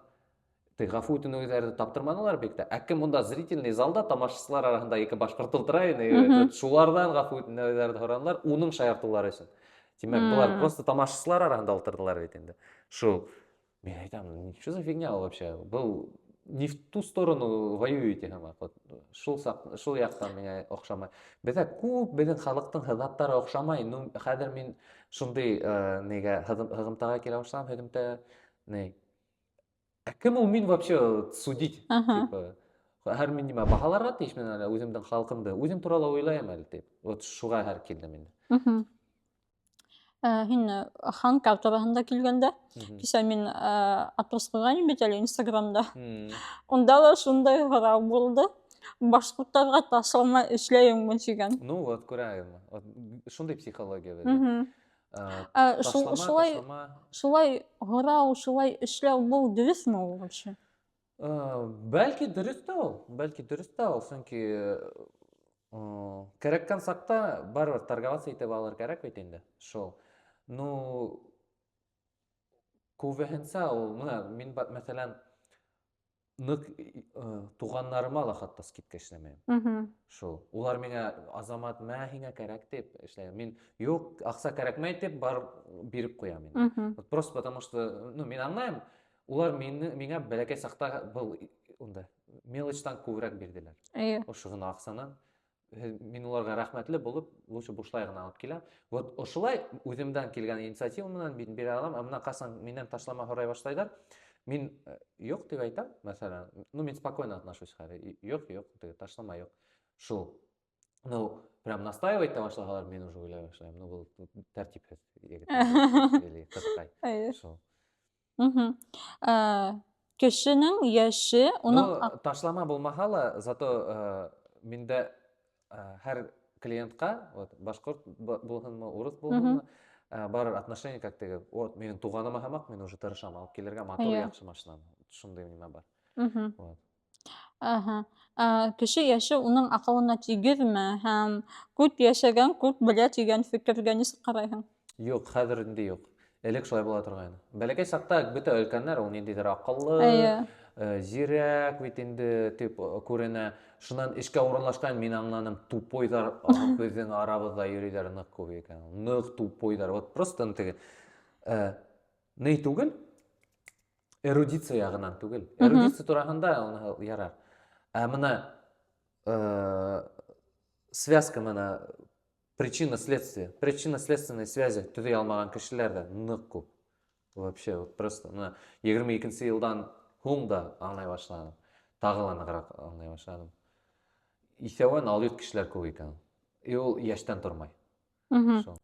гафу үтенү үзләре таптырмадылар бик тә. Кем монда зрительный залда тамашачылар арасында ике башкорт утыра иде, шулардан гафу үтенү үзләре соранлар, уның шаяртулары өчен. Тимәк, булар просто тамашачылар арасында утырдылар бит инде. Шул. Мин әйтәм, что за фигня вообще? Был не в ту сторону воюете һәм шул яктан миңа охшамай. Бездә күп безнең халыктың хезмәттәре охшамай. Ну, хәзер мин шундый нигә хызымтага килә башлаган, һөдемтә не. Кем ул мин вообще судить? Типа, һәр мин нимә баһаларга тиеш мен әле үземнең халкымды. Үзем туралы уйлайм әле дип. Вот шуга һәр килдем инде. Һин Ханка турында килгәндә, кичә мин опрос куйган бит әле Инстаграмда. Онда да шундай һорау булды. Башкортларга ташлама эшләйеңме дигән. Ну вот, күрәгезме. Шундай психология бездә. Шулай һорау, шулай эшләү бу дөресме ул вообще? Бәлки дөрес тә ул, чөнки кәрәккән сакта барыбер торговаться итеп алыр кирәк бит инде. Шул. Ну, күбеһенсә ул, менә мин мәсәлән нык туганнарыма ла хатта скидка эшләмәйм. Шул. Улар миңа Азамат, мә һиңа кирәк дип эшләйм. Мин юк, акча кирәкмәй дип бар биреп куям инде. Вот просто потому что, ну, мин аңлайм, улар миңа бәләкәй сакта был унда мелочтан күбрәк бирделәр. Ошо гына акчанан. Мин уларга рәхмәтле булып, лучше бушлай гына алып киләм. Вот ошулай үземдән килгән инициатива менән мин бирә алам. Менә касан миннән ташлама һорай башлайлар. Мин юк дип әйтәм, мәсәлән. Ну, мин спокойно отношусь хәзер. Юк, ташлама юк. Шул. Ну, прям настаивать та башлагалар, мин уже уйлай башлыйм. Ну, бу тәртипсез егет или кызкай. Шул. Кешенең яше, уның ташлама булмаһа ла, зато миндә һәр клиентка, вот башкорт булһынмы, урыс булһынмы, Бар отношение как теге, вот менің туғаныма хамақ, мен уже тырышам алып келерге, мотор Иә. яқшы машинаны. Шундай неме бар. Мгм. Вот. Аһа. Кеше яше уның акылына тигезме һәм күп яшәгән, күп белә дигән фикергә нисек карайһың? Юк, хәзер инде юк. Элек шулай була торган. Бәләкәй чакта бөтә өлкәннәр ул ниндидер акыллы, Әйе. зирәк бит инде тип күренә. Шуннан эшкә урынлашкан мин аңланым, тупойдар безнең арабызда йөриләр нык күп икән. Нык тупойдар. Вот просто теге ни түгел? Эрудиция ягыннан түгел. Эрудиция турасында аны ярар. Моны связка моны причинно-следствие, причинно-следственные связи төзей алмаган кешеләр дә нык күп. Вообще вот просто мына 22 елдан һуң да аңлай башладым. Тагы ла ныграк аңлай башладым. Исәвен алып кешеләр күп икән. И ул яшьтән тормай. Мгм. Шул.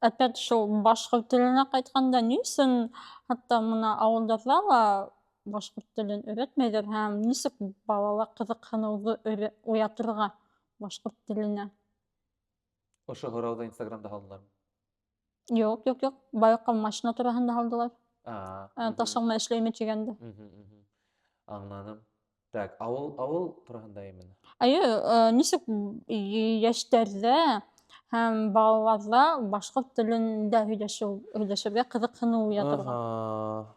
Опять шул башкорт теленә кайтканда ни өчен хәтта моны авылдарда ла башкорт телен өйрәтмәйдер һәм нисек балалар кызыксынуны уятырга башкорт теленә? Ошо һорауда Инстаграмда һалдылар. Юк, юк, юк. Баюкка машина тураһында һалдылар. Мгм. Ташыңма эшләйме дигәндә. Аңладым. Так, авыл турасында именно. Нисек яшьтәрдә һәм балаларда башкорт телендә һөйләшергә кызыксыну уятырга? Ага.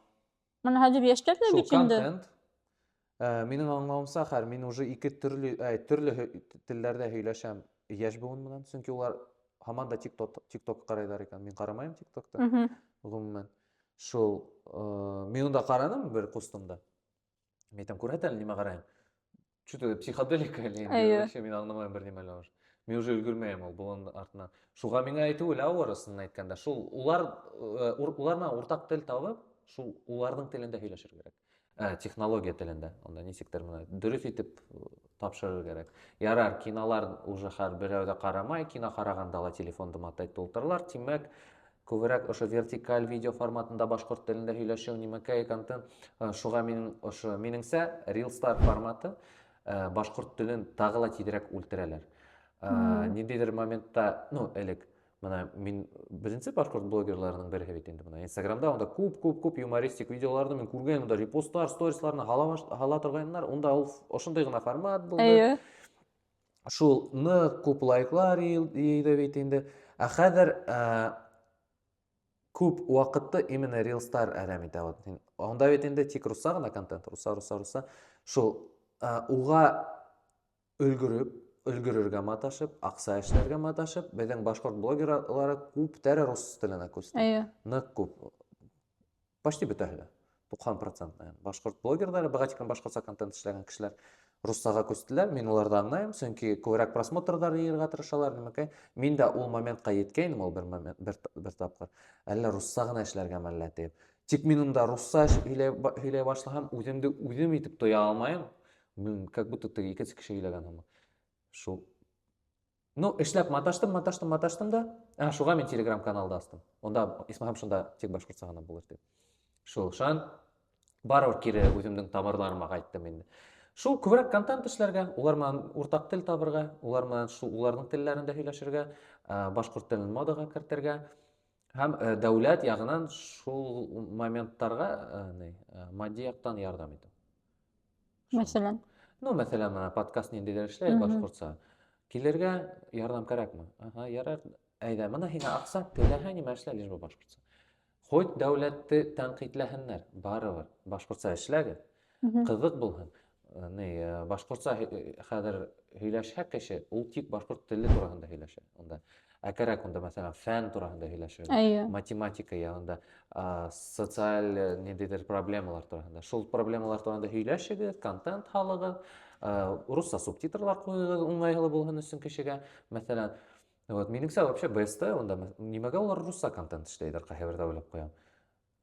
Моны хәзер яшьтәр дә Шул бит инде. контент. Минең аңлавымса, хәр мин уже ике төрле телләрдә һөйләшәм яшь буын белән, чөнки улар һаман да TikTok карайлар икән. Мин карамыйм TikTokта. Мгм. Гомумән. Шул мин унда карадым бер кустымда. Мин әйтәм, күрһәт әле нимә карайм. Что-то психоделика или Әйе. вообще мин аңламыйм бер нимәләр уже. Мин уже өлгермәйм ул буын артыннан. Шуга миңа әйтү эле авырысын әйткәндә, шул уларна уртак тел табып, шул уларның телендә һөйләшер кирәк. Технология телендә. Онда нисектер моны дөрес итеп тапшырыр кирәк. Ярар, кинолар уже һәр берәү дә карамай, кино караганда ла телефонды матай тултыралар. Тимәк, күбрәк ошо вертикаль видео форматында башкорт телендә һөйләшү нимәкәй контент. Шуга мин ошо минеңсә Reelstar форматы башкорт телен тагы ла тизрәк үлтерәләр. Ниндидер моментта, элек мына мин беренче башкорт блогерларының береге бит инде мына Инстаграмда онда күп юмористик видеоларны мин күргән, монда репостлар, сторисларны һала торганнар, онда ул ошондый гына формат булды. Әйе. Шул нык күп лайклар йыйды бит инде. Хәзер күп вакытты именно Reelstar әрәм итә. Онда бит инде тик русса гына контент, русса. Шул уга өлгөрергә маташып, акса эшләргә маташып, безнең башкорт блогерлары күп тәре рус теленә күсте. Әйе. Нык күп. Почти бөтәһе. 90%. Башкорт блогерлары, бәгатикән башкортса контент эшләгән кешеләр руссага күстеләр. Мин уларда аңлайм, чөнки күбрәк просмотрлар йыярга тырышалар, нимәкәй. Мин дә ул моментка yetkәйнем ул бер тапкыр. Әллә русса гына эшләргәме әллә дип. Тик мин унда русса һөйләй башласам, үзем итеп тоя алмайм. Мин как будто икенче кеше һөйләгән һыман. Шул. Эшләп маташтым да. Шуга мин Telegram каналда астым. Онда исмаһам шунда тик башкортса гына булыр дип. Шул шан барыр кире үземнең тамырларыма кайттым инде. Шул күбрәк контент эшләргә, улар менән уртак тел табырга, улар менән шул уларның телләрендә һөйләшергә, башкорт телен модага кертергә һәм дәүләт ягыннан шул моменттарга матди яктан ярдәм итү. Мәсәлән. Мәсәлән, подкаст ниндидер эшләй башкортса. Килергә ярдәм кирәкме? Ярар. Әйдә, моны һиңа акса теләһә нимә эшлә, лишь бу башкортса. Хоть дәүләтте тәнкыйтьләһеннәр, барыбер. Башкортса эшләгез. Кызык булһын. Башкортса хәзер һөйләшә кеше, ул тик башкорт теле турында һөйләшә. Онда кирәк онда мәсәлән фән турында һөйләшә. Әйе. Математика ягында, социаль ниндидер проблемалар турында. Шул проблемалар турында һөйләшегез, контент һалыгыз, русса субтитрлар куйыгыз, уңайлы булһын өчен кешегә. Мәсәлән, минеңсә вообще БСТ онда нимәгә улар русса контент эшләйдер, кайбердә уйлап куям.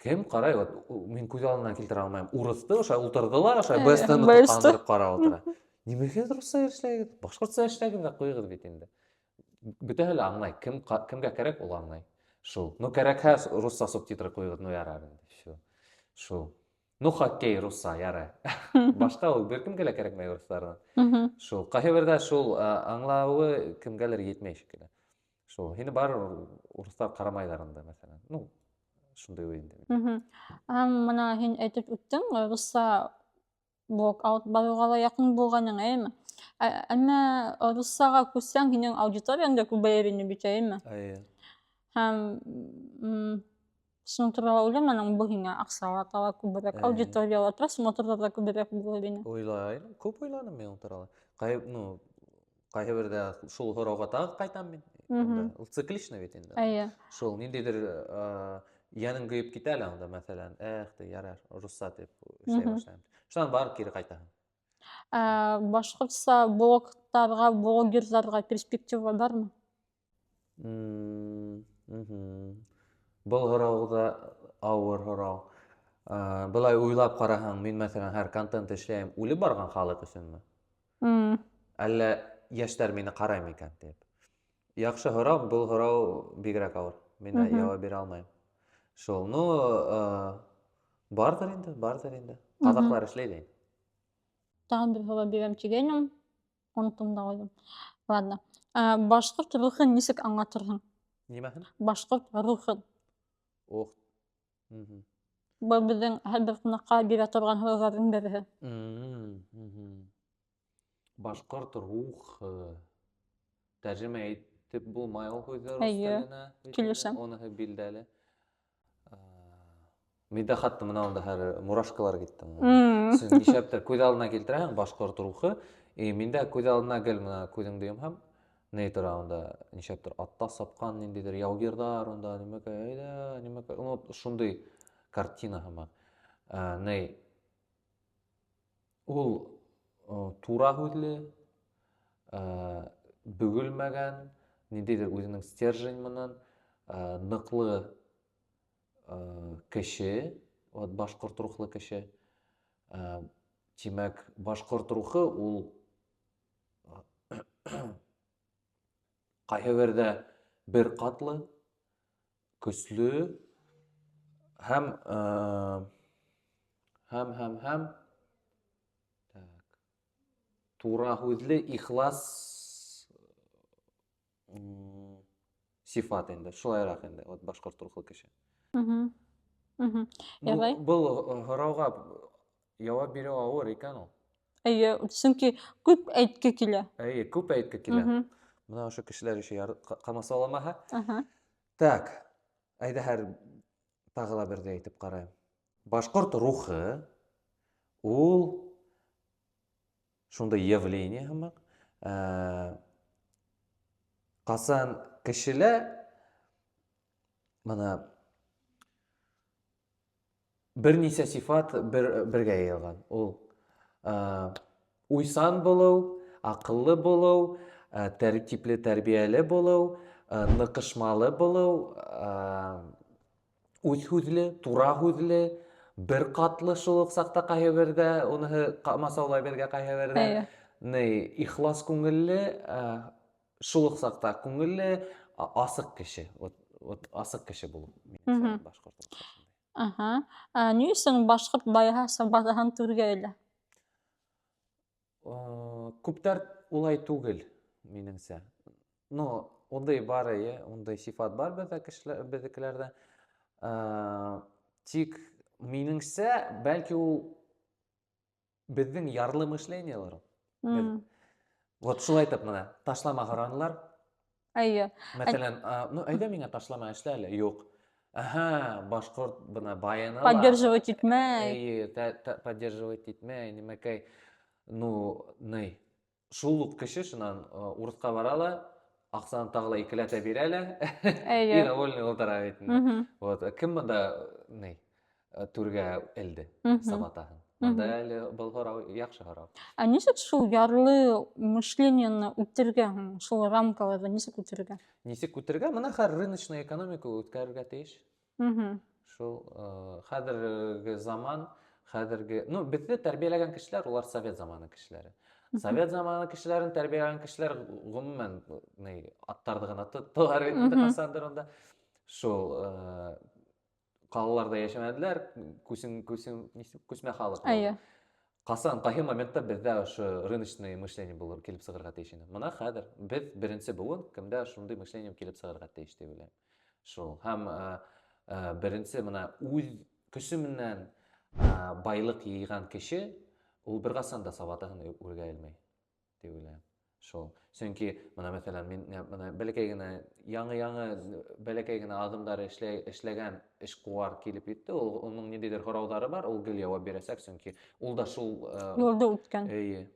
Кем карай, мин күз алдына килтерә алмыйм. Урысты ошай утырдылар, ошай БСТны тоткандырып карап утыра. Нимәгә русса эшләйгез? Башкортса эшләгез дә куйыгыз бит инде. Бөтәһе лә аңлай, кемгә кирәк ул аңлай. Шул. Кирәкһә русса субтитры куйыгыз, ярар инде. Шул. Хоккей русса, ярар. Башка ул беркемгә лә кирәкмәй урыслардан. Шул. Кайбердә шул аңлавы кемгәлер йетмәй шикелле. Шул. Хини бар урыстар карамайлар анда, мәсәлән. Ну, шундай уен. Мгм. Мына һин әйтеп үттең, русса блок-аут барыуга ла якын булганың, әйеме? Әмма руссага күчсәң, һинең аудиторияң да күбәйер ине бит, әйеме? Әйе. Һәм шуның турында уйламаның, бу һиңә аҡсалата ла күберәк, Әйе. аудиторияла, просмотрларда күберәк булыр ине. Уйлайым, күп уйланым мен ул туралы. Кайһы бердә шул һорауга тагы кайтам мин. Анда ул циклично бит инде. Әйе. Шул ниндидер яның көйүп китә әле анда, мәсәлән, ярар, русса дип эшләй башлайм. Шуннан барып кире кайтаһың. Башҡортса блогтарға, блогерҙарға перспектива бармы? Был һорау да ауыр һорау. Былай уйлап ҡараһаң, мин мәсәлән һәр контент эшләйем, үлеп барган халыҡ өсөнмө? Әллә йәштәр мине ҡараймы икән тип. Яҡшы һорау, был һорау бигерәк ауыр. Мин яуап бирә алмайым. Шул, барҙыр инде. Ҡаҙаҡлар эшләй ҙә инде. Тағы бер һорау бирәм тигәйнем, оноттом да ҡуйҙым. Ладно. Башҡорт рухын нисек аңлатырһың? Нимәһен? Башҡорт рухын. Ох. Был беҙҙең һәр бер ҡунаҡҡа бирә торған һорауҙарҙың береһе. Башҡорт рухы. Тәржемә итеп булмай ул һүҙҙе рус Әйе, теленә. килешәм. Уныһы билдәле. Миндә хатта мынауында һәр мурашкалар китте. Син нишәптер күҙ алдына килтерәһең башҡорт рухы, миндә күҙ алдына гел мына күҙеңде йомһам, ни тора унда нишәптер атта сапҡан ниндәйҙер яугирҙар, унда нимәкә, шундай картина һымаҡ. Ул тура һүҙле, бөгөлмәгән, ниндәйҙер үҙенең стержень менән ныҡлы кеше, башҡорт рухлы кеше. Тимәк, башҡорт рухы ул ҡайһы берҙә бер ҡатлы, көслө һәм тура һүҙле, ихлас сифат инде, шулайыраҡ инде, башҡорт рухлы кеше. Был һорауға яуап биреү ауыр икән ул. Әйе, сөнки күп әйтке килә. Әйе, күп әйтке килә. Бына ошо кешеләр еще ҡамасауламаһа. Так, әйҙәһәр тағы ла берҙе әйтеп ҡарайым. Башҡорт рухы ул шундай явление һымаҡ. Ҡасан кешелә мына бер нисә сифат бергә йыйылған. Ул уйсан булыу, аҡыллы булыу, тәртипле, тәрбиәле булыу, ныҡышмалы булыу, үҙ һүҙле, тура һүҙле, бер ҡатлы шул уҡ саҡта ҡайһы берҙә, уныһы ҡамасаулай бергә ҡайһы берҙә, ихлас күңелле, шул уҡ саҡта күңелле, асыҡ кеше. Асыҡ кеше булып. Ни өсөн башҡорт байыһа сабатаһын түргә элә? Күптәр улай түгел, минеңсә. Ундай бар, ундай сифат бар беҙҙекеләрҙә. Тик минеңсә, бәлки ул беҙҙең ярлы мышлениелар. Вот шулай итеп мына ташлама һоранылар. Әйе. Мәҫәлән, әйҙә миңә ташлама эшлә әле. Юҡ. Башҡорт бына байыны ла. Поддерживать итмәй. Эйе, поддерживать итмәй, нимәкәй. Шул уҡ кеше шунан урыҫҡа бара ла, аҡсаны тағы ла икеләтә бирә лә, и довольный ултыра бит. Кем бында түргә элде сабатаһын? Бында әле был һорау яҡшы һорау. Нисек шул ярлы мышленияны үтергән, шул рамкаларҙы нисек үтергән? Нисек үтергән? Мына хәҙер рыночный экономика үткәрергә тейеш. Шул хәҙерге заман, беҙҙе тәрбиәләгән кешеләр, улар совет заманы кешеләре. Совет заманы кешеләрен тәрбиәләгән кешеләр ғөмүмән аттарҙы ғына тоттолар инде ҡасандыр унда. Шул ҡалаларҙа йәшәмәделәр, күсмә халыҡ. Кайсы моментта бездә ошо рыночный мышление булыр килеп сыгырга тиеш иде. Мына хәзер без беренче буын кемдә шундый мышление килеп сыгырга тиеш дип уйлыйм. Шул һәм беренче мына үз көче менән байлык йыйган кеше ул беркайчан да сабатыгын үргә алмый дип уйлыйм. Шул. Чөнки мына мәсәлән мин мына бәләкәй генә яңа бәләкәй генә адымдар эшләгән эшкуар килеп итте. Ул уның ниндидер һораулары бар, ул гел җавап бирәсәк, чөнки ул да шул Yolda үткән. әйе.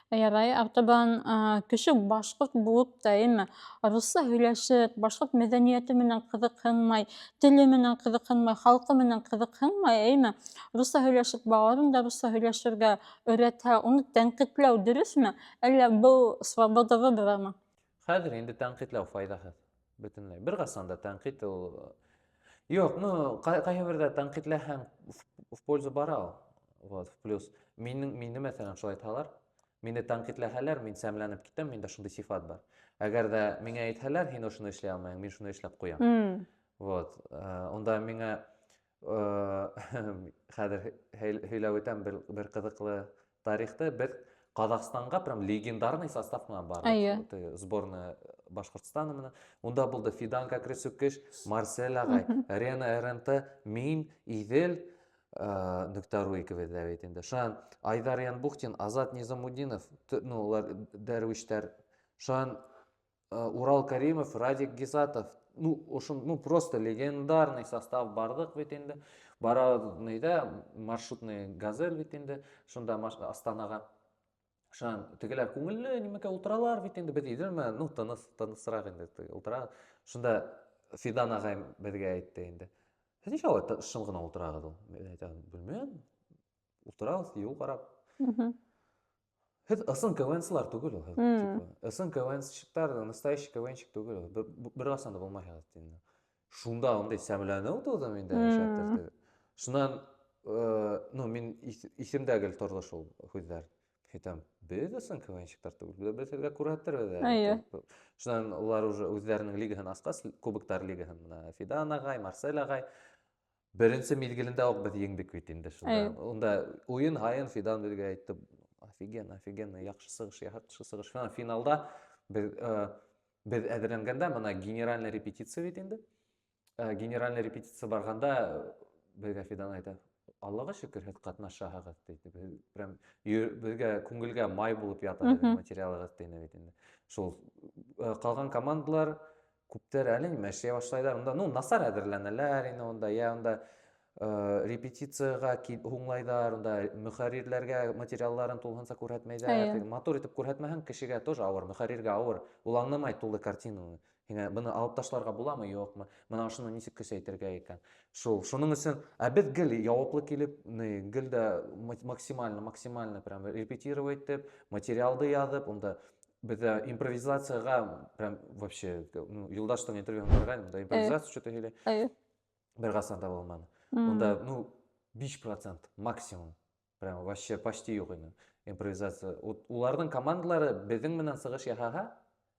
Ярай, артабан кеше башҡорт булып та, әйме, русса һөйләшеп, башҡорт мәҙәниәте менән ҡыҙыҡһынмай, теле менән ҡыҙыҡһынмай, халҡы менән ҡыҙыҡһынмай, әйме, русса һөйләшеп, балаларын да русса һөйләшергә өйрәтһә, уны тәнҡитләү дөрөсмө, әллә был свобода выборамы? Хәзер инде тәнҡитләү файҙаһыҙ. Бөтөнләй. Беркасан да тәнҡит ул юк, ну ҡайһы берҙә тәнҡитләһәң в пользу бара ул. Вот, в плюс. Мине мәсәлән шулай әйтһәләр, мине тәнҡитләһәләр, мин сәмләнеп китәм, миндә шундай сифат бар. Әгәр дә миңә әйтһәләр, һин ошоно эшләй алмайың, мин шуны эшләп ҡуям. Вот. Унда миңә хәҙер һөйләп үтәм бер ҡыҙыҡлы тарихты. Беҙ Ҡаҙағстанға прям легендарный состав менән бардык. Сборная Башҡортостана менән. Унда булды Фиданка Кресүкеш, Марсель ағай, Рена РНТ, мин, Иҙел, Нүктәру икебеҙ дә бит инде. Шуан Айдар Янбухтин, Азат Низамудинов, ну улар дәрвиштәр. Шуан Урал Каримов, Радик Гизатов. Ну просто легендарный состав бардык бит инде. Барабыҙ маршрутный газель бит инде. Шунда Астанаға. Шуан тегеләр күңелле нимәкә ултыралар бит инде. Беҙ Иҙелме, ну тынысыраҡ инде ултыра. Шунда Фидан ағай беҙгә әйтте инде. Һеҙ нисә шым ғына ултырағыҙ ул? Белмәйем. Ултырабыҙ, юл ҡарап. Һеҙ ысын КВН-сылар түгел ул. Ысын КВН-щиктар, настоящий КВН-щик түгел ул. Бер ҡасан да булмайһығыҙ инде. Шунда ундай сәмләнеү тыуҙы миндә шәптәр. Шунан, ну мин иҫемдә гел торҙо шул һүҙҙәр. Әйтәм, беҙ ысын КВН-щиктар түгел. Беҙ һеҙгә күрһәтербеҙ. Шунан улар уже үҙҙәренең лигаһын асҡас, Кубоктар лигаһын, Фидан ағай, Марсель ағай, беренсе миҙгелендә уҡ беҙ еңдек бит инде шунда. Унда уйын һайын Фидан беҙгә әйтте, офигенно, яҡшы сығыш. Финалда беҙ әҙерләнгәндә, мына генеральный репетиция бит инде. Генеральный репетиция барғанда беҙгә Фидан әйтә, Аллаға шөкөр, һеҙ ҡатнашаһығыҙ дейҙе. Беҙгә күңелгә май булып ята материалығыҙ дейҙе бит инде. Шул ҡалған командалар күптәр әле нимә эшләй башлайҙар. Унда насар әҙерләнәләр ине унда. Унда репетицияға һуңлайҙар, унда мөхәррирләргә материалларын тулыһынса күрһәтмәйҙәр. Матур итеп күрһәтмәһәң, кешегә тоже ауыр, мөхәрриргә ауыр. Ул аңламай тулы картинаны. Һиңә быны алып ташларға буламы, юҡмы? Бына ошоно нисек көсәйтергә икән? Шуның өсөн беҙ гел яуаплы килеп, гел дә максимально прям репетировать итеп, материалды яҙып, унда беҙҙә импровизацияға прям вообще Юлдаштың интервьюһын ҡарағайным, унда импровизация что-то һөйләй. Бер ҡасан да булманы. Унда 5% максимум. Прям вообще почти юҡ ине импровизация. Уларҙың командалары беҙҙең менән сығыш яһаһа,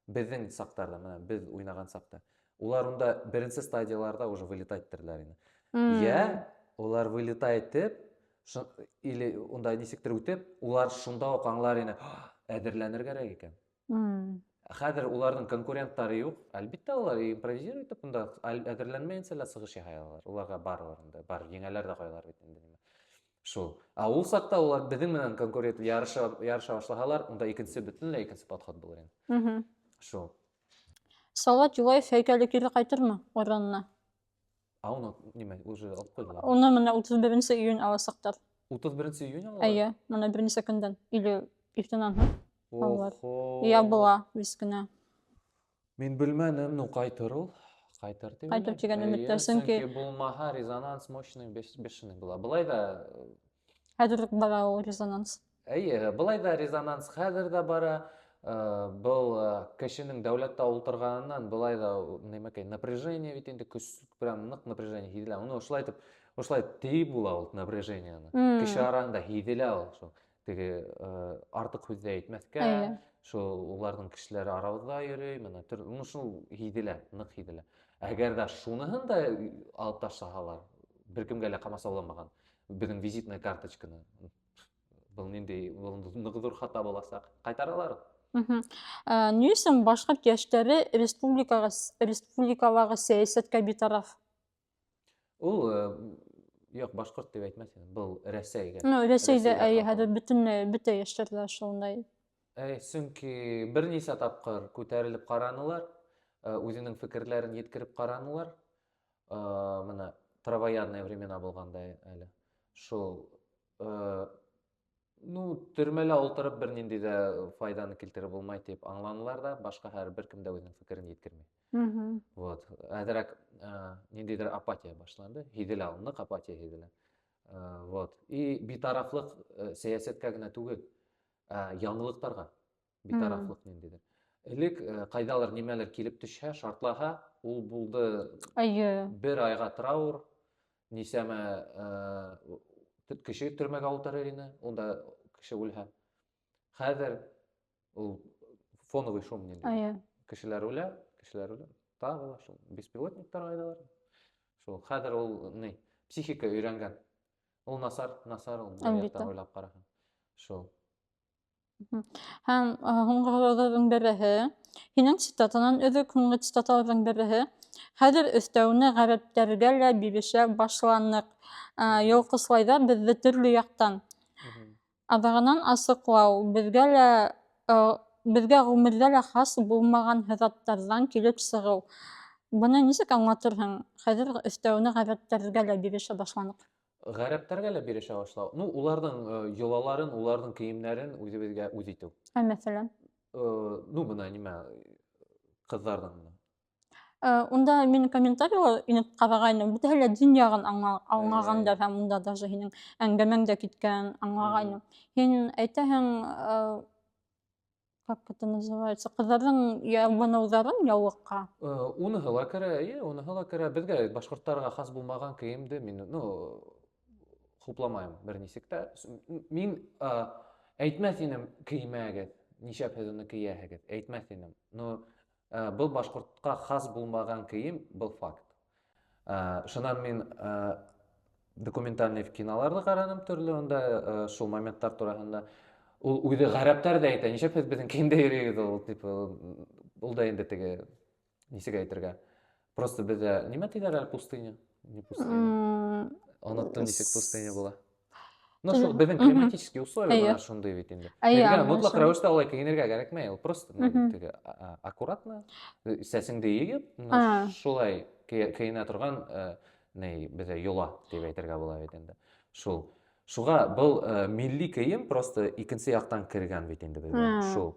беҙҙең саҡтарҙа, менән беҙ уйнаған саҡта, улар унда беренсе стадияларда уже вылетай иттеләр ине. Йә, улар вылетай итеп, или унда нисектер үтеп, улар шунда уҡ аңлар ине, әҙерләнергә икән. Хәҙер уларҙың конкуренттары юҡ. Әлбиттә, улар импровизируй итеп, унда әҙерләнмәйенсә лә сығыш яһай алалар. Уларға бар, еңәләр ҙә ҡуялар бит инде. Шул. Ул саҡта улар беҙҙең менән конкурент ярыша башлаһалар, унда бөтөнләй икенсе подход булыр ине. Шул. Салауат Юлаев һәйкәле кире ҡайтырмы урынына? Уны нимә, уже алып ҡуйҙылар. Уны менә 31 июнь аласаҡтар. 31 июнь алалар? Әйе, менә бер нисә көндән. Или иртәнән алалар. Ябыла вис кенә. Мин белмәнем, ҡайтыр ул. Ҡайтыр тип. Ҡайтыр тигән өмөттә, сөнки булмаһа резонанс мощный бешеный була. Былай да хәҙер бара ул резонанс. Әйе, былай да резонанс хәҙер дә бара. Был кешенең дәүләттә ултырғанынан былай да нимәкәй напряжение бит инде, прям ныҡ напряжение һиҙелә. Уны ошолай тейеп була ул напряжениены. Кеше араһында һиҙелә ул шул. Теге артыҡ һүҙ ҙә әйтмәҫкә, шул уларҙың кешеләре арабыҙҙа йөрөй, менә шул һиҙелә, ныҡ һиҙелә. Әгәр ҙә шуныһын да алып ташлаһалар, бер кемгә лә ҡамасауламаған, беҙҙең визитная карточканы, Был ниндәй, был ныгыдыр хата буласак, кайтаралар. Мгм. Ни өчен башкорт яшьләре республикаларга сәясәткә битараф? Ул, юк, башкорт дип әйтмәс идем. Был Рәсәйгә. Ну, Рәсәйдә Рәсәйгә хәзер кагыла. бөтенләй бөтә яшьләрдә шундай. Сөнки бернисә тапкыр күтәрелеп каранылар, үзенең фикерләрен yetkереп каранылар. Менә травоядные времена булганда әле. Шул, ну, төрмәлә утырып бернинди дә файданы килтереп булмай дип аңланулар да, башка һәрбер кем дә үзенең фикерен yetkерми. Мгм. Вот. Әзрәк ниндидер апатия башланды. Һиделә ул, нык апатия һиделә. Вот. И битарафлык сәясәткә генә түгел, яңалыктарга битарафлык ниндидер. Элек кайдалыр нимәләр килеп төшһә, шартлаһа, ул булды Әйе. бер айга траур, нисәмә кеше төрмәгә утырыр ине, онда кеше үлһә. Хәзер ул фоновый шум ниндидер. Әйе. Кешеләр үлә, тагы ла шул беспилотниктар кайдалар. Шул хәзер ул ни, психика өйрәнгән. Ул насар ул бу Әлбиттә. яктан уйлап караһаң. Шул. Һәм һуңгыларның береһе, һинең цитатанан өзек һуңгы цитаталарның береһе, хәзер өстәүне гарәптәргә лә бирешә башланык. Йолҡыслайҙар беҙҙе төрлө яҡтан. Аҙағынан асыҡлау, беҙгә ғүмерҙә лә хас булмаған һыҙаттарҙан килеп сығыу. Быны нисек аңлатырһың? Хәҙер өстәүне ғәрәптәргә лә бирешә башланык. Ғәрәптәргә лә бирешә башлау. Ну, уларның йолаларын, уларның кейемнәрен үзебеҙгә үҙ итеү. Мәҫәлән. Ну, бына нимә, ҡыҙҙарҙың менә. Унда мин комментарийлар инеп ҡарағайным. Бөтәһе лә дин яғын аңлағандар һәм унда даже һинең әңгәмәң дә киткән аңлағайным. Һин әйтәһең, как это называется, ҡыҙҙарҙың ябыныуҙарын яулыҡҡа. Уныһы ла керә, уныһы ла керә. Беҙгә башҡорттарға хас булмаған кейемде мин, ну, хупламайым бер нисек тә. Мин әйтмәҫ инем кеймәгеҙ, нишәп һеҙ уны кейәһегеҙ, әйтмәҫ инем. Но был башҡортҡа хас булмаған кейем, был факт. Шунан мин документальный киноларҙы ҡараным төрлө, унда шул моменттар тураһында. Ул үҙе ғәрәптәр ҙә әйтә, нишәп һеҙ беҙҙең кейемдә йөрөйһөгөҙ, ул типа, ул да инде теге, нисек әйтергә, просто беҙҙә нимә тиҙәр әле, пустыня? Не пустыня. Оноттом, нисек пустыня була. Ну, шул беҙҙең климатический условия бына шундай бит инде. Һеҙгә мотлаҡ рәүештә улай кейенергә кәрәкмәй, ул просто теге аккуратно, сәсеңде йыйып, шулай кейенә торған беҙҙә йола тип әйтергә була бит инде. Шул. Шуға был милли кейем просто икенсе яҡтан кергән бит инде беҙгә. Шул.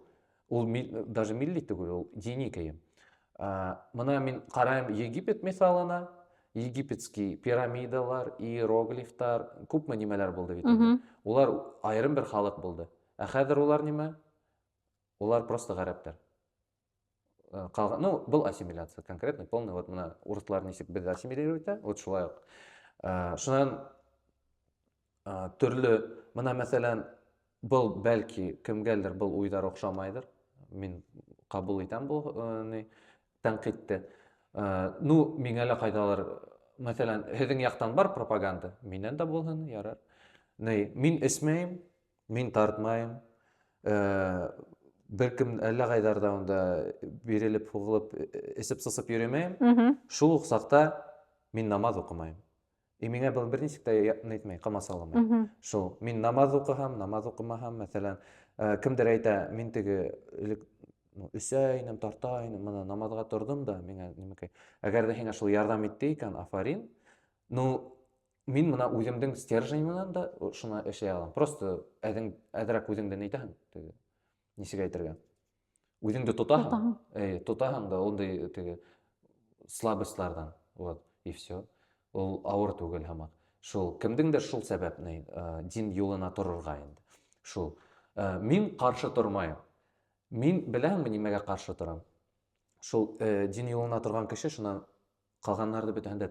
Ул даже милли түгел, ул дини кейем. Мына мин ҡарайым Египет миҫалына, египетский пирамидалар, иероглифтар, күпме нимәләр булды бит инде. Улар айырым бер халыҡ булды. Ә хәҙер улар нимә? Улар просто ғәрәптәр. Ну, был ассимиляция конкретно, полный. Вот мына урыҫлар нисек беҙҙе ассимилировать итә, вот шулай уҡ. Шунан төрлө, мына мәсәлән, был бәлки кемгәлер был уйҙар оҡшамайҙыр. Мин ҡабул итәм был тәнҡитте. Ну, миңә лә ҡайҙалыр, мәсәлән, һеҙҙең яҡтан бар пропаганда, минән дә булһын, ярар. Мин эсмәйем, мин тартмайым. Бер кем әллә ҡайҙарҙа унда бирелеп, һуғылып, эсеп-сысып йөрөмәйем. Шул уҡ саҡта мин намаҙ уҡымайым. И миңә был бер нисек тә әйтмәй, ҡамасауламай. Шул, мин намаҙ уҡыһам, намаҙ уҡымаһам, мәсәлән, кемдер әйтә, мин теге эсә инем, тарта инем, мына намаҙға торҙом да, миңә нимәкәй. Әгәр ҙә һиңә шул ярҙам итте икән, афарин. Ну, мин мына үҙемдең стержень менән дә шуны эшләй алам. Просто әҙерәк үҙеңдән әйтәһең, нисек әйтергә. Үҙеңде тотаһың да, ундай теге слабостьлардан. Вот, и все. Ул ауыр түгел һаман. Шул, кемдеңдер шул сәбәп, дин юлына торорға инде. Шул. Мин ҡаршы тормайым. Мин беләһеңме нимәгә ҡаршы торам? Шул дин юлына торған кеше шунан ҡалғаннарҙы бөтәһен дә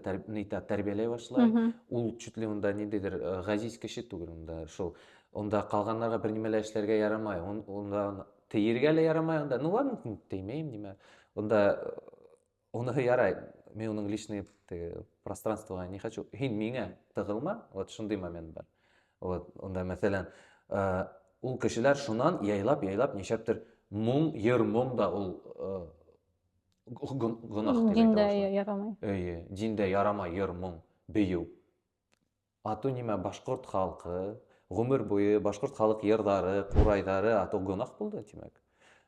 тәрбиәләй башлай. Ул чуть ли унда ниндәйҙер ғәзиз кеше түгел унда. Шул. Унда ҡалғаннарға бер нимә лә эшләргә ярамай. Унда тейергә лә ярамай. Ну ладно, теймәйем нимә. Унда уныһы ярай. Мин уның личный пространствоға не хочу. Һин миңә тығылма. Вот шундай момент бар. Вот, унда мәсәлән, ул кешеләр шунан яйлап нишләптер йыр-моң да ул гөнаһ дип әйтә Диндә башлый. ярамай. Диндә ярамай йыр-моң, бию. Ату нимә башкорт халкы, гомер буе башкорт халык йырдары, курайдары ату гөнаһ булды, тимәк.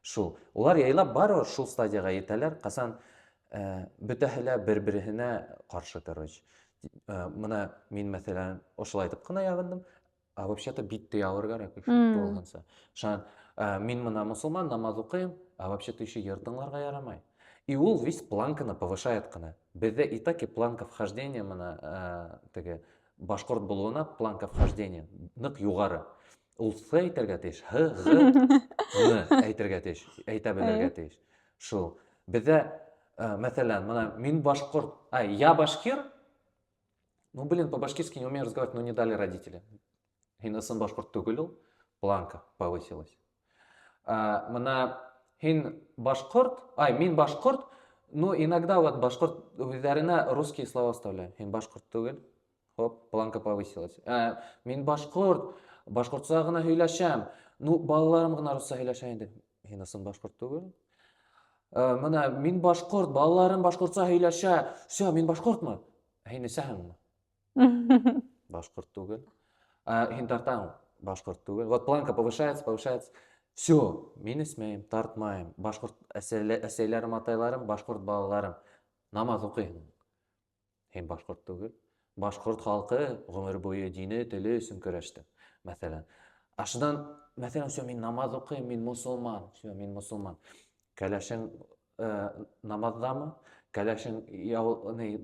Шул. Улар яйлап барыбер шул стадияга етәләр, касан бөтәһе бер-береһенә каршы, короче. Менә мин мәсәлән ошолай итеп кына ябындым, а вообще-то бит тыялырга кирәк булганса. Шан мин менә мусулман, намаз укыйм, а вообще-то еще йыр тыңларга ярамай. И ул весь планканы повышает кына. Бездә и так и планка вхождения менә теге башкорт булуына планка вхождения нык югары. Ул с әйтергә тиеш, х, н әйтергә тиеш, әйтә белергә тиеш. Шул. Бездә мәсәлән, менә мин башкорт, я башкир. Ну, блин, по-башкирски не умею разговаривать, но не дали родители. Хин башкорт түгел ул, планка повысилась. Менә хин башкорт, мин башкорт, но иногда вот башкорт үзләренә русские слова вставляю. Хин башкорт түгел. Хоп, планка повысилась. Мин башкорт, башкортса гына һөйләшәм. Ну, балаларым гына русча һөйләшә инде. Хин башкорт түгел. Менә мин башкорт, балаларым башкортса һөйләшә. Всё, мин башкортмы? Хин исәһеңме? Башкорт түгел. Хин тартаң, башкорт түгел. Вот планка повышается. Всё, мин исмәйм, тартмайм. Башкорт әсәйләрем, атайларым, башкорт балаларым. Намаз укыйм. Хин башкорт түгел. Башкорт халкы гомер буе дине, теле өчен көрәште. Мәсәлән. Ашыдан, мәсәлән, всё, мин намаз укыйм, мин мусулман. Всё, мин мусулман. Кәләшең намаздамы? Кәләшең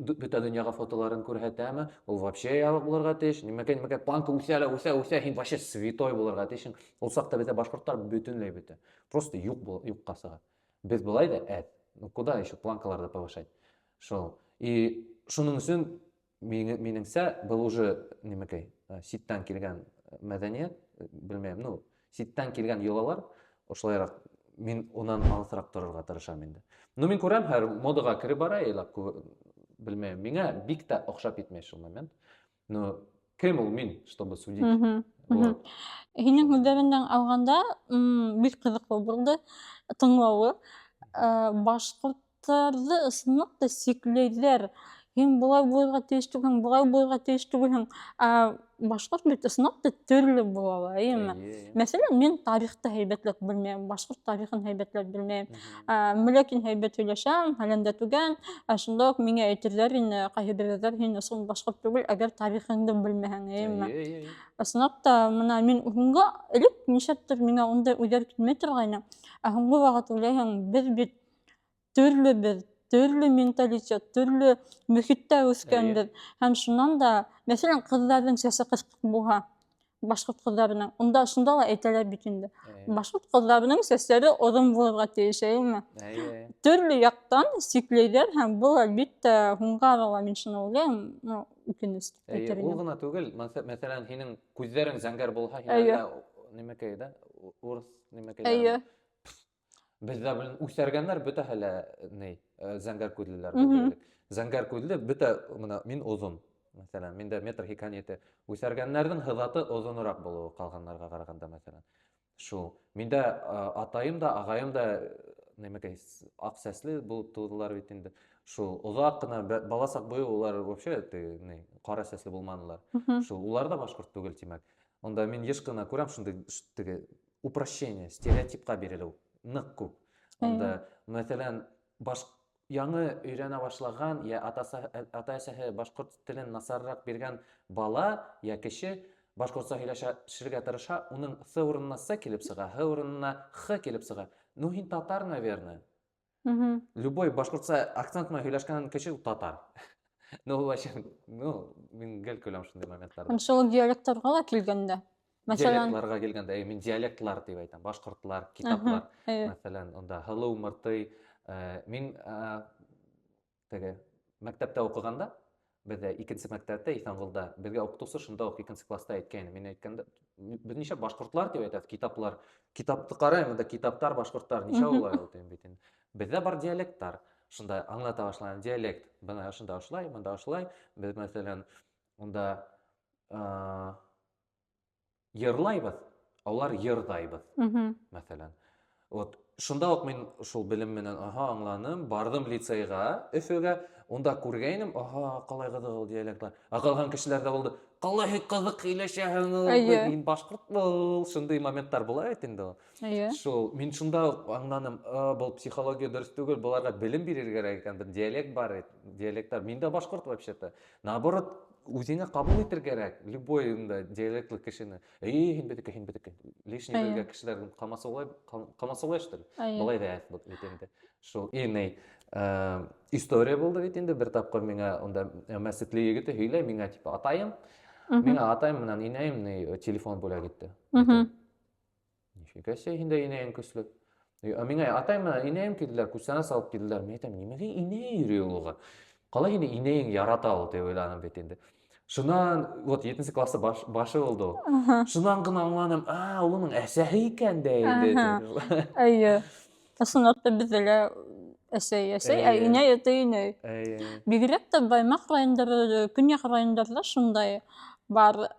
бөтә дөньяга фотоларын күрһәтәме? Ул вообще ябык булырга тиеш. Нимәкә планка үсә, хин вообще святой булырга тиеш. Ул сакта бездә башкортлар бөтенләй бетә. Просто юкка сыга. Без булай да, ну куда еще планкаларды повышать? Шул. И шуның өчен минеңсә, был уже нимәкәй, ситтән килгән мәдәният, белмәйм, ну, ситтән килгән йолалар, ошолайрак мин унан алысрак торырга тырышам инде. Ну, мин күрәм, һәр модага кире бара, белмәйм, миңа бик тә охшап китмәй шул момент. Ну, кем ул мин, чтобы судить? Һинең һүзләреңдән алганда, бик кызыклы булды тыңлавы. Башкортларны ысынлап та сикләйләр. Һин болай булырга тиеш түгел, болай булырга тиеш түгел. Башкорт бит ысынлап та төрле була, әйеме? Мәсәлән, мин тарихты һәйбәтләп белмәйм, башкорт тарихын һәйбәтләп белмәйм. Ләкин һәйбәт һөйләшәм, хәлендә түгән. Шунда ук миңа әйтерләр инде, кайһы берәүләр, һин ысул башкорт түгел, әгәр тарихыңды белмәһәң, әйеме? Ысынлап та, менә мин һуңга элек нишләптер миңа ундай уйлар килмәй торгайны. Һуңгы вакыт уйлайһың, без бит төрлебез, төрле менталитет, төрле мөхиттә үскәнбез. Һәм шуннан да, мәсәлән, кызларның сәсе кысык булһа, башкорт кызларының, унда шунда ла әйтәләр бит инде. Башкорт кызларының сәсләре озын булырга тиеш, әйеме? Төрле яктан сикләйләр һәм бу әлбәттә һуңга ала, мин шуны уйлыйм, ну, үкенеч. Ул гына түгел, мәсәлән, һинең күзләрең зәңгәр булһа, һин нимәкәй дә, урыс нимәкәй. Бездә белән үсәргәннәр бөтәһе лә зәңгәр күзлеләр булды. Зәңгәр күзле бөтә, менә мин озын. Мәсәлән, миндә метр һикәнияте. Үсәргәннәрнең һыҙаты озонрак булуы калганнарга караганда, мәсәлән. Шул. Миндә атайым да, агайым да нимәкәй ак сәсле булып тудылар бит инде. Шул. Озак кына баласак буе улар вообще кара сәсле булмадылар. Шул. Улар да башкорт түгел, тимәк. Онда мин еш кына күрәм шундый упрощение, стереотипка бирелү. Нык күп. Онда, мәсәлән, яңы өйрәнә башлаган, я ата-әсәһе башкорт телен насаррак биргән бала, я кеше башкортса һөйләшергә тырыша, уның с урынына с килеп сыга, х урынына х килеп сыга. Ну, һин татар, наверное. Любой башкортса акцент менән һөйләшкән кеше татар. Ну, вообще, мин гел көләм шундый моментларда. Һәм шул диалектларга ла килгәндә. Диалектларга килгәндә, мин диалектлар дип әйтәм, башкортлар, китаплар. Мәсәлән, онда Hello Мыртый, мин теге мәктәптә укыганда, бездә 2нче мәктәптә Исәнголда, безгә укытучы шунда ук 2нче класста әйткән. Мин әйткәндә, без ничә башкортлар дип әйтәбез, китаплар. Китапты карайм, да китаптар, башкортлар, ничә улай ул дим бит инде. Бездә бар диалектлар. Шунда аңлата башлаган диалект. Менә шунда ошылай, монда ошылай. Без мәсәлән, онда йырлайбыз. Олар йырдайбыз, Мгм. мәсәлән. Вот шунда ук мин шул белем менән аңланым, бардым лицейга, Өфөгә, онда күргәйнем, калай кызык ул диалектлар. Калган кешеләр дә булды. Калай кызык сөйләшәһең ул, Әйе, син башкорт бул. Шундый моменттар була бит инде ул. әйе. Шул мин шунда ук аңланым, был психология дөрес түгел, буларга белем бирергә кирәк икән, бер диалект бар, диалектлар. Мин дә башкорт вообще-то. Наоборот, үзеңә кабул итәргә кирәк, любой диалектлы кешене. Һин бедеке. Лишний Әйе, белгән кешеләр камасаулай что ли? әйе. Болай да бит инде. Шул история булды бит инде бер тапкыр миңа онда мәсетле егете һөйләй миңа типа атайым, Мгм. миңа атайым менән инәем телефон бүләк итте. Мгм. Нифига себе, һиндә инәең көчле. Миңа атайым менән инәем килделәр, күстәнә салып килделәр. Мин әйтәм, нимәгә инәй йөри ул уга? Калай инде инәең ярата ул дип уйланым бит инде. Шуннан, вот 7 классы башы булды ул. Ага, Шуннан гына аңланым, ул уның әсәһе икән дә инде. ага. Әйе. Ысынлап та бездә лә әсәй, ә Әйе, инәй это инәй. әйе, Бигрәк тә Баймак районнары, Көньяк районнарда шундай бар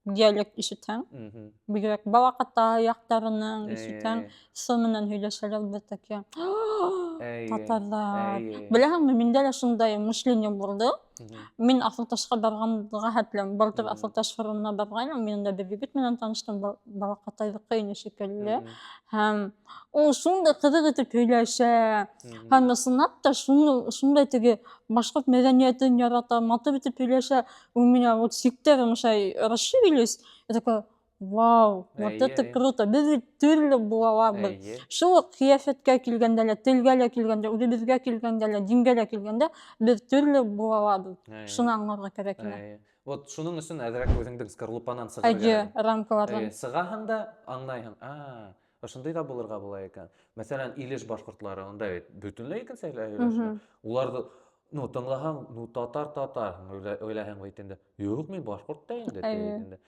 диалект ишетһәң. мгм, Бигрәк Балакатай яктарының ишетһәң, әйе, сы менән һөйләшәләр бер әйе, татарлар. әйе, Беләһеңме, миндә лә шундай мышление булды. мгм, Мин Асылташка барганга хәтлем, былтыр мгм, Асылташ форумына баргайным, мин анда бер егет менән таныштым, Балакатайлыкы ине шикелле. мгм, Һәм ул шундай кызык итеп һөйләшә. мгм, Һәм ысынлап та шундай теге башкорт мәдәниятен ярата, матур итеп һөйләшә. У меня вот всегда расширились. Я такая: "Вау, вот әйе, это әйе, круто!" Без бит төрле булаларбыз. әйе, Шул ук кыяфәткә килгәндә лә, телгә лә килгәндә, үзебезгә килгәндә лә, дингә лә килгәндә без төрле булаларбыз. әйе, Шуны аңларга кирәк ине. әйе. Вот шуның өчен әзрәк үзеңнең скорлупанан сыгыр Әйе, кирәк. рамкалардан. Сыгаһың да аңлайһың. Ошондой да булырга була икән. Мәсәлән, Илеш башкортлары, анда бит бөтенләй икенчә һөйләшәләр. Мгм. Уларда, тыңлаһаң, татар, уйлаһаң бит инде. Юк, мин башкорт та инде, Әйе. инде.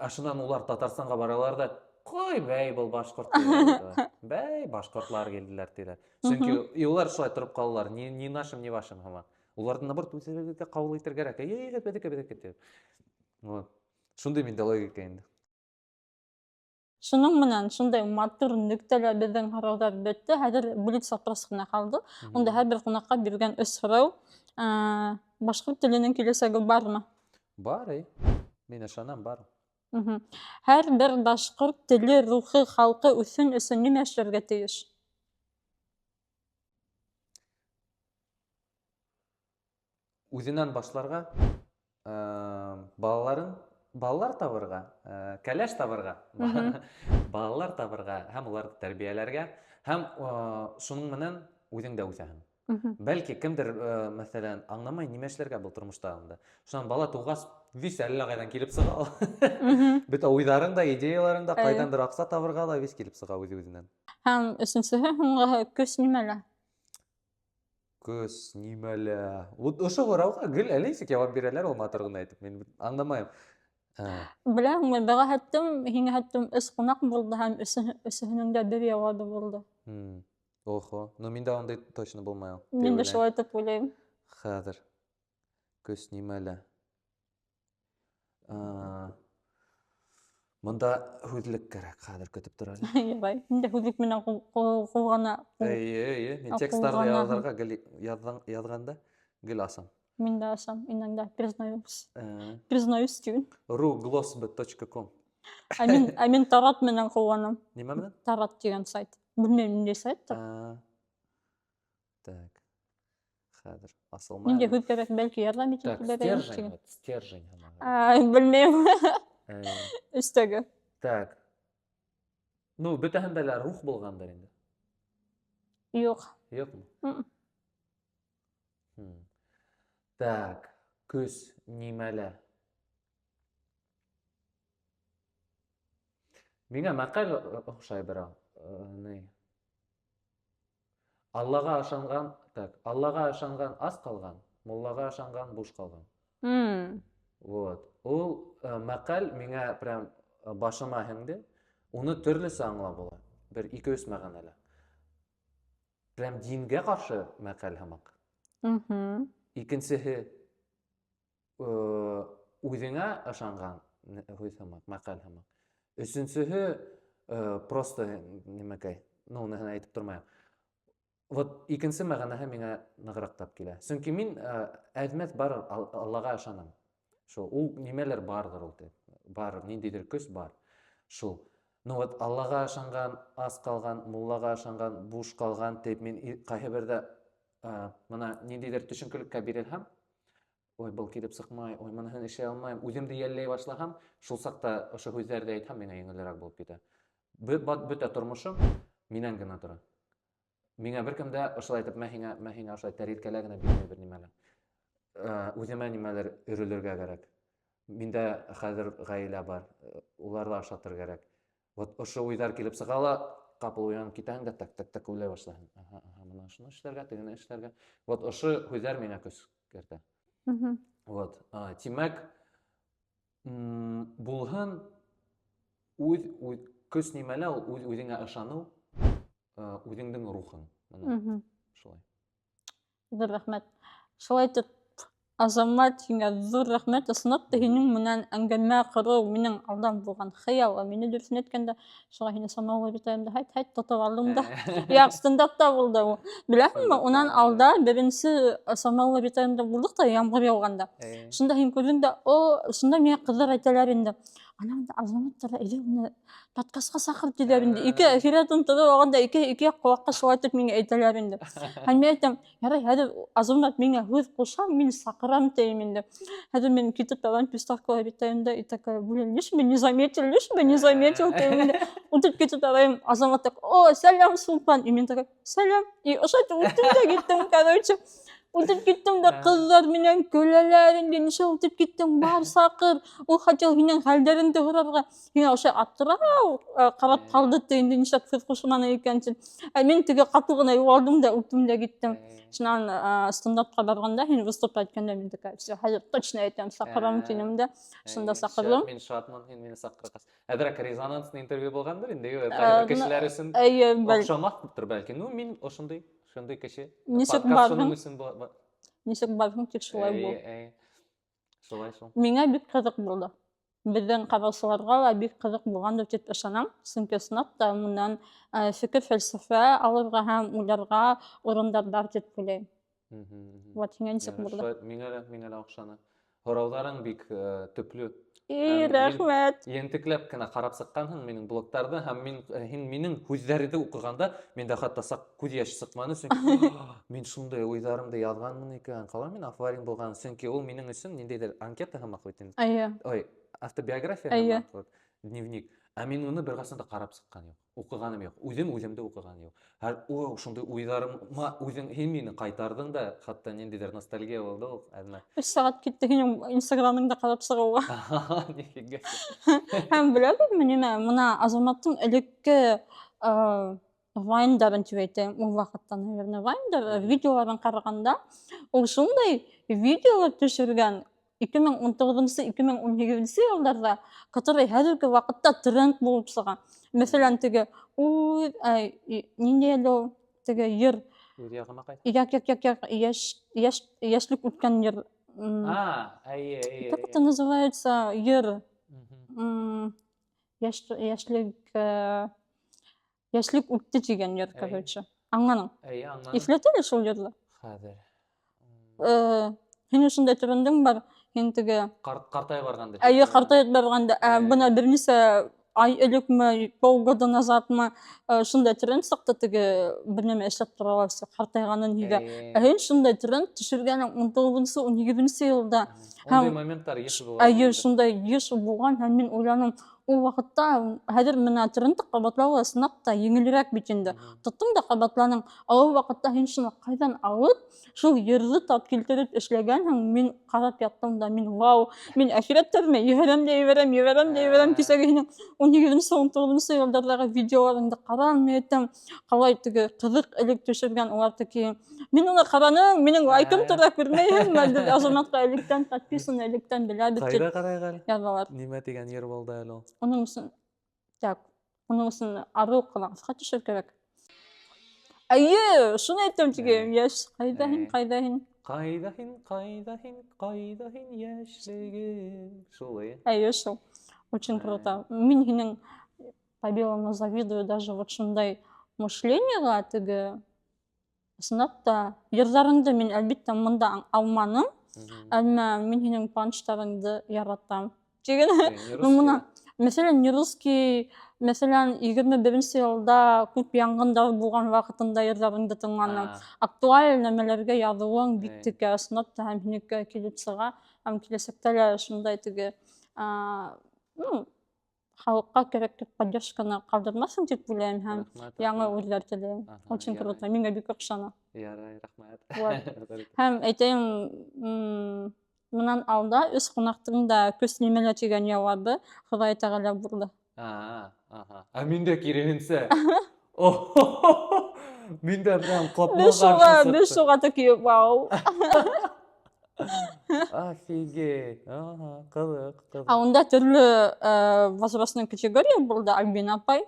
Шуннан улар Татарстанга баралар да, кой, бәй, был башкорт дийләр. Бәй, башкортлар килделәр диләр. Чөнки Мгм. улар шулай торып калалар, ни нашим, ни вашим һәм. Уларны наоборот үзебезгә кабул итәргә кирәк. Бедеке дип. Вот. Шундый миндә логика инде. Шуның менән шундай матур нөктәләр безнең һорауҙар бөттө. Хәҙер блиц вопрос кына ҡалды. Унда һәр бер ҡунаҡҡа биргән 3 һорау. Башҡорт теленең киләсәге бармы? Бар, мин ышанам, бар. Мгм. Һәр бер башҡорт теле рухы халҡы өсөн нимә эшләргә тейеш? Үзенән башларга, балалар табырга, кәләш табырга, Мгм. балалар табырга һәм уларны тәрбияләргә, һәм шуның менән үзең дә үсәһең. Мгм. Бәлки кемдер, мәсәлән, аңламай нимә эшләргә был тормышта анда. Шуннан бала тугач, вис әллә кайдан килеп сыга ул. Мгм. Бөтә уйларың да, идеяларың да Әйе. кайдандыр акча табырга да вис килеп сыга үзеннән. Һәм өсөнсөһө, һуңғыһы, көс нимәлә? Көс, нимәлә. Вот ошо һорауга гел әле нисек җавап бирәләр ул матур гына әйтеп, мин аңламаем. Беләһеңме, быға һәттем, һиңә һәттем 3 ҡунаҡ булды һәм өсөһөнөң дә бер яуабы булды. Охо, но миндә андай точно булмай ул. Мин дә шулай итеп уйлайым. Хәзер. Көс нимәлә? А, Монда һүҙлек кәрәк, хәзер көтөп тор әле. Ярай. Мин дә һүҙлек менән ҡыуғана. Әйе. Мин текстларны Ҡыуғанаһым. яҙарга гел яҙғанда гел асам. Мин дә асам, иногда признаюсь. Ә, Признаюсь тиген. ruglosbit.com. Ә мин Тарат менән ҡыуғанам. Нимә менән? Тарат тигән сайт. Белмәйем, ниндәй сайттыр. Так. Хәзер асылмай. Ниндәй һүҙ кәрәк, бәлки ярҙам итеп Так, бирәйем стержень, тиген. вот, стержень. һәм. Белмәйем. Әйе. Өстәге. Так. Ну, бөтәһендә лә рух булгандыр инде. Юҡ. Юҡмы? Мгм. Так, көс нимәлә? Миңә мәҡәл оҡшай берәү. Аллаға ышанған ас ҡалған, муллаға ышанған буш ҡалған. Вот. Ул мәҡәл миңә прям башыма һеңде. Уны төрлөсә аңлап була. Бер 2-3 мәғәнәлә. Прям дингә ҡаршы мәҡәл һымаҡ. Мгм. Икенсеһе үҙеңә ышанған һүҙ һымаҡ, мәҡәл һымаҡ. Өченчеһе просто немәкәй, ну уны әйтеп тормаям. Вот икенче мәгънәһе миңа ныграк тап килә. Чөнки мин әҙмәт бар, Аллага ышанам. Шул ул нимәләр бардыр ул дип. Бар, ниндидер көс бар. Шул. Ну вот Аллага ышанган, аз калган, муллага ышанган, буш калган дип мин кайһы бердә мына ниндидер төшенкелеккә бирелһәм, ой, был килеп сыкмай, ой, моныһын эшләй алмайм, үземде йәлләй башласам, шул сакта ошо һүзләрде әйтһәм, миңа еңелрәк булып китә. Бөтә тормышым минән генә тора. Миңа беркем дә ошолай итеп, мә һиңә ошолай тәрилкәләр генә бирмәй бер нимәләр. Үземә нимәлер өрелергә кирәк. Миндә хәзер гаилә бар, уларга ашатыр кирәк. Вот ошо уйдар килеп сыга ла, капыл уянып китәһең дә так уйлай башлаһың. Моны шуны эшләргә, тегене эшләргә. Вот ошо һүзләр миңа көс кертә. Вот, тимәк, булһын көс нимәлә ул үзеңә ышану, үзеңнең рухың. Шулай. Ҙур рәхмәт. Шулай итеп, Азамат, һиңә ҙур рәхмәт. Ысынлап та һинең менән әңгәмә ҡороу минең алдан булған хыял. Мине дөрөҫөн әйткәндә, шуға һине самауыр битәйемде һайт тотоп алдым да. Яҡ, стендапта булды ул. Беләһеңме, унан алда беренсе самауыр битәйемдә булдыҡ та, ямғыр яуғанда. Шунда һин күрҙең дә, шунда миңә ҡыҙҙар әйтәләр инде. Анан да Азаматтар әйҙә уны подкастҡа саҡыр тиҙәр инде. Ике эфирҙән тороп алғанда, ике ҡолаҡҡа шулай итеп миңә әйтәләр инде. Һәм мин әйтәм, ярай, хәҙер Азамат миңә һүҙ ҡуша, мин саҡырам тием инде. Хәҙер мин китеп барам приставкала битәйем дә, и такая, блин, лишь бы не заметил тием инде. Үтеп китеп барайым, Азамат так, сәләм, Сулпан. И мин такая, сәләм. И ошо үтеп тә киттем, короче. Үтеп киттем дә, ҡыҙҙар менән көләләр инде, нисә үтеп киттең, бар саҡыр. Ул хотел һинең хәлдәреңде һорарға. Һиңә ошо аптырау ҡарап ҡалды ти инде, нисә һүҙ ҡушманы икән тип. Мин теге ҡаты ғына юғалдым да, үттем дә киттем. Шунан стендапҡа барғанда, һин выступать иткәндә, мин такая, все, хәҙер точно әйтәм, саҡырам тинем дә. Шунда саҡырҙым. Мин шатмын, һин мине саҡырғас. Әҙерәк резонансный интервью булғандыр инде, кешеләр өсөн оҡшамаҫтыр бәлки. Ну, мин ошондай кеше. Нисек барһың, тик шулай бул. Шулай шул. Миңә бик ҡыҙыҡ булды. Беҙҙең ҡараусыларға ла бик ҡыҙыҡ булғандыр тип ышанам. Сөнки ысынлап менән фекер, фәлсәфә алырға һәм уйларға урындар бар тип уйлайым. Вот һиңә нисек булды? Миңә лә оҡшаны. Һорауҙарың бик төплө. Рәхмәт. Ентекләп кенә ҡарап сыҡҡанһың минең блогтарҙы, һәм һин минең һүҙҙәрҙе уҡығанда, миндә хатта күҙ йәше сыҡманы, сөнки мин шундай уйҙарымды яҙғанмын икән, ҡалай мин афарин булған, сөнки ул минең өсөн ниндәйҙер анкета һымаҡ бит инде. Ой, автобиография һымаҡ, дневник. Ә мин уны бер ҡасан да ҡарап сыҡҡан юҡ, уҡығаным юҡ, үҙемде уҡыған юҡ. Шундай уйҙарыма һин мине ҡайтарҙың да, хатта ниндәйҙер ностальгия булды ул әҙмә. 3 сәғәт китте һинең Инстаграмыңда ҡарап сығыуға. Нифига. Һәм беләбеҙме нимә, мына Азаматтың элекке вайндарын тип әйтәйем, ул ваҡытта, наверное, вайндар, видеоларын ҡарағанда, ул шундай видеолар төшөргән 2019-2018 йылдарҙа, который хәҙерге ваҡытта тренд булып сыға. Мәҫәлән, теге, ниндәй әле ул, теге йыр. Үҙ яғыма ҡайт. Йәшлек үткән йыр. Как это называется, йыр? Йәшлек үтте тигән йыр, короче. Аңланың? Иҫләтәле шул йырҙы? Хәҙер. Һин ошондай трендың бар, һин теге... Ҡартай барғанда. Ҡартай барғанда, бына бер нисә ай элекме, полгода назадмы, шундай тренд сыҡты, теге бер нәмә эшләп торалар, ҡартайғанын һиҙә. Һин шундай тренд төшөргәнең 19-18 йылда. Ундай моменттар йыш булған. Шундай йыш булған, һәм мин уйланым, ул ваҡытта хәҙер менә трендты ҡабатлауы ысынлап та еңелерәк бит инде. Тоттоң да ҡабатланың. Ул ваҡытта һин шуны ҡайҙан алып, шул йырҙы тап килтереп эшләгәнһең, мин ҡарап яттым да, мин әхирәттәрме, ебәрәм, кисәге һинең 18-19 йылдарҙағы видеоларыңды ҡарам, әйтәм, ҡалай теге ҡыҙыҡ элек төшөргән уларҙыки. Мин уны ҡараным, минең лайкым тора, күрмәйһеңме? Азаматҡа электән подписан, электән беләбеҙ тип яҙалар. Нимә тигән йыр булды әле ул? Onun için arı ҡылағыҙға төшөр кәрәк. Шуны әйтәм тигәйем, йәш, ҡайҙа һин? Ҡайҙа һин, йәшлегем? Шул, шул. Очень круто. Мин һинең по-белому завидую даже вот шундай мышлениега теге ысынлап та йырҙарыңды мин әлбиттә монда алманым, әммә мин һинең панчтарыңды яратам. Тиген Не ну мына русский. мәсәлән не русский, мәсәлән 21 елда күп янгындар булган вакытында йырҙарыңды тыңланым. Актуаль нәмәләргә яҙыуың бик Эй. текә ысынлап та һәм һинеке килеп сыга, һәм киләсәктә лә шундай теге ну халыкка кәрәкле поддержканы ҡалдырмаҫһың дип уйлайым һәм Рахмәт, яңы рахмәт. уйҙар теләйем. Аха, Очень ярай. круто. Миңә бик оҡшаны. Ярай, рахмәт. Вот. Һәм әйтәйем, мынан алда өс ҡунаҡтың да көс нимәлә тигән яуабы Хоҙай Тәғәлә булды. Аха. Мин дә киреһенсә. Мин дә прям ҡапма Без ҡаршы шуға такие вау. Офигеть. Ага, ҡыҙыҡ, А ҡыҙык. унда төрлө возрастной категория булды. Альбин апай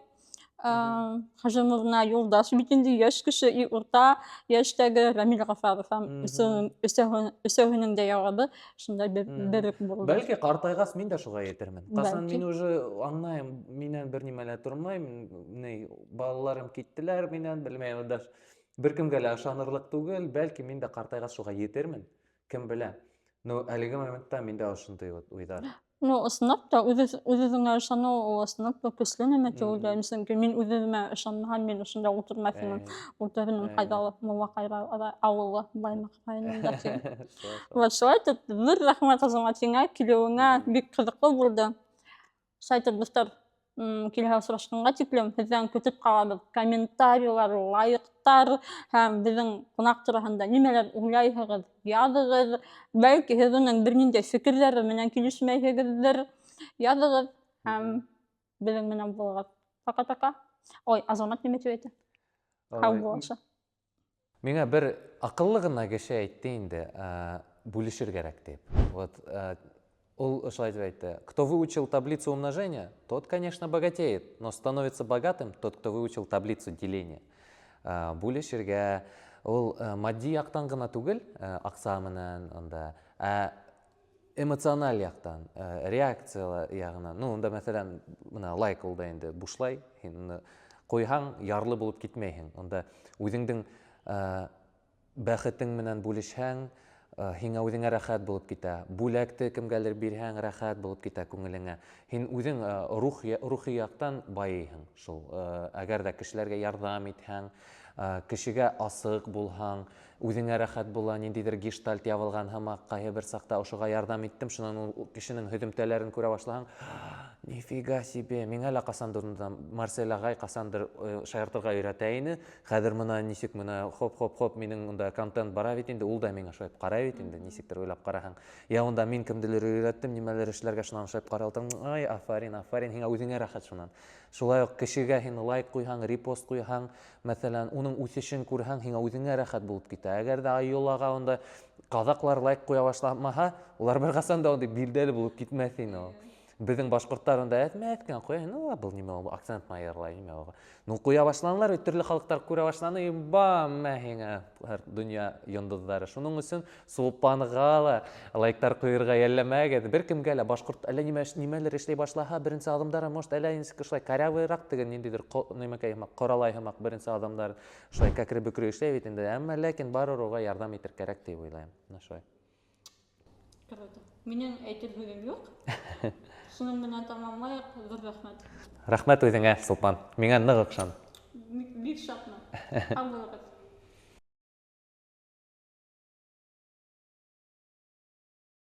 Хажимовна юлдаш бит инде йәш кеше, и урта йәштәге Рамил Ғафаров һәм өсәүһенең дә яуабы шундай берек булды. Бәлки ҡартайғас мин дә шуға етермен. Ҡасан Бәлки. мин уже аңлайым, минән бер нимә лә тормай, балаларым киттеләр минән, белмәйем, бер кемгә лә ышанырлык түгел, бәлки мин дә ҡартайғас шуға етермен, кем белә. Ну, әлеге моментта миндә ошондай уйҙар. Ну, ысынлап та үҙ-үҙеңә ышаныу ул ысынлап та көслө нәмә тип уйлайым. Сөнки мин үҙ-үҙемә ышанмаһам, мин ошонда ултырмаҫ инем. Ултырһынмын ҡайҙалыр, Муллаҡай ауылы, Баймаҡ районында тиген. Вот шулай итеп, ҙур рәхмәт Азамат һиңә, килеүеңә бик ҡыҙыҡлы булды. Шулай итеп, дуҫтар, киләһе осрашҡанға тиклем һеҙҙән көтөп ҡалабыҙ комментарийлар, лайыҡтар һәм беҙҙең ҡунаҡ тураһында нимәләр уйлайһығыҙ, яҙығыҙ. Бәлки һеҙ уның бер ниндәй фекерҙәре менән килешмәйһегеҙҙер. Яҙығыҙ һәм беҙҙең менән булығыҙ. Пока-пока. Ой, Азамат нимә тип әйтә? Һау булашы. Миңә бер аҡыллы ғына кеше әйтте инде, бүлешер кәрәк дип. Вот он шулай дип әйтте: кто выучил таблицу умножения, тот, конечно, богатеет, но становится богатым тот, кто выучил таблицу деления. Бүлешергә ул матди яҡтан ғына түгел, аҡса менән, эмоциональ яҡтан, реакция яғынан. Ну, унда мәсәлән, лайк ул да инде бушлай, һин ҡуйһаң, ярлы булып китмәйһең. Унда үҙеңдең бәхетең менән бүлешһәң, һиңә үҙеңә рәхәт булып китә. Бүләкте кемгәлер бирһәң, рәхәт булып китә күңелеңә. Һин үҙең рухи яҡтан байыйһың шул. Әгәр дә кешеләргә ярҙам итһәң, кешегә асыҡ булһаң, үҙеңә рәхәт була, ниндәйҙер гештальт ябылған һымаҡ, ҡайһы бер саҡта ошоға ярҙам иттем, шунан ул кешенең һөҙөмтәләрен күрә башлаһаң, нифига себе, миңә лә ҡасандыр Марсель ағай ҡасандыр шаяртырға өйрәтә ине, хәҙер мына нисек хоп, минең унда контент бара бит инде, ул да миңә шулай ҡарай бит инде, нисектер уйлап ҡараһаң. Я унда мин кемделер өйрәттем, нимәлер эшләргә, шунан шулай ҡаралтым, ай, афарин, һиңә үҙеңә рәхәт шунан. Шулай уҡ кешегә һин лайк ҡуйһаң, репост ҡуйһаң, мәҫәлән, уның үҫешен күрһәң, һиңә үҙеңә рәхәт булып китә. Әгәр дә Айолаға унда ҡаҙаҡлар лайк ҡуя башламаһа, улар бер ҡасан да ундай билдәле булып китмәҫ ине ул. Беҙҙең башҡорттар унда әйтмәҫкән ҡуя, был нимә ул, акцент майырлай, нимә ул. Ну, ҡуя башланылар, төрлө халыҡтар күрә башланы, мә һиңә донъя йондоҙҙары. Шуның өсөн Сулпанға ла лайктар ҡуйырға йәлләмәгеҙ. Бер кемгә лә башҡорт әллә нимәлер эшләй башлаһа, беренсе аҙымдары, может, әллә нисек шулай корявыйыраҡ тиген ниндәйҙер нимәкәй һымаҡ, ҡоралай һымаҡ беренсе аҙымдар шулай кәкре-бөкрө эшләй бит инде. Әммә ләкин барыр уға ярҙам итер кәрәк тип уйлайым. Шулай. Минең әйтер һүҙем юҡ. Шуның менән тамамлайыҡ. Ҙур рәхмәт. Рәхмәт үҙеңә, Сулпан. Миңә ныҡ оҡшаны. Бик шатмын. Һау булығыҙ.